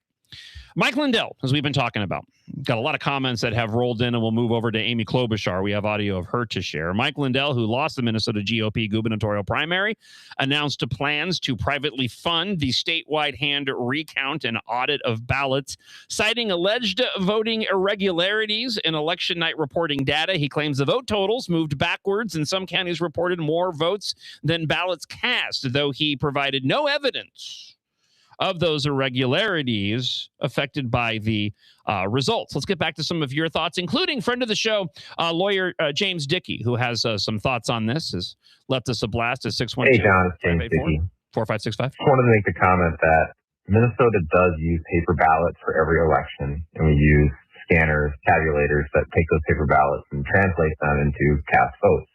Mike Lindell, as we've been talking about, got a lot of comments that have rolled in, and we'll move over to Amy Klobuchar. We have audio of her to share. Mike Lindell, who lost the Minnesota GOP gubernatorial primary, announced plans to privately fund the statewide hand recount and audit of ballots, citing alleged voting irregularities in election night reporting data. He claims the vote totals moved backwards, and some counties reported more votes than ballots cast, though he provided no evidence of those irregularities affected by the results. Let's get back to some of your thoughts, including friend of the show, lawyer James Dickey, who has some thoughts on this, has left us a blast at 612. Hey, John, it's James Dickey. 4565. Just wanted to make the comment that Minnesota does use paper ballots for every election, and we use scanners, tabulators that take those paper ballots and translate them into cast votes.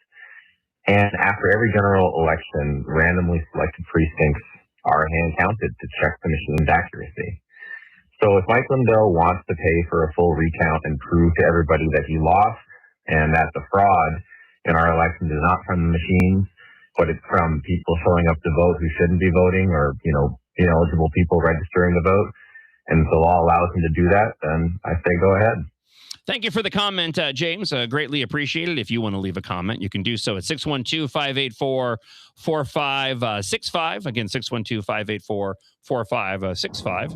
And after every general election, randomly selected precincts are hand counted to check the machine's accuracy. So if Mike Lindell wants to pay for a full recount and prove to everybody that he lost and that the fraud in our elections is not from the machines, but it's from people showing up to vote who shouldn't be voting, or, ineligible people registering to vote, and the law allows him to do that, then I say go ahead. Thank you for the comment, James. Greatly appreciated. If you want to leave a comment, you can do so at 612-584-4565. Again, 612-584-4565.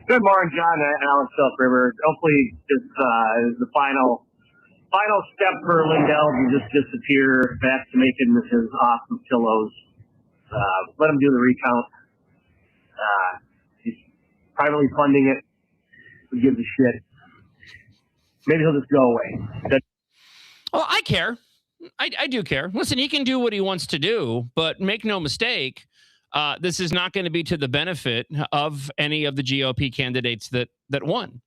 Good morning, John and Alan Self River. Hopefully this is the final step for Lindell to just disappear back to making his awesome pillows. Let him do the recount. He's privately funding it. Who gives a shit? Maybe he'll just go away. Well, I care. I do care. Listen, he can do what he wants to do, but make no mistake, this is not going to be to the benefit of any of the GOP candidates that won.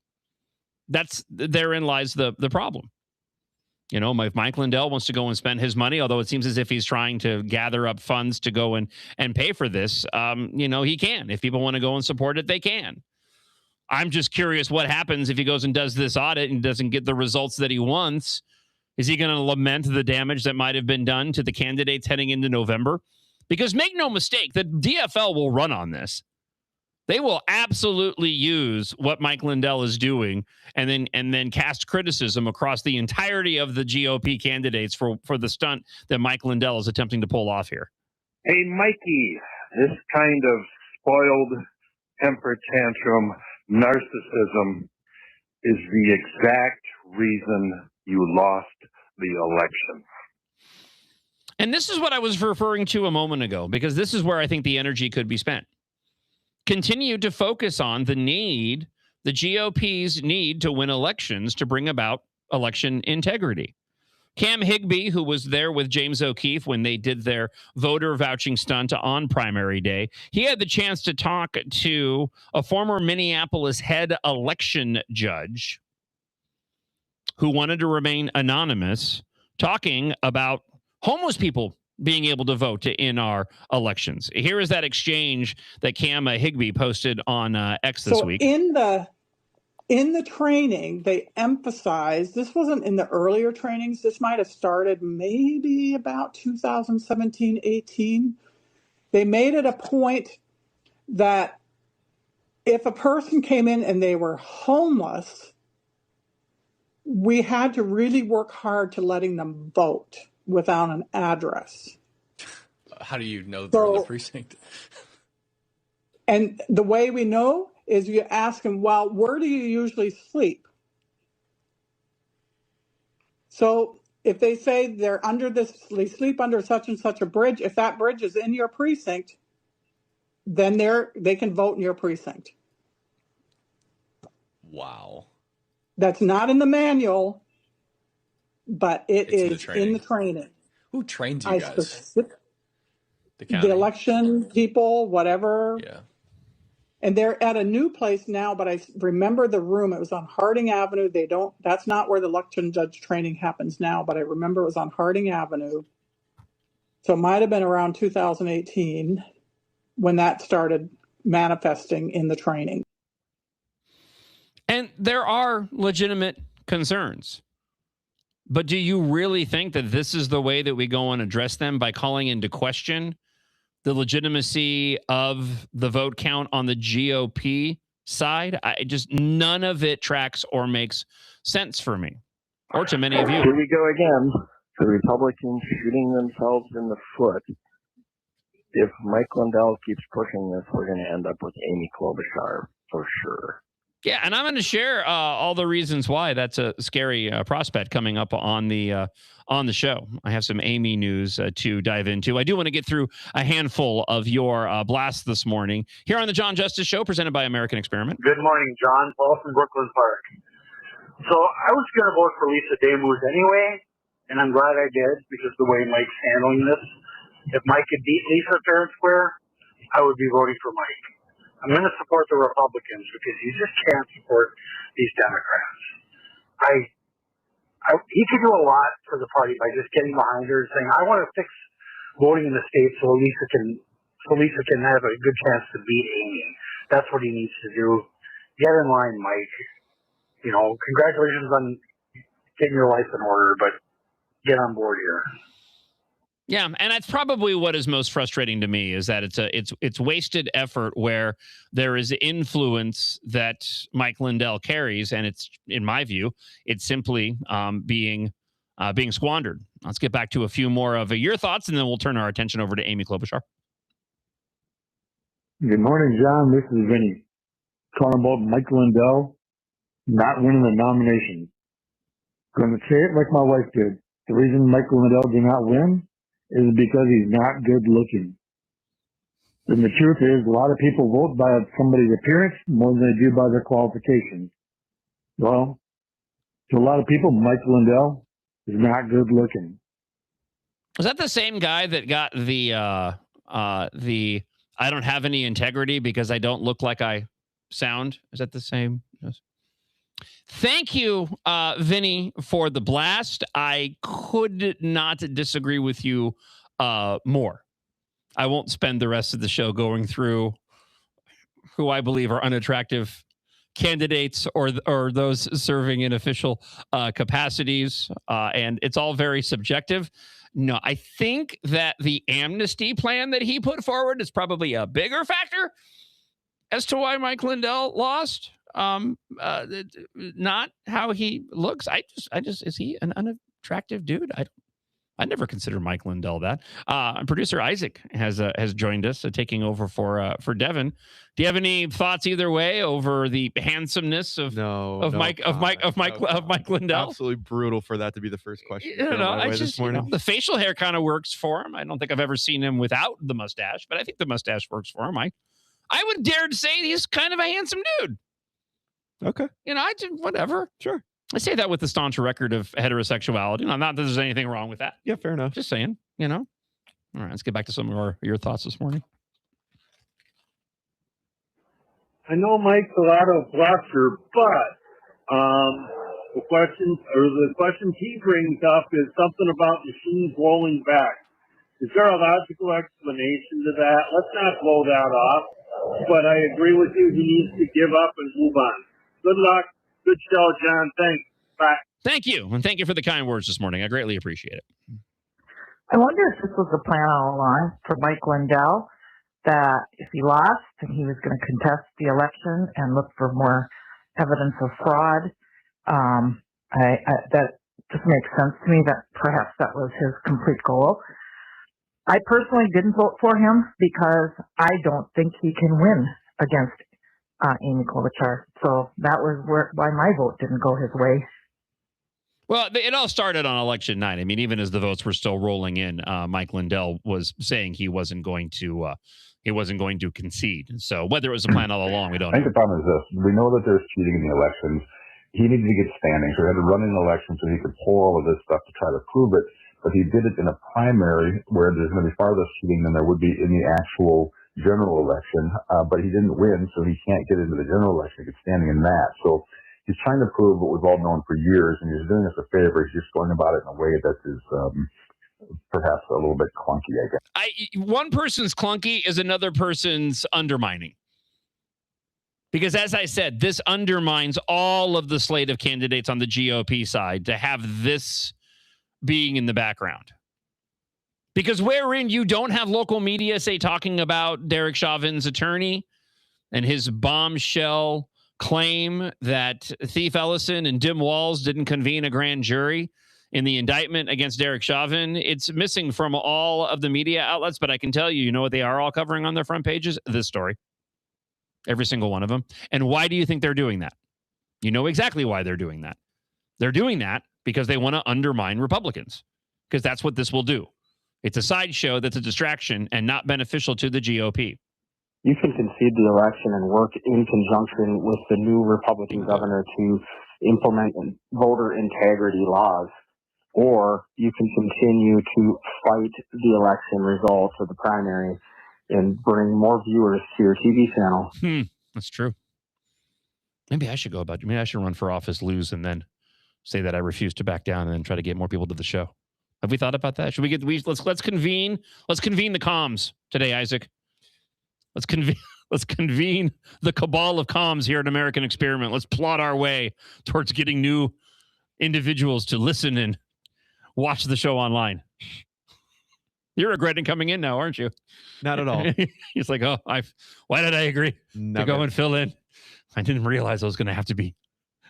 Therein lies the problem. If Mike Lindell wants to go and spend his money, although it seems as if he's trying to gather up funds to go and pay for this, he can. If people want to go and support it, they can. I'm just curious what happens if he goes and does this audit and doesn't get the results that he wants. Is he going to lament the damage that might have been done to the candidates heading into November? Because make no mistake, the DFL will run on this. They will absolutely use what Mike Lindell is doing and then cast criticism across the entirety of the GOP candidates for the stunt that Mike Lindell is attempting to pull off here. Hey, Mikey, this kind of spoiled temper tantrum narcissism is the exact reason you lost the election. And this is what I was referring to a moment ago, because this is where I think the energy could be spent. Continue to focus on the GOP's need to win elections to bring about election integrity. Cam Higbee, who was there with James O'Keefe when they did their voter vouching stunt on primary day, he had the chance to talk to a former Minneapolis head election judge who wanted to remain anonymous, talking about homeless people being able to vote in our elections. Here is that exchange that Cam Higbee posted on X this week. In the training, they emphasized, this wasn't in the earlier trainings, this might have started maybe about 2017, 18. They made it a point that if a person came in and they were homeless, we had to really work hard to letting them vote without an address. How do you know they're in the precinct? And the way we know is you ask them, well, where do you usually sleep? So if they say they're under this, they sleep under such and such a bridge, if that bridge is in your precinct, then they can vote in your precinct. Wow. That's not in the manual, but It's is in the training. Who trained you guys? The election people, whatever. Yeah. And they're at a new place now, but I remember the room. It was on Harding Avenue. That's not where the election judge training happens now, but I remember it was on Harding Avenue. So it might have been around 2018 when that started manifesting in the training. And there are legitimate concerns. But do you really think that this is the way that we go and address them, by calling into question the legitimacy of the vote count on the GOP side? None of it tracks or makes sense for me, or to many of you. Here we go again. The Republicans shooting themselves in the foot. If Mike Lindell keeps pushing this, we're going to end up with Amy Klobuchar for sure. Yeah, and I'm going to share all the reasons why that's a scary prospect coming up on the show. I have some Amy news to dive into. I do want to get through a handful of your blasts this morning here on the John Justice Show, presented by American Experiment. Good morning, John. Paul from Brooklyn Park. So I was going to vote for Lisa Damouz anyway, and I'm glad I did because the way Mike's handling this. If Mike could beat Lisa fair and square, I would be voting for Mike. I'm going to support the Republicans because you just can't support these Democrats. He could do a lot for the party by just getting behind her and saying, I want to fix voting in the state so Lisa can have a good chance to beat Amy. That's what he needs to do. Get in line, Mike. Congratulations on getting your life in order, but get on board here. Yeah, and that's probably what is most frustrating to me, is that it's wasted effort where there is influence that Mike Lindell carries, and it's, in my view, it's simply being squandered. Let's get back to a few more of your thoughts, and then we'll turn our attention over to Amy Klobuchar. Good morning, John. This is Vinny. Calling about Mike Lindell not winning the nomination. Going to say it like my wife did. The reason Mike Lindell did not win is because he's not good looking. And the truth is, a lot of people vote by somebody's appearance more than they do by their qualifications. Well, to a lot of people, Mike Lindell is not good looking. Was that the same guy that got the I don't have any integrity because I don't look like I sound? Is that the same? Yes. Thank you, Vinny, for the blast. I could not disagree with you more. I won't spend the rest of the show going through who I believe are unattractive candidates or those serving in official capacities, and it's all very subjective. No, I think that the amnesty plan that he put forward is probably a bigger factor as to why Mike Lindell lost. Not how he looks. Is he an unattractive dude? I never considered Mike Lindell that. Producer Isaac has joined us, taking over for Devin. Do you have any thoughts either way over the handsomeness of Mike Lindell? Absolutely brutal for that to be the first question. This morning. The facial hair kind of works for him. I don't think I've ever seen him without the mustache, but I think the mustache works for him. I would dare to say he's kind of a handsome dude. Okay. Whatever. Sure. I say that with the staunch record of heterosexuality. Not that there's anything wrong with that. Yeah, fair enough. Just saying, All right, let's get back to some of your thoughts this morning. I know Mike's a lot of bluster, but the question he brings up is something about machines rolling back. Is there a logical explanation to that? Let's not blow that off. But I agree with you. He needs to give up and move on. Good luck. Good show, John. Thanks. Bye. Thank you. And thank you for the kind words this morning. I greatly appreciate it. I wonder if this was the plan all along for Mike Lindell, that if he lost, then he was going to contest the election and look for more evidence of fraud. That just makes sense to me that perhaps that was his complete goal. I personally didn't vote for him because I don't think he can win against Amy Klobuchar. So that was why my vote didn't go his way. Well, it all started on election night. I mean, even as the votes were still rolling in, Mike Lindell was saying he wasn't going to concede. So whether it was a plan all along, we don't I think know. the problem is this. We know that there's cheating in the elections. He needed to get standing, so he had to run an election so he could pull all of this stuff to try to prove it. But he did it in a primary where there's going to be far less cheating than there would be in the actual general election. But he didn't win, so he can't get into the general election to get standing in that. So he's trying to prove what we've all known for years, and he's doing us a favor. He's just going about it in a way that is perhaps a little bit clunky, I guess. One person's clunky is another person's undermining. Because as I said, this undermines all of the slate of candidates on the GOP side to have this being in the background. Because wherein you don't have local media, say, talking about Derek Chauvin's attorney and his bombshell claim that Thief Ellison and Dim Walls didn't convene a grand jury in the indictment against Derek Chauvin, it's missing from all of the media outlets. But I can tell you, you know what they are all covering on their front pages? This story. Every single one of them. And why do you think they're doing that? You know exactly why they're doing that. They're doing that because they want to undermine Republicans, because that's what this will do. It's a sideshow that's a distraction and not beneficial to the GOP. You can concede the election and work in conjunction with the new Republican governor to implement voter integrity laws, or you can continue to fight the election results of the primary and bring more viewers to your TV channel. That's true. Maybe I should go about it. Maybe I should run for office, lose, and then say that I refuse to back down and then try to get more people to the show. Have we thought about that? Should let's convene the comms today, Isaac. Let's convene the cabal of comms here at American Experiment. Let's plot our way towards getting new individuals to listen and watch the show online. You're regretting coming in now, aren't you? Not at all. He's like, why did I agree to go and fill in? I didn't realize I was going to have to be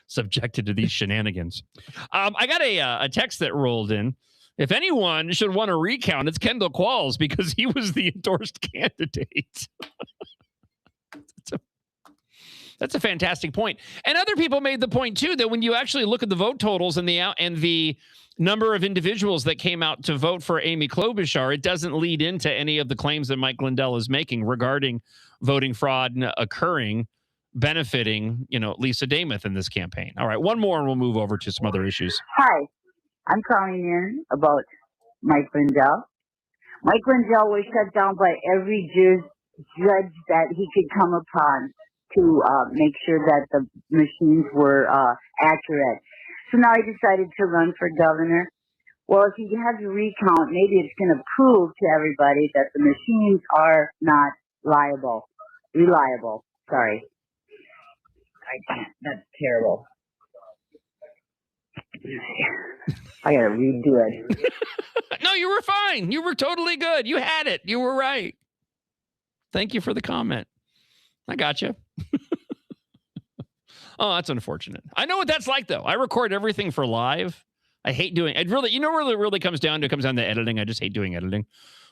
subjected to these shenanigans. I got a text that rolled in. If anyone should want to recount, it's Kendall Qualls because he was the endorsed candidate. That's a fantastic point. And other people made the point, too, that when you actually look at the vote totals and the number of individuals that came out to vote for Amy Klobuchar, it doesn't lead into any of the claims that Mike Lindell is making regarding voting fraud occurring, benefiting, Lisa Dameth in this campaign. All right, one more and we'll move over to some other issues. Hi, I'm calling in about Mike Lindell. Mike Lindell was shut down by every judge that he could come upon to make sure that the machines were accurate. So now he decided to run for governor. Well, if he has a recount, maybe it's going to prove to everybody that the machines are not reliable. Sorry. I can't. That's terrible. I gotta redo it. No, you were fine. You were totally good. You had it. You were right. Thank you for the comment. I got you. Oh, that's unfortunate. I know what that's like, though. I record everything for live. I hate doing it. Really, where it really comes down to? It comes down to editing. I just hate doing editing.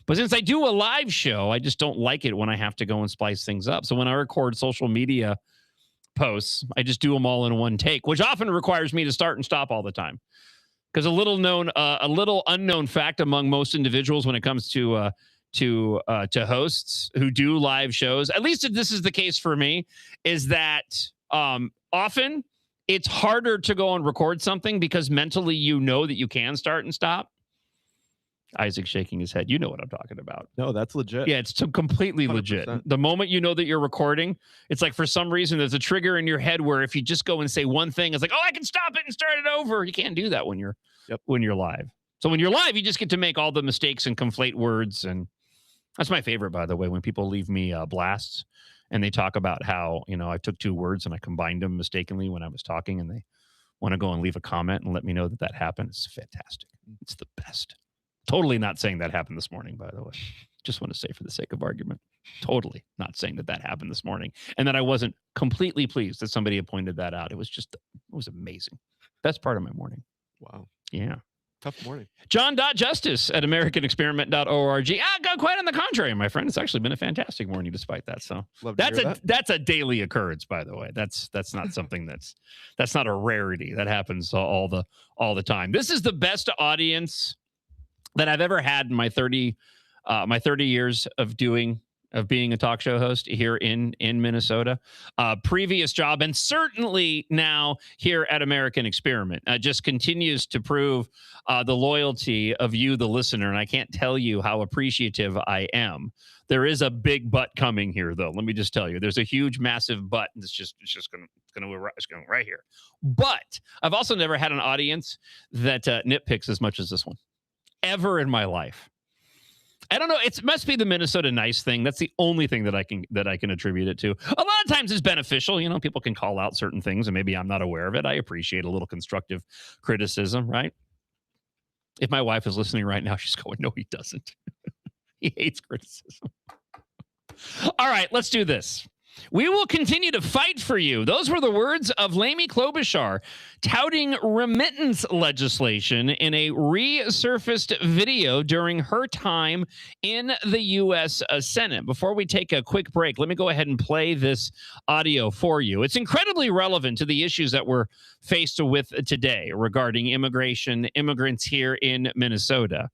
But since I do a live show, I just don't like it when I have to go and splice things up. So when I record social media posts, I just do them all in one take, which often requires me to start and stop all the time. Because a little unknown fact among most individuals when it comes to hosts who do live shows, at least if this is the case for me, is that often it's harder to go and record something because mentally you know that you can start and stop. Isaac's shaking his head. You know what I'm talking about. No, that's legit. Yeah, it's completely 100%. Legit. The moment you know that you're recording, it's like for some reason there's a trigger in your head where if you just go and say one thing, it's like, I can stop it and start it over. You can't do that when you're live. So when you're live, you just get to make all the mistakes and conflate words. And that's my favorite, by the way, when people leave me blasts and they talk about how, I took two words and I combined them mistakenly when I was talking, and they want to go and leave a comment and let me know that happened. It's fantastic. It's the best. Totally not saying that happened this morning, by the way. Just want to say for the sake of argument, totally not saying that happened this morning. And that I wasn't completely pleased that somebody had pointed that out. It was amazing. Best part of my morning. Wow. Yeah. Tough morning. John.justice@americanexperiment.org. Quite on the contrary, my friend. It's actually been a fantastic morning despite that. So that's a daily occurrence, by the way. That's not something that's not a rarity. That happens all the time. This is the best audience that I've ever had in my 30 years of being a talk show host here in Minnesota. Previous job, and certainly now here at American Experiment, just continues to prove the loyalty of you, the listener. And I can't tell you how appreciative I am. There is a big butt coming here, though. Let me just tell you, there's a huge, massive butt. It's just going right here. But I've also never had an audience that nitpicks as much as this one ever in my life. I don't know. It must be the Minnesota nice thing. That's the only thing that I can attribute it to. A lot of times it's beneficial. You know, people can call out certain things and maybe I'm not aware of it. I appreciate a little constructive criticism, right? If my wife is listening right now, she's going, no, he doesn't. He hates criticism. All right, let's do this. We will continue to fight for you. Those were the words of Amy Klobuchar touting remittance legislation in a resurfaced video during her time in the U.S. Senate. Before we take a quick break, let me go ahead and play this audio for you. It's incredibly relevant to the issues that we're faced with today regarding immigrants here in Minnesota.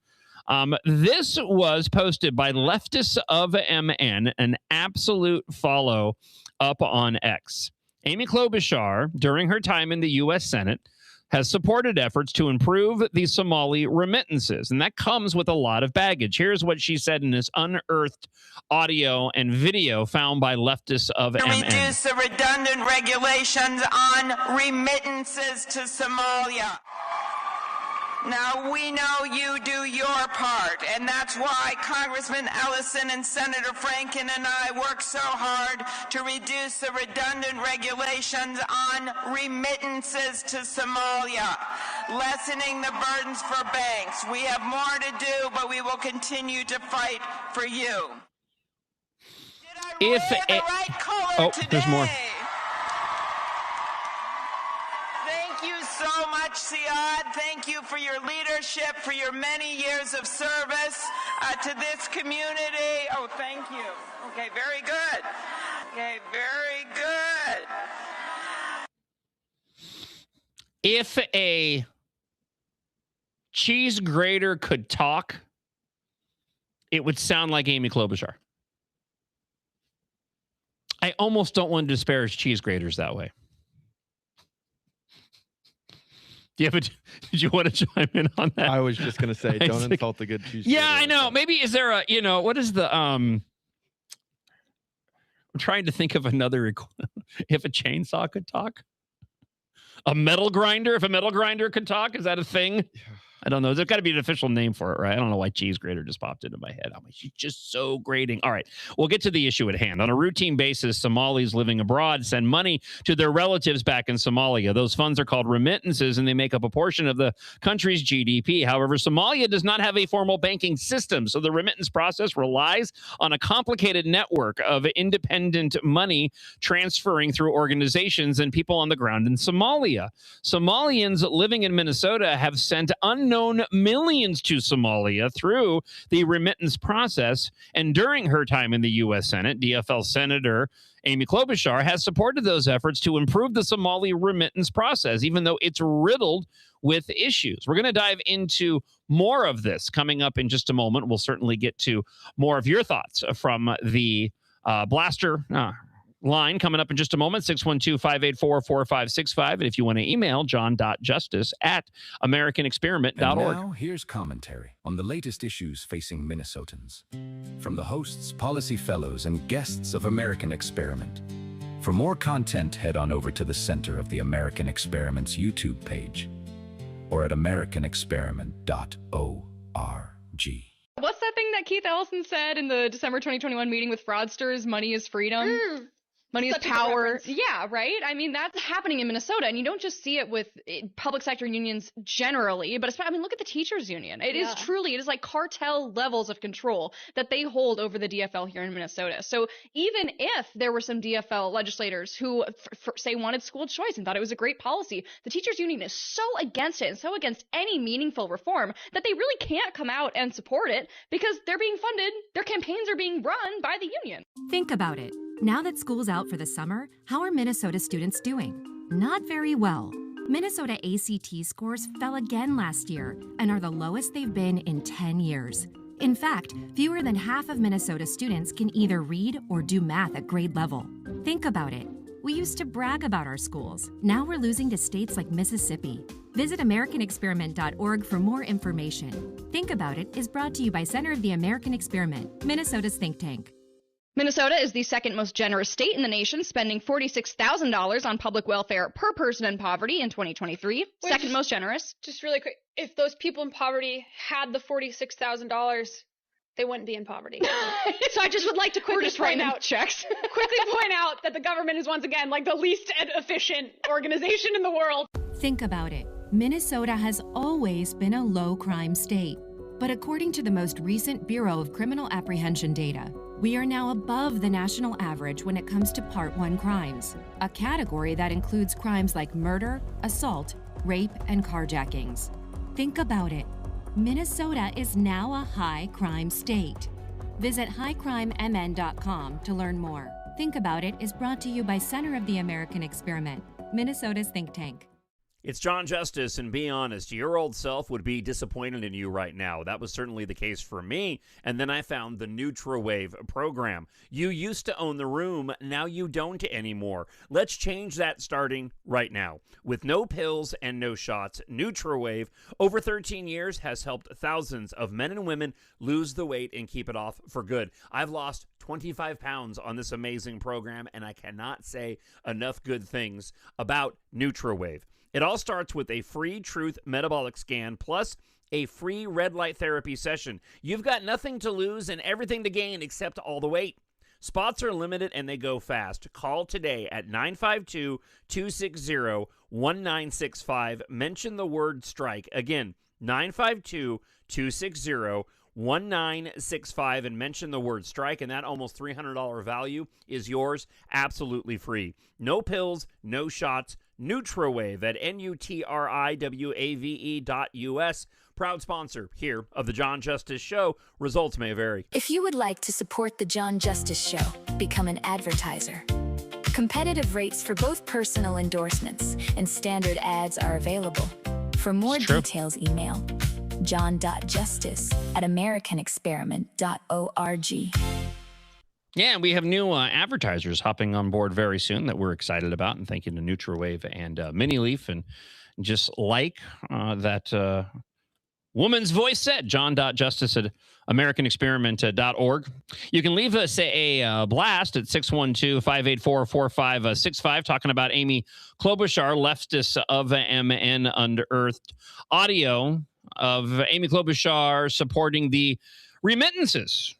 This was posted by Leftists of MN, an absolute follow up on X. Amy Klobuchar, during her time in the U.S. Senate, has supported efforts to improve the Somali remittances, and that comes with a lot of baggage. Here's what she said in this unearthed audio and video found by Leftists of MN. To reduce the redundant regulations on remittances to Somalia. Now, we know you do your part, and that's why Congressman Ellison and Senator Franken and I work so hard to reduce the redundant regulations on remittances to Somalia, lessening the burdens for banks. We have more to do, but we will continue to fight for you. Did I wear the right color today? There's more. Thank you so much, Siad. Thank you for your leadership, for your many years of service to this community. Oh, thank you. Okay, very good. Okay, very good. If a cheese grater could talk, it would sound like Amy Klobuchar. I almost don't want to disparage cheese graters that way. Yeah, but did you want to chime in on that? I was just going to say, don't insult the good cheese. Yeah, I know. Maybe is there a, what is the, I'm trying to think of another, if a chainsaw could talk? A metal grinder? If a metal grinder could talk, is that a thing? I don't know. There's got to be an official name for it, right? I don't know why cheese grater just popped into my head. I'm like, she's just so grating. All right, we'll get to the issue at hand. On a routine basis, Somalis living abroad send money to their relatives back in Somalia. Those funds are called remittances, and they make up a portion of the country's GDP. However, Somalia does not have a formal banking system, so the remittance process relies on a complicated network of independent money transferring through organizations and people on the ground in Somalia. Somalians living in Minnesota have sent unknown millions to Somalia through the remittance process. And during her time in the U.S. Senate, DFL Senator Amy Klobuchar has supported those efforts to improve the Somali remittance process, even though it's riddled with issues. We're going to dive into more of this coming up in just a moment. We'll certainly get to more of your thoughts from the Blaster line coming up in just a moment, 612-584-4565. And if you want to email, john.justice@americanexperiment.org. And now here's commentary on the latest issues facing Minnesotans from the hosts, policy fellows, and guests of American Experiment. For more content, head on over to the center of the American Experiment's YouTube page or at americanexperiment.org. What's that thing that Keith Ellison said in the December 2021 meeting with fraudsters? Money is freedom. Money is Such a good power. reference. Yeah, right? I mean, that's happening in Minnesota, and you don't just see it with public sector unions generally, but I mean, look at the teachers union. It is like cartel levels of control that they hold over the DFL here in Minnesota. So even if there were some DFL legislators who say wanted school choice and thought it was a great policy, the teachers union is so against it and so against any meaningful reform that they really can't come out and support it because they're being funded, their campaigns are being run by the union. Think about it. Now that school's out for the summer, how are Minnesota students doing? Not very well. Minnesota ACT scores fell again last year and are the lowest they've been in 10 years. In fact, fewer than half of Minnesota students can either read or do math at grade level. Think about it. We used to brag about our schools. Now we're losing to states like Mississippi. Visit AmericanExperiment.org for more information. Think About It is brought to you by Center of the American Experiment, Minnesota's think tank. Minnesota is the second most generous state in the nation, spending $46,000 on public welfare per person in poverty in 2023. Second most generous. Just really quick, if those people in poverty had the $46,000, they wouldn't be in poverty. So I just would like to quickly point out checks. Quickly point out that the government is once again like the least efficient organization in the world. Think about it. Minnesota has always been a low crime state. But according to the most recent Bureau of Criminal Apprehension data, we are now above the national average when it comes to Part 1 crimes, a category that includes crimes like murder, assault, rape, and carjackings. Think about it. Minnesota is now a high crime state. Visit highcrimemn.com to learn more. Think About It is brought to you by Center of the American Experiment, Minnesota's think tank. It's John Justice, and be honest, your old self would be disappointed in you right now. That was certainly the case for me. And then I found the NutraWave program. You used to own the room. Now you don't anymore. Let's change that starting right now. With no pills and no shots, NutraWave, over 13 years, has helped thousands of men and women lose the weight and keep it off for good. I've lost 25 pounds on this amazing program, and I cannot say enough good things about NutraWave. It all starts with a free Truth metabolic scan plus a free red light therapy session. You've got nothing to lose and everything to gain except all the weight. Spots are limited and they go fast. Call today at 952-260-1965. Mention the word strike. Again, 952-260-1965 and mention the word strike, and that almost $300 value is yours absolutely free. No pills, no shots. NutraWave at NutriWave.us. Proud sponsor here of the John Justice Show. Results may vary. If you would like to support the John Justice Show, become an advertiser. Competitive rates for both personal endorsements and standard ads are available. For more details, email john.justice@americanexperiment.org. Yeah, we have new advertisers hopping on board very soon that we're excited about, and thank you to NutraWave and MiniLeaf. And just like that woman's voice said, john.justice@americanexperiment.org. You can leave us a blast at 612-584-4565 talking about Amy Klobuchar, leftist of MN Unearthed. Audio of Amy Klobuchar supporting the remittances.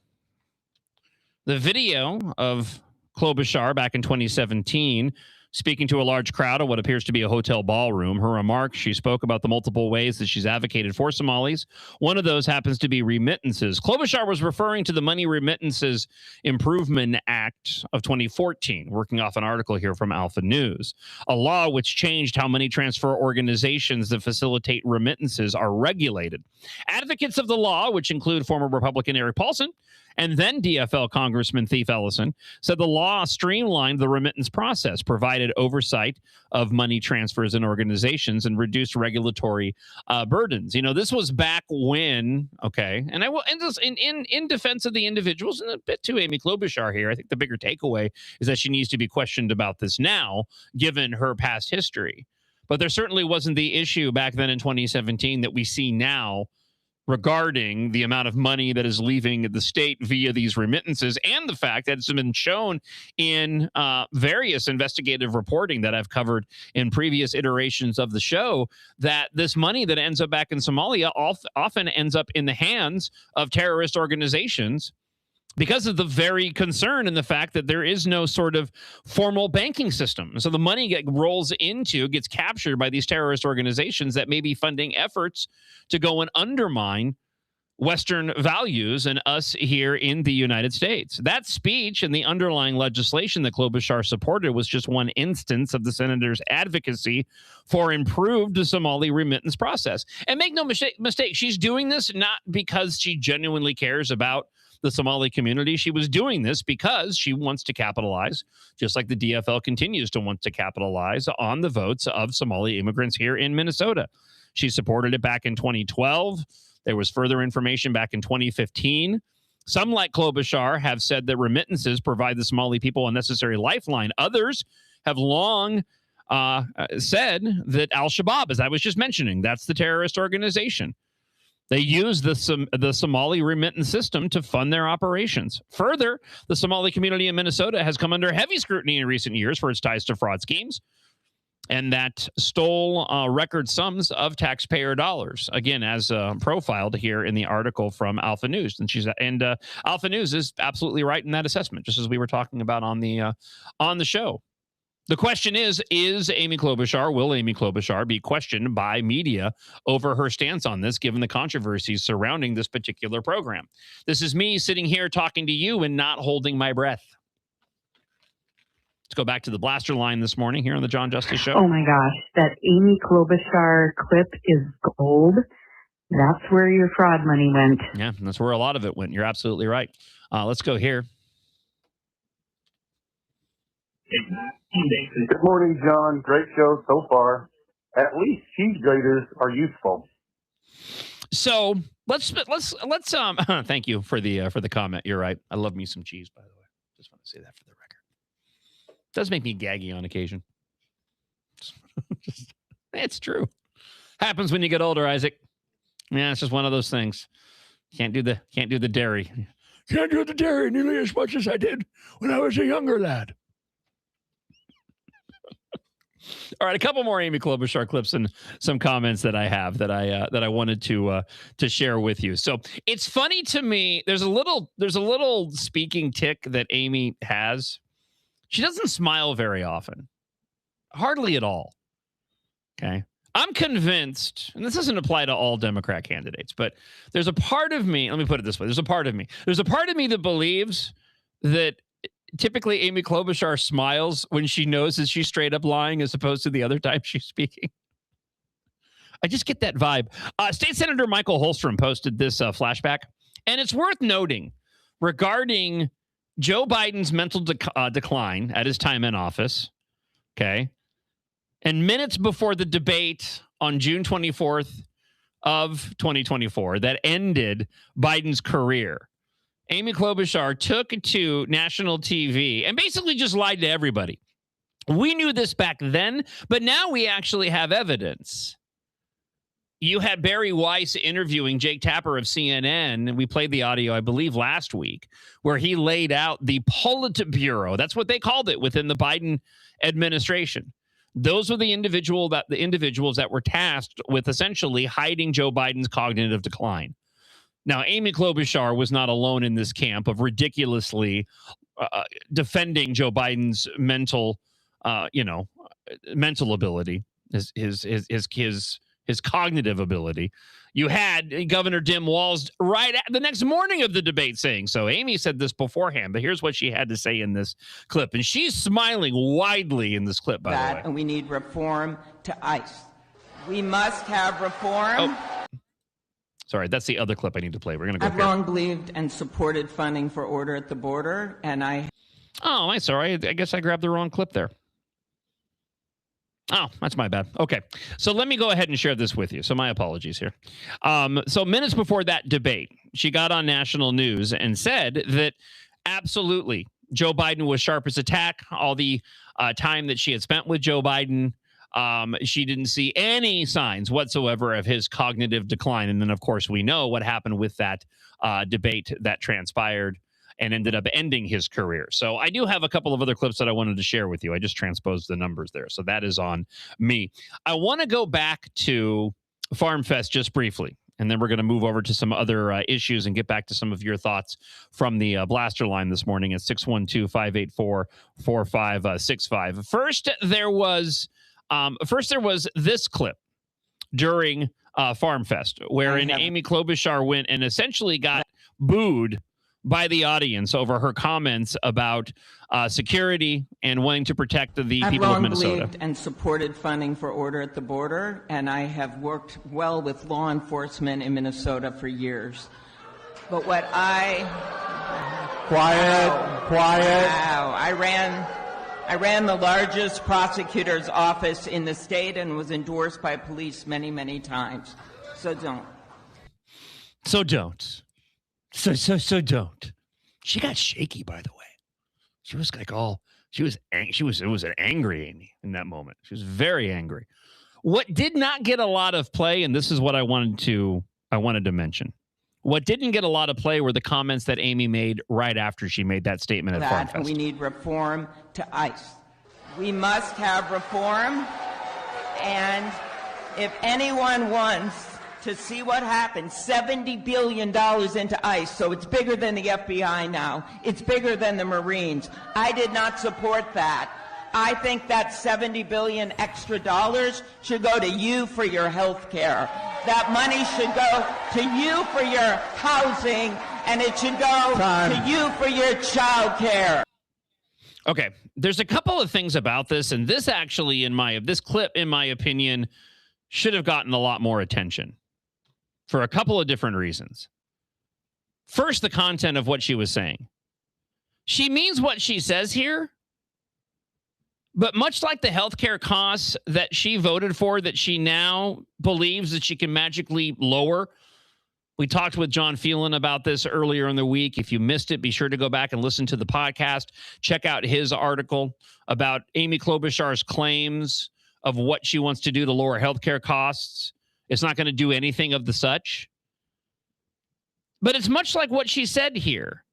The video of Klobuchar back in 2017, speaking to a large crowd at what appears to be a hotel ballroom. Her remarks, she spoke about the multiple ways that she's advocated for Somalis. One of those happens to be remittances. Klobuchar was referring to the Money Remittances Improvement Act of 2014, working off an article here from Alpha News, a law which changed how money transfer organizations that facilitate remittances are regulated. Advocates of the law, which include former Republican Eric Paulson and then DFL Congressman Thief Ellison, said the law streamlined the remittance process, provided oversight of money transfers in organizations, and reduced regulatory burdens. You know, this was back when, okay, and I will end this in defense of the individuals and a bit to Amy Klobuchar here. I think the bigger takeaway is that she needs to be questioned about this now, given her past history. But there certainly wasn't the issue back then in 2017 that we see now regarding the amount of money that is leaving the state via these remittances, and the fact that it's been shown in various investigative reporting that I've covered in previous iterations of the show, that this money that ends up back in Somalia often ends up in the hands of terrorist organizations because of the very concern and the fact that there is no sort of formal banking system. So the money gets captured by these terrorist organizations that may be funding efforts to go and undermine Western values and us here in the United States. That speech and the underlying legislation that Klobuchar supported was just one instance of the senator's advocacy for improved Somali remittance process. And make no mistake, she's doing this not because she genuinely cares about the Somali community. She was doing this because she wants to capitalize, just like the DFL continues to want to capitalize on the votes of Somali immigrants here in Minnesota. She supported it back in 2012. There was further information back in 2015. Some, like Klobuchar, have said that remittances provide the Somali people a necessary lifeline. Others have long said that Al-Shabaab, as I was just mentioning, that's the terrorist organization. They use the Somali remittance system to fund their operations. Further, the Somali community in Minnesota has come under heavy scrutiny in recent years for its ties to fraud schemes, and that stole record sums of taxpayer dollars. Again, as profiled here in the article from Alpha News, and Alpha News is absolutely right in that assessment, just as we were talking about on the show. The question is will Amy Klobuchar be questioned by media over her stance on this, given the controversies surrounding this particular program? This is me sitting here talking to you and not holding my breath. Let's go back to the blaster line this morning here on the John Justice Show. Oh my gosh, that Amy Klobuchar clip is gold. That's where your fraud money went. Yeah, that's where a lot of it went. You're absolutely right. Let's go here. Good morning, John. Great show so far. At least cheese graters are useful. So let's thank you for the comment. You're right. I love me some cheese, by the way. Just want to say that for the record. It does make me gaggy on occasion. It's true. Happens when you get older, Isaac. Yeah, it's just one of those things. Can't do the dairy. Can't do the dairy nearly as much as I did when I was a younger lad. All right, a couple more Amy Klobuchar clips and some comments that I have that I wanted to share with you. So it's funny to me. There's a little speaking tick that Amy has. She doesn't smile very often, hardly at all. Okay, I'm convinced, and this doesn't apply to all Democrat candidates, but there's a part of me. Let me put it this way: there's a part of me that believes that typically Amy Klobuchar smiles when she knows that she's straight up lying as opposed to the other time she's speaking. I just get that vibe. State Senator Michael Holstrom posted this flashback, and it's worth noting regarding Joe Biden's mental decline at his time in office, okay? And minutes before the debate on June 24th of 2024 that ended Biden's career, Amy Klobuchar took to national TV and basically just lied to everybody. We knew this back then, but now we actually have evidence. You had Barry Weiss interviewing Jake Tapper of CNN, and we played the audio, I believe, last week, where he laid out the Politburo. That's what they called it within the Biden administration. Those were the individuals that were tasked with essentially hiding Joe Biden's cognitive decline. Now, Amy Klobuchar was not alone in this camp of ridiculously defending Joe Biden's mental ability, his cognitive ability. You had Governor Dim Walz right at the next morning of the debate saying so. Amy said this beforehand, but here's what she had to say in this clip, and she's smiling widely in this clip. By the way, and we need reform to ICE. We must have reform. Oh. Sorry, that's the other clip I need to play. We're going to go I've long believed and supported funding for Order at the Border, and I... Oh, I'm sorry. I guess I grabbed the wrong clip there. Oh, that's my bad. Okay, so let me go ahead and share this with you. So my apologies here. So minutes before that debate, she got on national news and said that absolutely Joe Biden was sharp as a tack. All the time that she had spent with Joe Biden, she didn't see any signs whatsoever of his cognitive decline. And then, of course, we know what happened with that debate that transpired and ended up ending his career. So I do have a couple of other clips that I wanted to share with you. I just transposed the numbers there. So that is on me. I want to go back to Farm Fest just briefly. And then we're going to move over to some other issues and get back to some of your thoughts from the blaster line this morning at 612-584-4565. First, there was this clip during Farm Fest, wherein Amy Klobuchar went and essentially got booed by the audience over her comments about security and wanting to protect the people of Minnesota. I've long believed and supported funding for Order at the Border, and I have worked well with law enforcement in Minnesota for years. But what Quiet. Wow. I ran the largest prosecutor's office in the state and was endorsed by police many, many times. So don't. So don't. So don't. She got shaky, by the way. She was like it was an angry Amy in that moment. She was very angry. What did not get a lot of play, and this is what I wanted to mention. What didn't get a lot of play were the comments that Amy made right after she made that statement at Farm Fest. We need reform to ICE. We must have reform, and if anyone wants to see what happened, $70 billion into ICE, so it's bigger than the FBI now. It's bigger than the Marines. I did not support that. I think that $70 billion extra dollars should go to you for your health care. That money should go to you for your housing, and it should go to you for your child care. Okay, there's a couple of things about this, and this actually, this clip, in my opinion, should have gotten a lot more attention for a couple of different reasons. First, the content of what she was saying. She means what she says here, but much like the healthcare costs that she voted for, that she now believes that she can magically lower. We talked with John Phelan about this earlier in the week. If you missed it, be sure to go back and listen to the podcast. Check out his article about Amy Klobuchar's claims of what she wants to do to lower healthcare costs. It's not going to do anything of the such. But it's much like what she said here.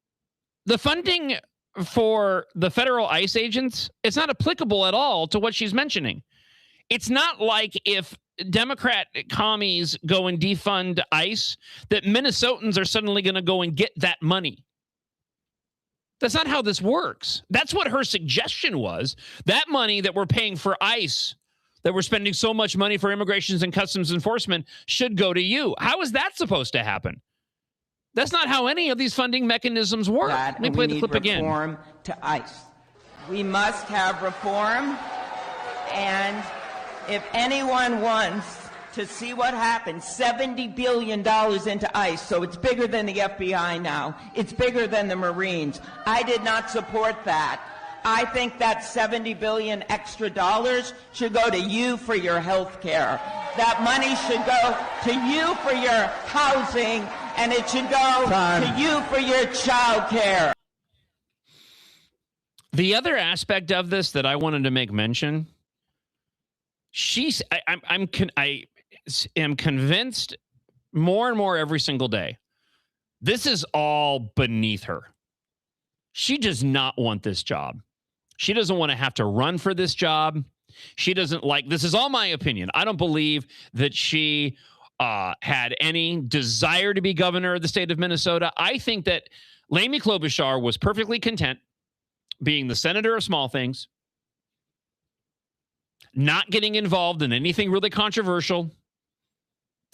The funding for the federal ICE agents, it's not applicable at all to what she's mentioning. It's not like if Democrat commies go and defund ICE, that Minnesotans are suddenly going to go and get that money. That's not how this works. That's what her suggestion was. That money that we're paying for ICE, that we're spending so much money for Immigration and Customs Enforcement, should go to you. How is that supposed to happen? That's not how any of these funding mechanisms work. Let me play the clip again. Reform to ICE. We must have reform, and if anyone wants to see what happened, $70 billion into ICE, so it's bigger than the FBI now. It's bigger than the Marines. I did not support that. I think that $70 billion extra dollars should go to you for your health care. That money should go to you for your housing, and it should go to you for your child care. The other aspect of this that I wanted to make mention, I am convinced more and more every single day, this is all beneath her. She does not want this job. She doesn't want to have to run for this job. She doesn't like, this is all my opinion. I don't believe that she had any desire to be governor of the state of Minnesota. I think that Amy Klobuchar was perfectly content being the senator of small things, not getting involved in anything really controversial,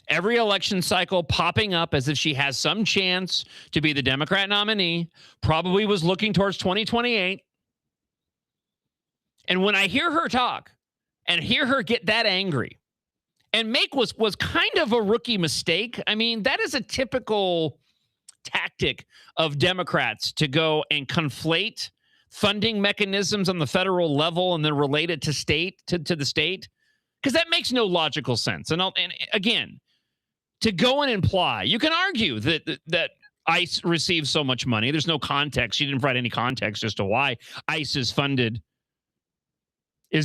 every election cycle popping up as if she has some chance to be the Democrat nominee, probably was looking towards 2028. And when I hear her talk and hear her get that angry and make was kind of a rookie mistake. I mean, that is a typical tactic of Democrats to go and conflate funding mechanisms on the federal level and then relate it to the state, because that makes no logical sense. And again, to go and imply, you can argue that ICE receives so much money. There's no context. She didn't provide any context as to why ICE is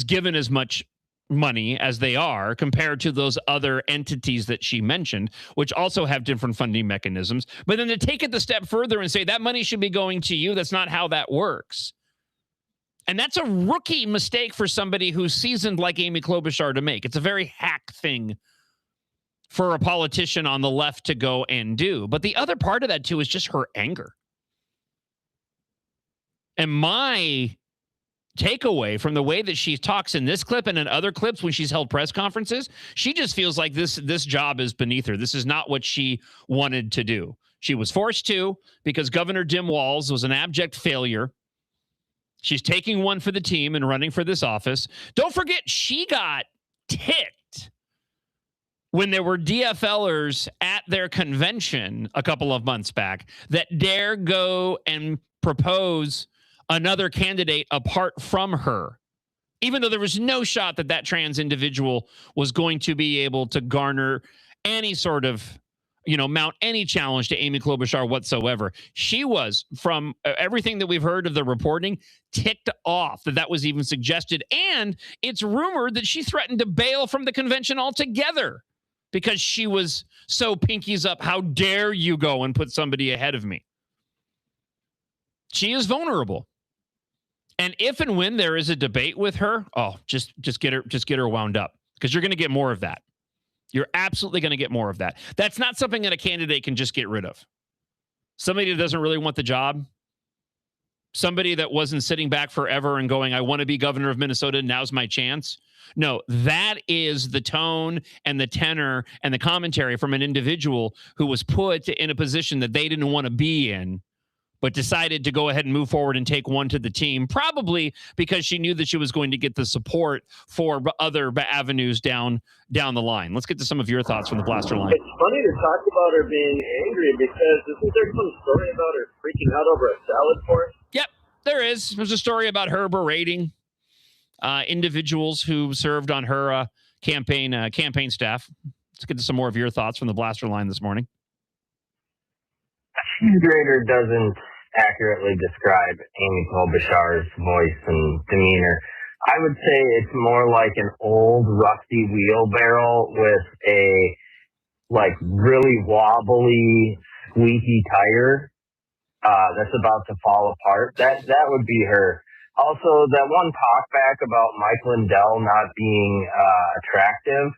given as much money as they are compared to those other entities that she mentioned, which also have different funding mechanisms. But then to take it the step further and say that money should be going to you, that's not how that works. And that's a rookie mistake for somebody who's seasoned like Amy Klobuchar to make. It's a very hack thing for a politician on the left to go and do. But the other part of that, too, is just her anger. And my takeaway from the way that she talks in this clip and in other clips when she's held press conferences, she just feels like this job is beneath her. This is not what she wanted to do. She was forced to because Governor Dim Walz was an abject failure. She's taking one for the team and running for this office. Don't forget, she got ticked when there were DFLers at their convention a couple of months back that dare go and propose another candidate apart from her, even though there was no shot that that trans individual was going to be able to garner any sort of, mount any challenge to Amy Klobuchar whatsoever. She was, from everything that we've heard of the reporting, ticked off that was even suggested. And it's rumored that she threatened to bail from the convention altogether because she was so pinkies up. How dare you go and put somebody ahead of me? She is vulnerable. And if and when there is a debate with her, just get her wound up, because you're going to get more of that. You're absolutely going to get more of that. That's not something that a candidate can just get rid of. Somebody that doesn't really want the job, somebody that wasn't sitting back forever and going, I want to be governor of Minnesota, now's my chance. No, that is the tone and the tenor and the commentary from an individual who was put in a position that they didn't want to be in, but decided to go ahead and move forward and take one to the team, probably because she knew that she was going to get the support for other avenues down the line. Let's get to some of your thoughts from the Blaster line. It's funny to talk about her being angry because isn't there some story about her freaking out over a salad fork? Yep, there is. There's a story about her berating individuals who served on her campaign staff. Let's get to some more of your thoughts from the Blaster line this morning. Cheese grater doesn't accurately describe Amy Klobuchar's voice and demeanor. I would say it's more like an old rusty wheelbarrow with a really wobbly, squeaky tire that's about to fall apart. That would be her. Also, that one talkback about Mike Lindell not being attractive.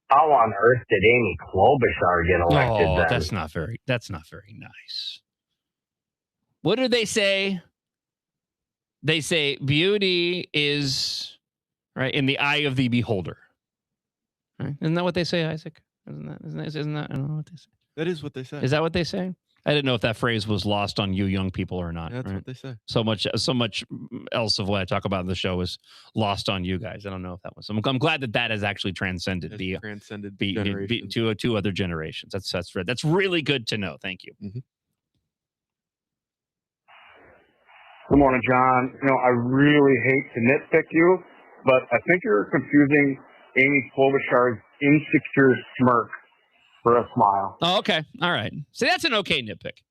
How on earth did Amy Klobuchar get elected then? That's not very nice. What do they say? They say beauty is right in the eye of the beholder. Right? Isn't that what they say, Isaac? Isn't that? I don't know what they say. That is what they say. Is that what they say? I didn't know if that phrase was lost on you young people or not. Yeah, that's what they say. So much else of what I talk about in the show is lost on you guys. I don't know if that was. I'm glad that has actually transcended two other generations. That's really good to know. Thank you. Mm-hmm. Good morning, John. I really hate to nitpick you, but I think you're confusing Amy Klobuchar's insecure smirk for a smile. Oh, okay. All right. See, that's an okay nitpick.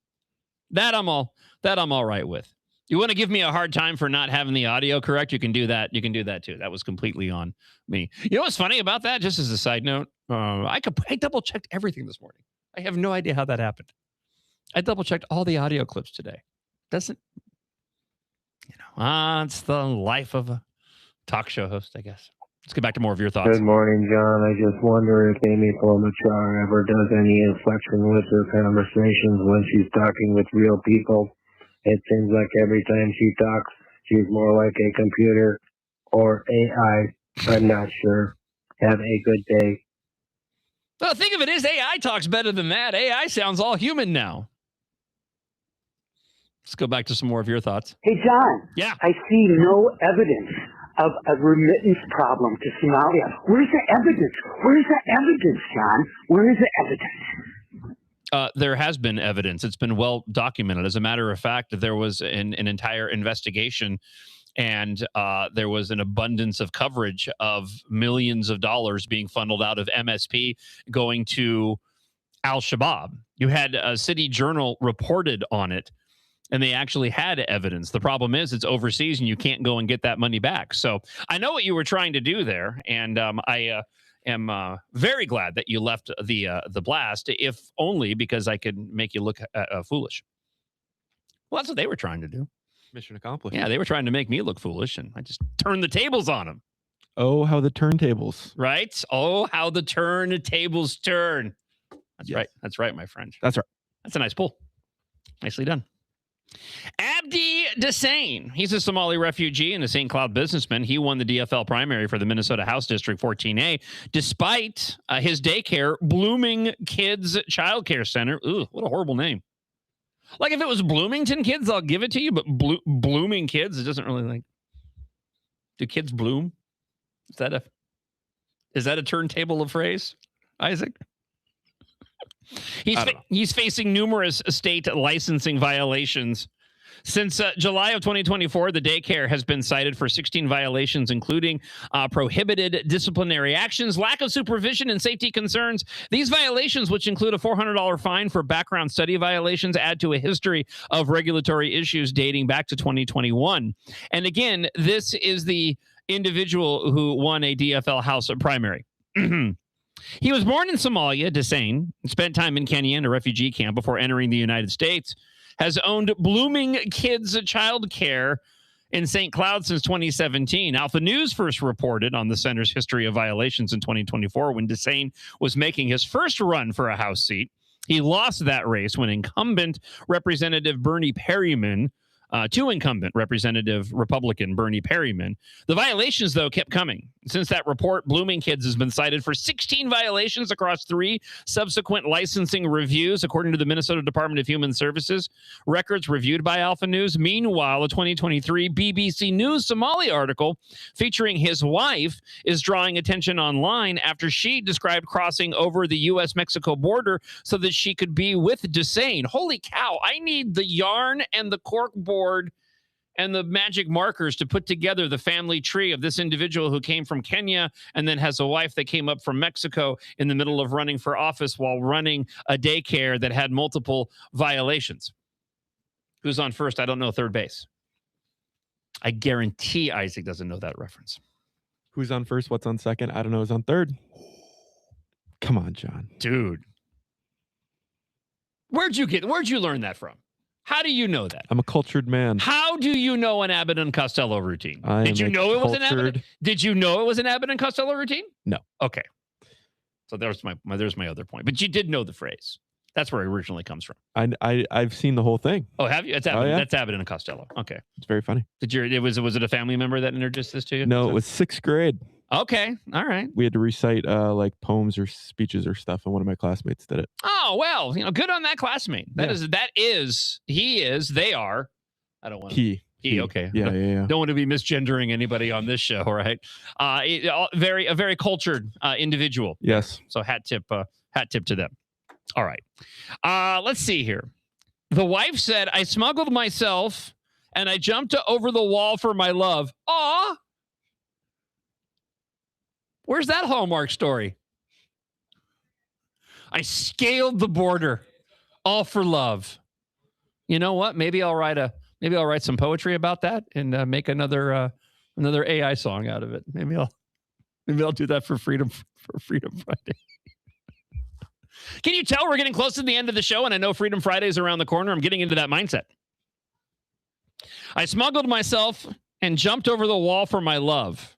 That I'm all right with. You want to give me a hard time for not having the audio correct? You can do that. You can do that too. That was completely on me. You know what's funny about that? Just as a side note, I double checked everything this morning. I have no idea how that happened. I double checked all the audio clips today. Doesn't, it's the life of a talk show host, I guess. Let's get back to more of your thoughts. Good morning, John. I just wonder if Amy Klobuchar ever does any inflection with her conversations when she's talking with real people. It seems like every time she talks, she's more like a computer or AI. I'm not sure. Have a good day. Well, the thing of it is, AI talks better than that. AI sounds all human now. Let's go back to some more of your thoughts. Hey, John. Yeah. I see no evidence of a remittance problem to Somalia. Where's the evidence? Where's the evidence, John? Where is the evidence? There has been evidence. It's been well documented. As a matter of fact, there was an entire investigation, and there was an abundance of coverage of millions of dollars being funneled out of MSP going to Al-Shabaab. You had a City Journal reported on it, and they actually had evidence. The problem is it's overseas and you can't go and get that money back. So I know what you were trying to do there, and I am very glad that you left the blast, if only because I could make you look foolish. Well, that's what they were trying to do. Mission accomplished. Yeah, they were trying to make me look foolish, and I just turned the tables on them. Oh, how the turntables. Right? Oh, how the turntables turn. That's right. That's right, my friend. That's right. That's a nice pull. Nicely done. Abdi Desane. He's a Somali refugee and a St. Cloud businessman. He won the DFL primary for the Minnesota House District 14A, despite his daycare, Blooming Kids Child Care Center. Ooh, what a horrible name. Like, if it was Bloomington Kids, I'll give it to you, but Blooming Kids, it doesn't really like. Do kids bloom? Is that a turntable of phrase, Isaac? He's facing numerous state licensing violations. Since July of 2024, the daycare has been cited for 16 violations, including prohibited disciplinary actions, lack of supervision, and safety concerns. These violations, which include a $400 fine for background study violations, add to a history of regulatory issues dating back to 2021. And again, this is the individual who won a DFL House primary. He was born in Somalia, Desane, spent time in Kenya in a refugee camp before entering the United States, has owned Blooming Kids Child Care in St. Cloud since 2017. Alpha News first reported on the center's history of violations in 2024 when Desane was making his first run for a House seat. He lost that race when incumbent Representative Bernie Perryman to incumbent Representative Republican Bernie Perryman. The violations, though, kept coming. Since that report, Blooming Kids has been cited for 16 violations across 3 subsequent licensing reviews, according to the Minnesota Department of Human Services. Records reviewed by Alpha News. Meanwhile, a 2023 BBC News Somali article featuring his wife is drawing attention online after she described crossing over the U.S.-Mexico border so that she could be with Desane. Holy cow, I need the yarn and the cork board and the magic markers to put together the family tree of this individual who came from Kenya and then has a wife that came up from Mexico in the middle of running for office while running a daycare that had multiple violations. Who's on first? I don't know. Third base. I guarantee Isaac doesn't know that reference. Who's on first? What's on second? I don't know. Who's on third? Come on, John. Dude. Where'd you learn that from? How do you know that? I'm a cultured man. How do you know an Abbott and Costello routine? Did you know it was an Abbott? Did you know it was an Abbott and Costello routine? No. Okay. So there's my other point. But you did know the phrase. That's where it originally comes from. I've seen the whole thing. Oh, have you? That's Abbott. That's Abbott and Costello. Okay. It's very funny. Was it a family member that introduced this to you? No, it was 6th grade. Okay. All right. We had to recite like poems or speeches or stuff, and one of my classmates did it. Oh, well, good on that classmate. They are. I don't want to. He, okay. Yeah. Don't want to be misgendering anybody on this show, right? A very cultured individual. Yes. So hat tip to them. All right. Let's see here. The wife said, "I smuggled myself and I jumped over the wall for my love." Aw. Where's that Hallmark story? I scaled the border, all for love. You know what? Maybe I'll write some poetry about that and make another AI song out of it. Maybe I'll do that for Freedom Friday. Can you tell we're getting close to the end of the show, and I know Freedom Friday is around the corner? I'm getting into that mindset. I smuggled myself and jumped over the wall for my love.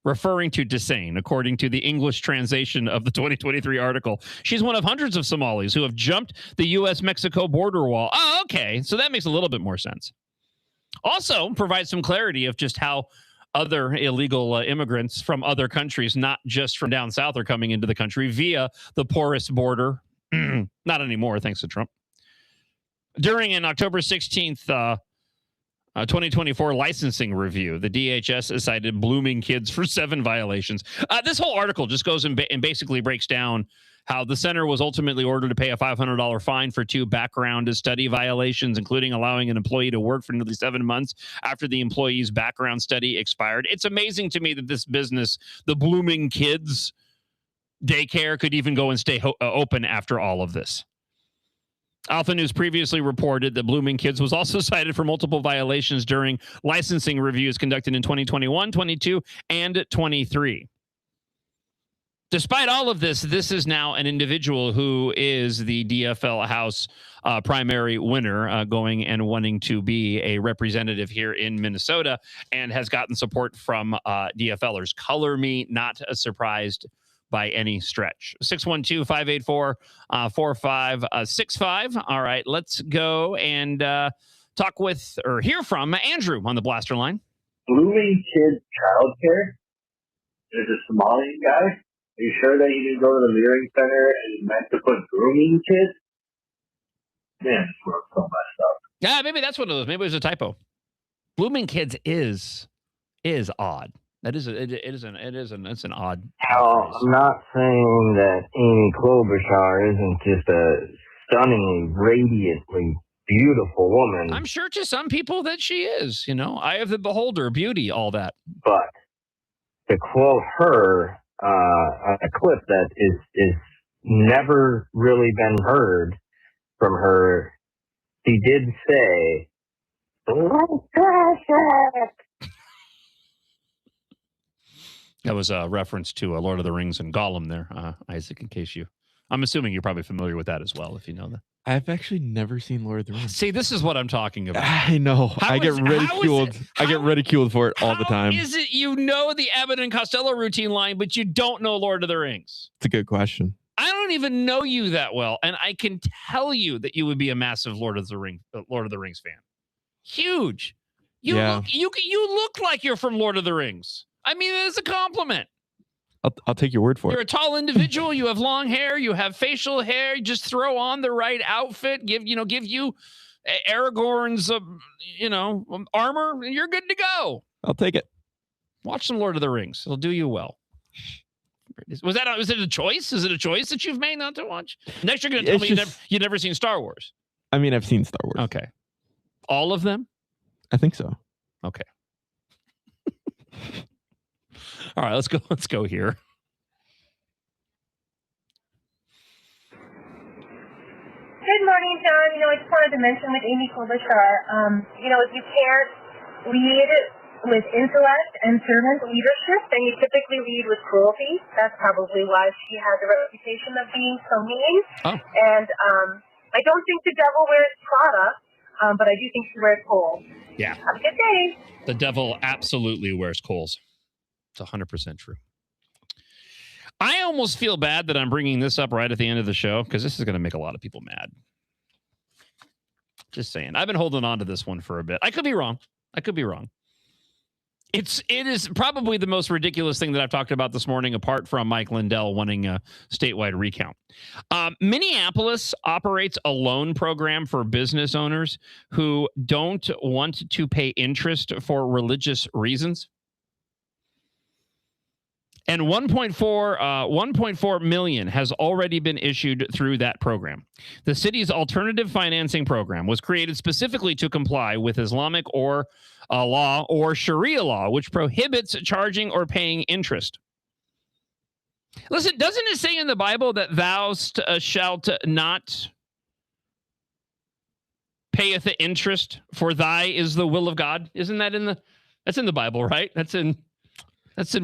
Referring to Desane, according to the English translation of the 2023 article. She's one of hundreds of Somalis who have jumped the U.S.-Mexico border wall. Oh, okay. So that makes a little bit more sense. Also provides some clarity of just how other illegal immigrants from other countries, not just from down south, are coming into the country via the porous border. Not anymore, thanks to Trump. During an October 16th 2024 licensing review, the DHS cited Blooming Kids for 7 violations. This whole article just goes and basically breaks down how the center was ultimately ordered to pay a $500 fine for 2 background study violations, including allowing an employee to work for nearly 7 months after the employee's background study expired. It's amazing to me that this business, the Blooming Kids daycare, could even go and stay open after all of this. Alpha News previously reported that Blooming Kids was also cited for multiple violations during licensing reviews conducted in 2021, 22, and 23. Despite all of this, this is now an individual who is the DFL House primary winner, going and wanting to be a representative here in Minnesota, and has gotten support from DFLers. Color me not surprised by any stretch. 612-584-4565. All right, let's go and talk with or hear from Andrew on the blaster line. Blooming Kids Childcare? There's a Somalian guy? Are you sure that you didn't go to the Leering Center and you meant to put grooming kids? Man, this works so messed up. Yeah, maybe that's one of those. Maybe it was a typo. Blooming Kids is odd. That is it's an odd. Well, I'm not saying that Amy Klobuchar isn't just a stunningly, radiantly beautiful woman. I'm sure to some people that she is. You know, eye of the beholder, beauty, all that. But to quote her, a clip that is never really been heard from her, she did say, that was a reference to Lord of the Rings and Gollum there, Isaac, in case I'm assuming you're probably familiar with that as well, if you know that. I've actually never seen Lord of the Rings. See, this is what I'm talking about. I know. I get ridiculed. I get ridiculed for it all the time. Is it you know the Abbott and Costello routine line, but you don't know Lord of the Rings? It's a good question. I don't even know you that well, and I can tell you that you would be a massive Lord of the Rings fan. Huge. You look like you're from Lord of the Rings. I mean, it's a compliment. I'll take your word for You're it. a tall individual. You have long hair. You have facial hair. You just throw on the right outfit. Give you Aragorn's armor, and you're good to go. I'll take it. Watch some Lord of the Rings. It'll do you well. Was it a choice? Is it a choice that you've made not to watch? Next, you're going to tell me you've never seen Star Wars. I mean, I've seen Star Wars. Okay. All of them? I think so. Okay. All right, let's go here. Good morning, John. I just wanted to mention with Amy Klobuchar, if you can't lead with intellect and servant leadership, then you typically lead with cruelty. That's probably why she has a reputation of being so mean. Oh. And I don't think the devil wears Prada, but I do think she wears Kohl's. Yeah. Have a good day. The devil absolutely wears Kohl's. It's 100% true. I almost feel bad that I'm bringing this up right at the end of the show because this is going to make a lot of people mad. Just saying. I've been holding on to this one for a bit. I could be wrong. It is probably the most ridiculous thing that I've talked about this morning, apart from Mike Lindell wanting a statewide recount. Minneapolis operates a loan program for business owners who don't want to pay interest for religious reasons. And 1.4 million has already been issued through that program. The city's alternative financing program was created specifically to comply with Islamic or law or Sharia law, which prohibits charging or paying interest. Listen, doesn't it say in the Bible that thou shalt not payeth the interest, for thy is the will of God? Isn't that that's in the Bible, right? That's in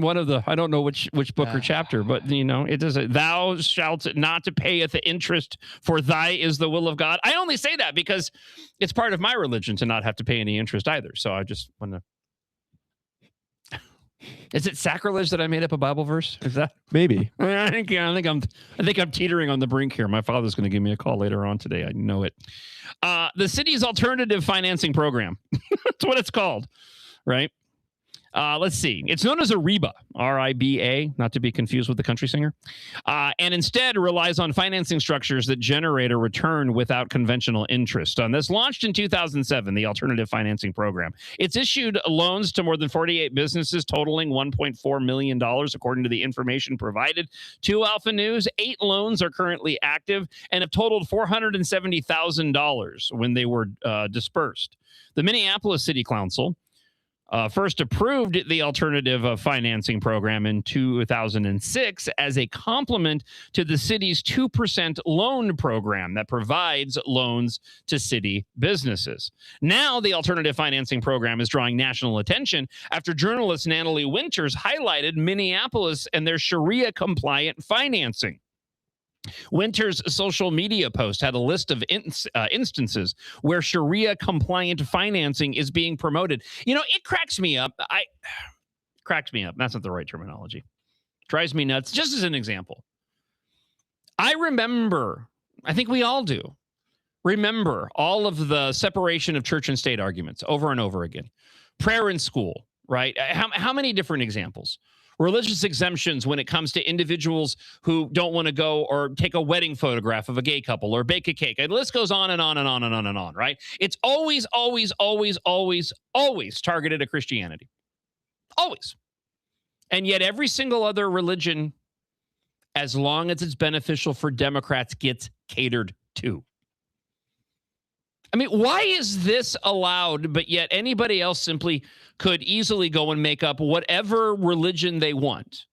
one of the, I don't know which book or chapter, but it does. Thou shalt not to payeth the interest, for thy is the will of God. I only say that because it's part of my religion to not have to pay any interest either. So I just want to. Is it sacrilege that I made up a Bible verse? Is that maybe? I think I'm teetering on the brink here. My father's going to give me a call later on today. I know it. The city's alternative financing program. That's what it's called, right? Let's see. It's known as a RIBA, R-I-B-A, not to be confused with the country singer, and instead relies on financing structures that generate a return without conventional interest. This launched in 2007, the Alternative Financing Program. It's issued loans to more than 48 businesses totaling $1.4 million, according to the information provided to Alpha News. 8 loans are currently active and have totaled $470,000 when they were dispersed. The Minneapolis City Council first approved the alternative financing program in 2006 as a complement to the city's 2% loan program that provides loans to city businesses. Now, the alternative financing program is drawing national attention after journalist Natalie Winters highlighted Minneapolis and their Sharia-compliant financing. Winters' social media post had a list of instances where Sharia-compliant financing is being promoted. You know, it cracks me up. Cracks me up. That's not the right terminology. Drives me nuts. Just as an example, I remember, I think we all do, remember all of the separation of church and state arguments over and over again. Prayer in school, right? How many different examples? Religious exemptions when it comes to individuals who don't want to go or take a wedding photograph of a gay couple or bake a cake. And the list goes on and on and on and on and on, right? It's always, always, always, always, always targeted at Christianity. Always. And yet every single other religion, as long as it's beneficial for Democrats, gets catered to. I mean, why is this allowed, but yet anybody else simply could easily go and make up whatever religion they want?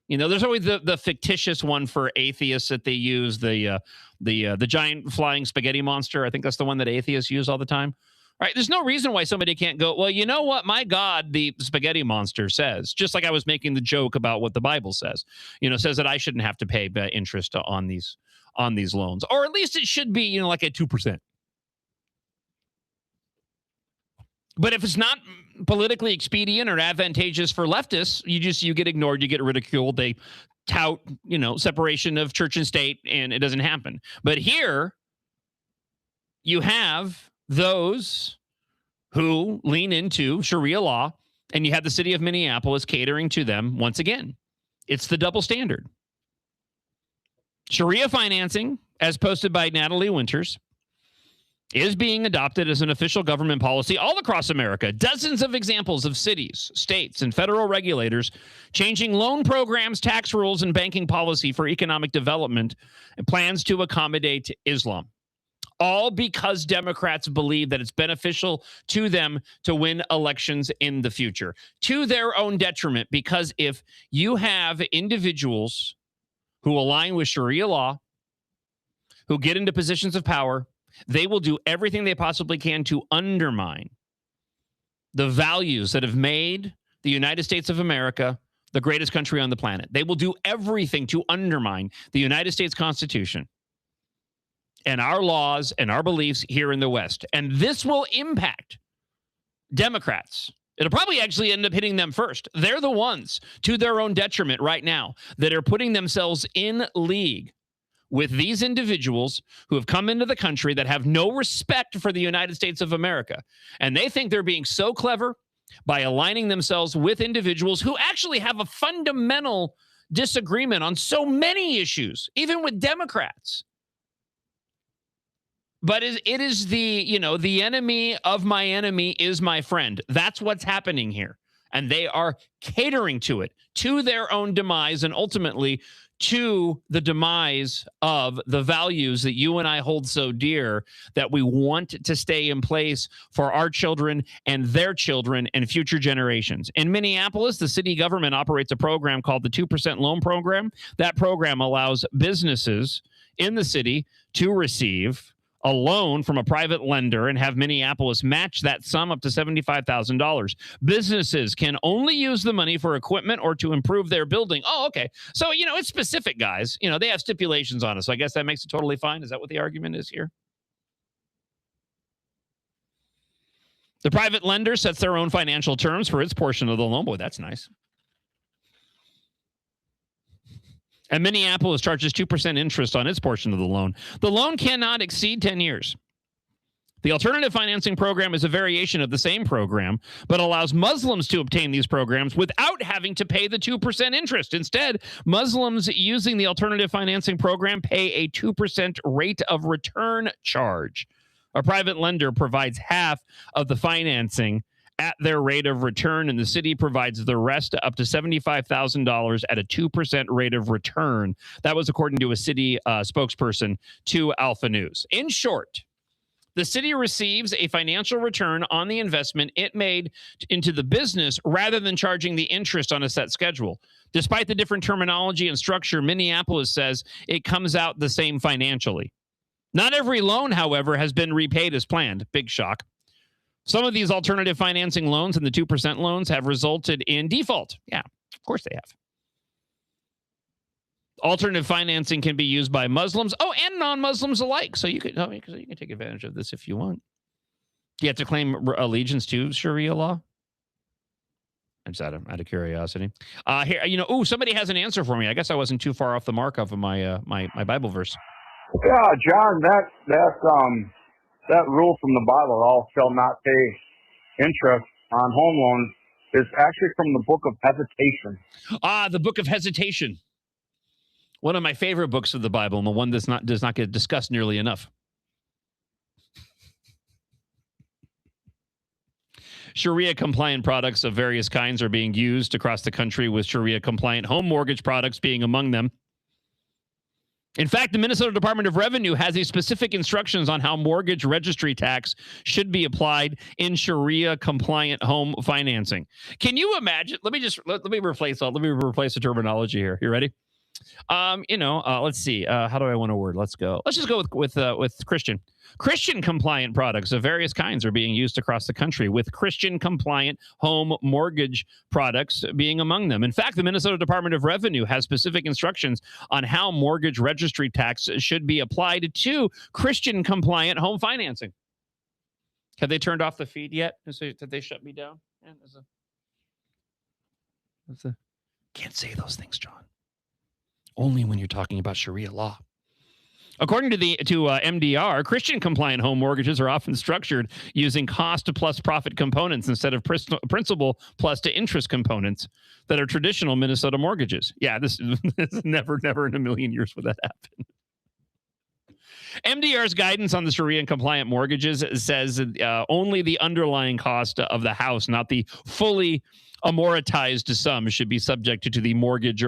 You know, there's always the fictitious one for atheists that they use, the giant flying spaghetti monster. I think that's the one that atheists use all the time. Right? There's no reason why somebody can't go, well, you know what? My God, the spaghetti monster says, just like I was making the joke about what the Bible says, you know, says that I shouldn't have to pay interest on these loans, or at least it should be, you know, like at 2%. But if it's not politically expedient or advantageous for leftists, you get ignored, you get ridiculed. They tout, you know, separation of church and state, and it doesn't happen. But here, you have those who lean into Sharia law, and you have the city of Minneapolis catering to them once again. It's the double standard. Sharia financing, as posted by Natalie Winters, is being adopted as an official government policy all across America. Dozens of examples of cities, states, and federal regulators changing loan programs, tax rules, and banking policy for economic development and plans to accommodate Islam. All because Democrats believe that it's beneficial to them to win elections in the future, to their own detriment, because if you have individuals who align with Sharia law, who get into positions of power, they will do everything they possibly can to undermine the values that have made the United States of America the greatest country on the planet. They will do everything to undermine the United States Constitution and our laws and our beliefs here in the West. And this will impact Democrats. It'll probably actually end up hitting them first. They're the ones, to their own detriment right now, that are putting themselves in league with these individuals who have come into the country that have no respect for the United States of America. And they think they're being so clever by aligning themselves with individuals who actually have a fundamental disagreement on so many issues, even with Democrats. But it is the enemy of my enemy is my friend. That's what's happening here. And they are catering to it, to their own demise, and ultimately to the demise of the values that you and I hold so dear, that we want to stay in place for our children and their children and future generations. In Minneapolis, the city government operates a program called the 2% Loan Program. That program allows businesses in the city to receive a loan from a private lender and have Minneapolis match that sum up to $75,000. Businesses can only use the money for equipment or to improve their building. Oh, okay. So, you know, it's specific, guys. You know, they have stipulations on it. So I guess that makes it totally fine. Is that what the argument is here? The private lender sets their own financial terms for its portion of the loan. Boy, that's nice. And Minneapolis charges 2% interest on its portion of the loan. The loan cannot exceed 10 years. The alternative financing program is a variation of the same program, but allows Muslims to obtain these programs without having to pay the 2% interest. Instead, Muslims using the alternative financing program pay a 2% rate of return charge. A private lender provides half of the financing at their rate of return, and the city provides the rest up to $75,000 at a 2% rate of return. That was according to a city spokesperson to Alpha News. In short, The city receives a financial return on the investment it made into the business rather than charging the interest on a set schedule. Despite the different terminology and structure, Minneapolis says it comes out the same financially. Not every loan, however, has been repaid as planned. Big shock. Some of these alternative financing loans and the 2% loans have resulted in default. Yeah, of course they have. Alternative financing can be used by Muslims, and non-Muslims alike. So you can take advantage of this if you want. Do you have to claim allegiance to Sharia law? I'm just out of curiosity. Here, somebody has an answer for me. I guess I wasn't too far off the mark of my my Bible verse. Yeah, John, that rule from the Bible, all shall not pay interest on home loans, is actually from the Book of Hesitation. The Book of Hesitation. One of my favorite books of the Bible, and the one does not get discussed nearly enough. Sharia-compliant products of various kinds are being used across the country, with Sharia-compliant home mortgage products being among them. In fact, the Minnesota Department of Revenue has a specific instructions on how mortgage registry tax should be applied in Sharia-compliant home financing. Can you imagine? Let me replace the terminology here. You ready? Let's see. How do I want to word? Let's go. Let's just go with Christian. Christian compliant products of various kinds are being used across the country, with Christian compliant home mortgage products being among them. In fact, the Minnesota Department of Revenue has specific instructions on how mortgage registry tax should be applied to Christian compliant home financing. Have they turned off the feed yet? Did they shut me down? Can't say those things, John. Only when you're talking about Sharia law. According to MDR, Christian-compliant home mortgages are often structured using cost plus profit components instead of principal plus to interest components that are traditional Minnesota mortgages. Yeah, this is never in a million years would that happen. MDR's guidance on the Sharia-compliant mortgages says only the underlying cost of the house, not the fully amortized sum, should be subjected to the mortgage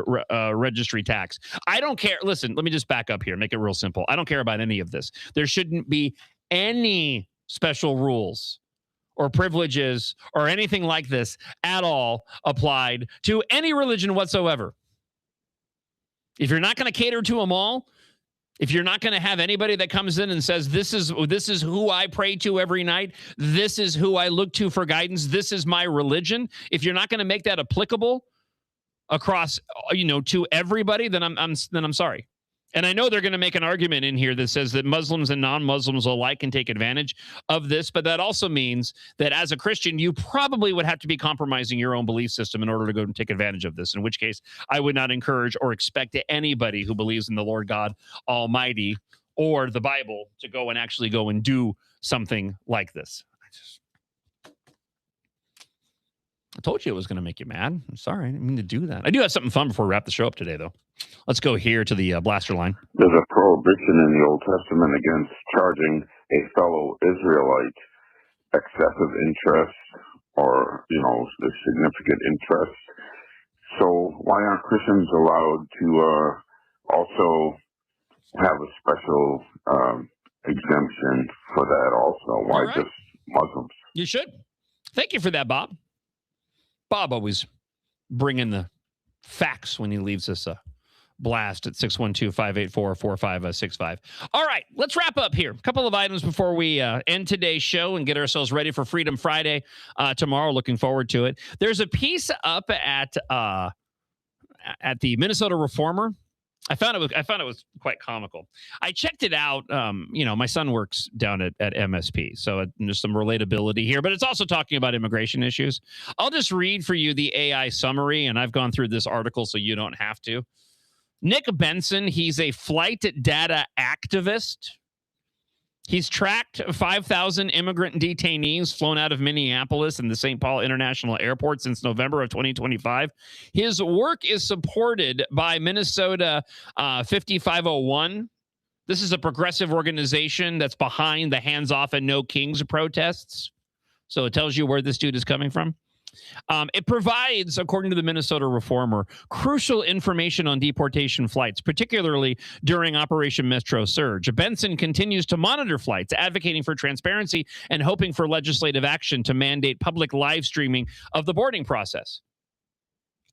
registry tax. I don't care. Listen, let me just back up here, make it real simple. I don't care about any of this. There shouldn't be any special rules or privileges or anything like this at all applied to any religion whatsoever. If you're not going to cater to them all, if you're not going to have anybody that comes in and says, this is who I pray to every night, this is who I look to for guidance, this is my religion, if you're not going to make that applicable across, to everybody, then I'm sorry. And I know they're going to make an argument in here that says that Muslims and non-Muslims alike can take advantage of this, but that also means that as a Christian, you probably would have to be compromising your own belief system in order to go and take advantage of this, in which case I would not encourage or expect anybody who believes in the Lord God Almighty or the Bible to go and do something like this. I told you it was going to make you mad. I'm sorry. I didn't mean to do that. I do have something fun before we wrap the show up today, though. Let's go here to the blaster line. There's a prohibition in the Old Testament against charging a fellow Israelite excessive interest or, the significant interest. So why aren't Christians allowed to also have a special exemption for that also? Why just Muslims? You should. Thank you for that, Bob. Bob always bringing the facts when he leaves us a blast at 612-584-4565. All right, let's wrap up here. A couple of items before we end today's show and get ourselves ready for Freedom Friday tomorrow. Looking forward to it. There's a piece up at the Minnesota Reformer. I found it was quite comical. I checked it out. My son works down at MSP, so there's some relatability here, but it's also talking about immigration issues. I'll just read for you the AI summary, and I've gone through this article so you don't have to. Nick Benson, he's a flight data activist. He's tracked 5,000 immigrant detainees flown out of Minneapolis and the St. Paul International Airport since November of 2025. His work is supported by Minnesota 5501. This is a progressive organization that's behind the Hands Off and No Kings protests. So it tells you where this dude is coming from. It provides, according to the Minnesota Reformer, crucial information on deportation flights, particularly during Operation Metro Surge. Benson continues to monitor flights, advocating for transparency and hoping for legislative action to mandate public live streaming of the boarding process.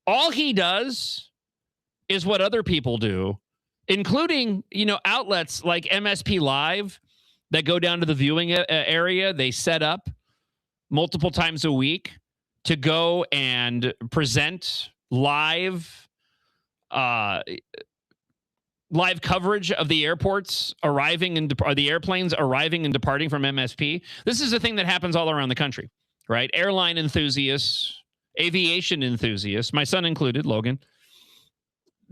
All he does is what other people do, including, outlets like MSP Live that go down to the viewing area. They set up multiple times a week to go and present live coverage of the airports arriving and the airplanes arriving and departing from MSP. This is a thing that happens all around the country, right? Airline enthusiasts, aviation enthusiasts, my son included, Logan.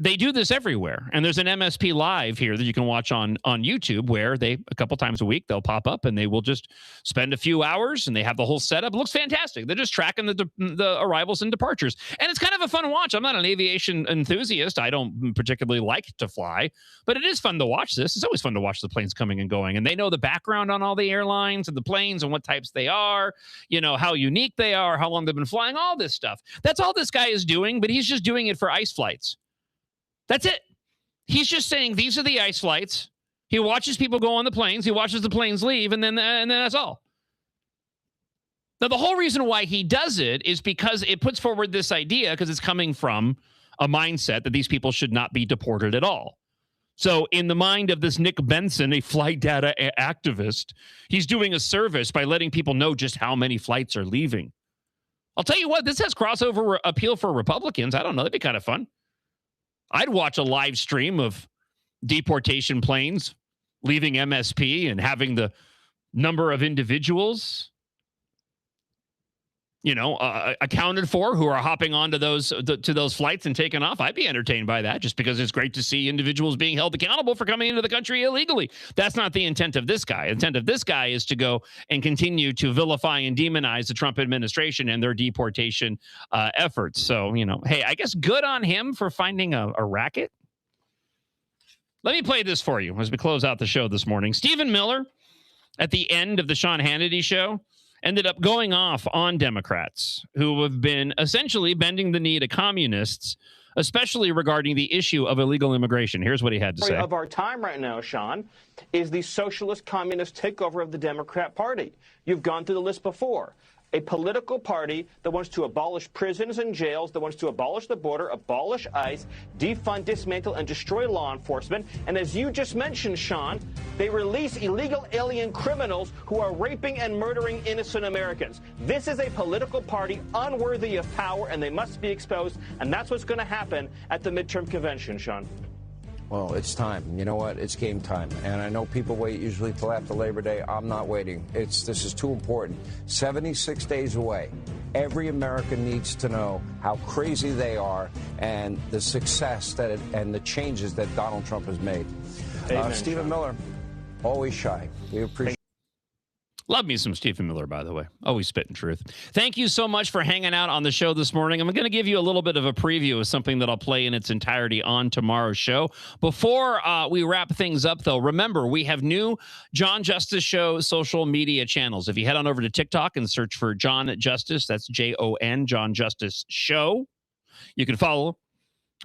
They do this everywhere. And there's an MSP Live here that you can watch on YouTube where a couple times a week, they'll pop up and they will just spend a few hours and they have the whole setup. It looks fantastic. They're just tracking the arrivals and departures. And it's kind of a fun watch. I'm not an aviation enthusiast. I don't particularly like to fly, but it is fun to watch this. It's always fun to watch the planes coming and going. And they know the background on all the airlines and the planes and what types they are, how unique they are, how long they've been flying, all this stuff. That's all this guy is doing, but he's just doing it for ICE flights. That's it. He's just saying these are the ICE flights. He watches people go on the planes. He watches the planes leave, and then that's all. Now, the whole reason why he does it is because it puts forward this idea, because it's coming from a mindset that these people should not be deported at all. So in the mind of this Nick Benson, a flight data activist, he's doing a service by letting people know just how many flights are leaving. I'll tell you what, this has crossover appeal for Republicans. I don't know. That'd be kind of fun. I'd watch a live stream of deportation planes leaving MSP and having the number of individuals, accounted for who are hopping onto those flights and taking off. I'd be entertained by that just because it's great to see individuals being held accountable for coming into the country illegally. That's not the intent of this guy. The intent of this guy is to go and continue to vilify and demonize the Trump administration and their deportation efforts. So, hey, I guess good on him for finding a racket. Let me play this for you as we close out the show this morning. Stephen Miller, at the end of the Sean Hannity show, ended up going off on Democrats who have been essentially bending the knee to communists, especially regarding the issue of illegal immigration. Here's what he had to say. Of our time right now, Sean, is the socialist communist takeover of the Democrat Party. You've gone through the list before. A political party that wants to abolish prisons and jails, that wants to abolish the border, abolish ICE, defund, dismantle, and destroy law enforcement. And as you just mentioned, Sean, they release illegal alien criminals who are raping and murdering innocent Americans. This is a political party unworthy of power, and they must be exposed. And that's what's going to happen at the midterm convention, Sean. Well, it's time. You know what? It's game time. And I know people wait usually till after Labor Day. I'm not waiting. This is too important. 76 days away. Every American needs to know how crazy they are and the success and the changes that Donald Trump has made. Stephen Miller, always shy. We appreciate. Love me some Stephen Miller, by the way. Always spitting truth. Thank you so much for hanging out on the show this morning. I'm going to give you a little bit of a preview of something that I'll play in its entirety on tomorrow's show. Before we wrap things up, though, remember, we have new John Justice Show social media channels. If you head on over to TikTok and search for John Justice, that's Jon, John Justice Show, you can follow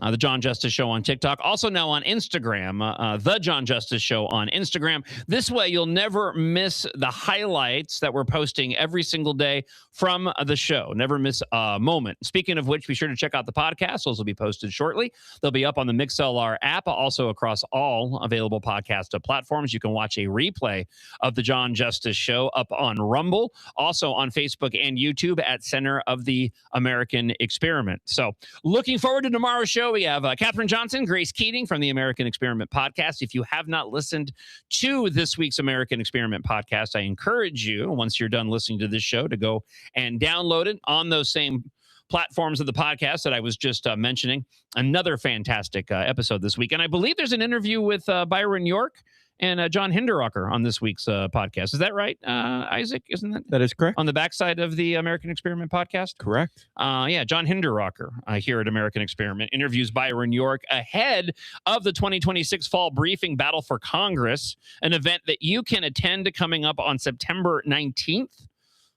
the John Justice Show on TikTok. Also now on Instagram, the John Justice Show on Instagram. This way you'll never miss the highlights that we're posting every single day from the show. Never miss a moment. Speaking of which, be sure to check out the podcast. Those will be posted shortly. They'll be up on the MixLR app, also across all available podcast platforms. You can watch a replay of the John Justice Show up on Rumble, also on Facebook and YouTube at Center of the American Experiment. So looking forward to tomorrow's show. We have Katherine Johnson, Grace Keating from the American Experiment podcast. If you have not listened to this week's American Experiment podcast, I encourage you, once you're done listening to this show, to go and download it on those same platforms of the podcast that I was just mentioning. Another fantastic episode this week. And I believe there's an interview with Byron York and John Hinderaker on this week's podcast. Is that right, Isaac? Isn't that? That is correct. On the backside of the American Experiment podcast? Correct. Yeah, John Hinderaker here at American Experiment interviews Byron York ahead of the 2026 Fall Briefing Battle for Congress, an event that you can attend coming up on September 19th.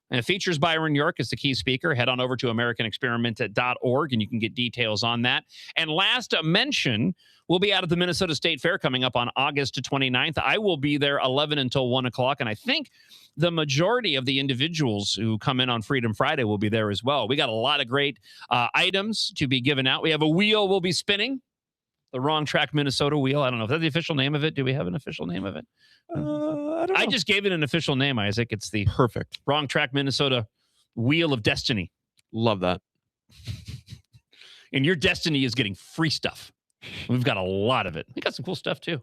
And it features Byron York as the key speaker. Head on over to AmericanExperiment.org and you can get details on that. And last mention, we'll be out at the Minnesota State Fair coming up on August 29th. I will be there 11 until 1 o'clock. And I think the majority of the individuals who come in on Freedom Friday will be there as well. We got a lot of great items to be given out. We have a wheel we'll be spinning. The Wrong Track Minnesota wheel. I don't know if that's the official name of it. Do we have an official name of it? I don't know. I just gave it an official name, Isaac. It's the perfect Wrong Track Minnesota Wheel of Destiny. Love that. And your destiny is getting free stuff. We've got a lot of it. We got some cool stuff too.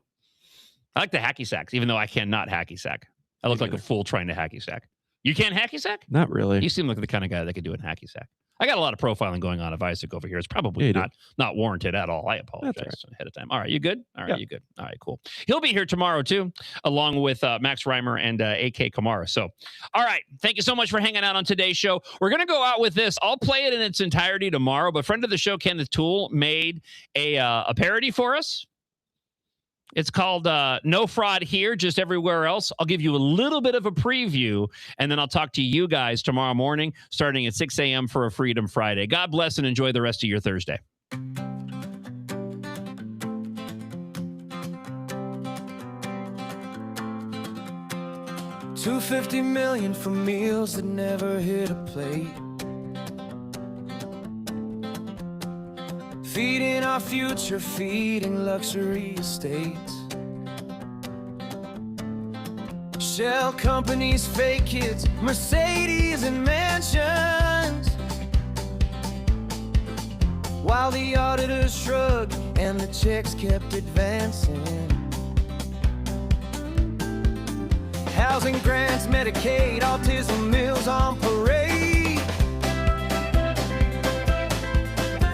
I like the hacky sacks, even though I cannot hacky sack. I look like a fool trying to hacky sack. You can't hacky sack? Not really. You seem like the kind of guy that could do a hacky sack. I got a lot of profiling going on of Isaac over here. It's probably not warranted at all. I apologize ahead of time. All right, you good? All right, you good. All right, cool. He'll be here tomorrow too, along with Max Reimer and AK Kamara. So, all right, thank you so much for hanging out on today's show. We're going to go out with this. I'll play it in its entirety tomorrow, but friend of the show, Kenneth Toole, made a parody for us. It's called No Fraud Here, Just Everywhere Else. I'll give you a little bit of a preview, and then I'll talk to you guys tomorrow morning, starting at 6 a.m. for a Freedom Friday. God bless and enjoy the rest of your Thursday. $250 million for meals that never hit a plate. Feeding our future, feeding luxury estates. Shell companies, fake kids, Mercedes and mansions. While the auditors shrugged and the checks kept advancing. Housing grants, Medicaid, autism meals on parade.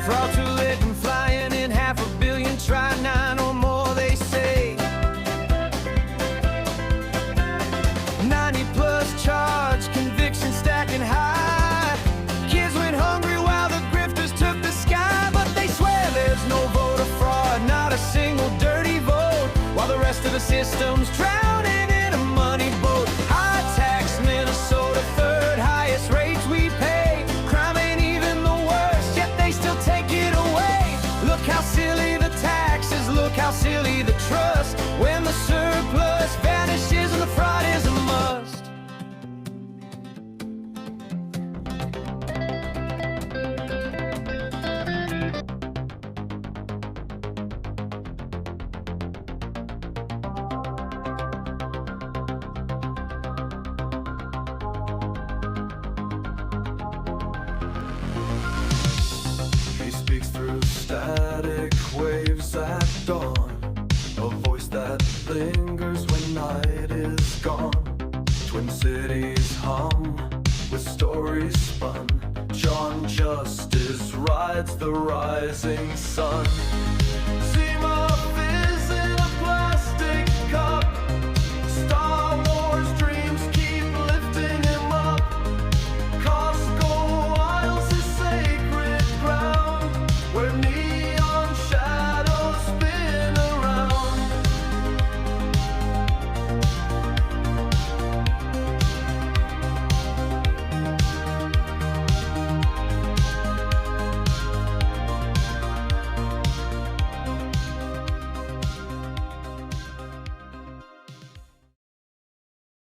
Fraud, roulette, and flying in $500 million, try 9 or more, they say. 90+ charge, conviction stacking high. Kids went hungry while the grifters took the sky. But they swear there's no voter fraud, not a single dirty vote. While the rest of the system's drowning in a money boat. High tax Minnesota, third highest rates we pay. Crime ain't even the worst, yet they still take it away. Look how silly the taxes, look how silly the trust. When the surplus vanishes and the fraud is a must. He speaks through static waves at dawn, a voice that lingers when night is gone. Twin cities hum with stories spun. John Justice rides the rising sun.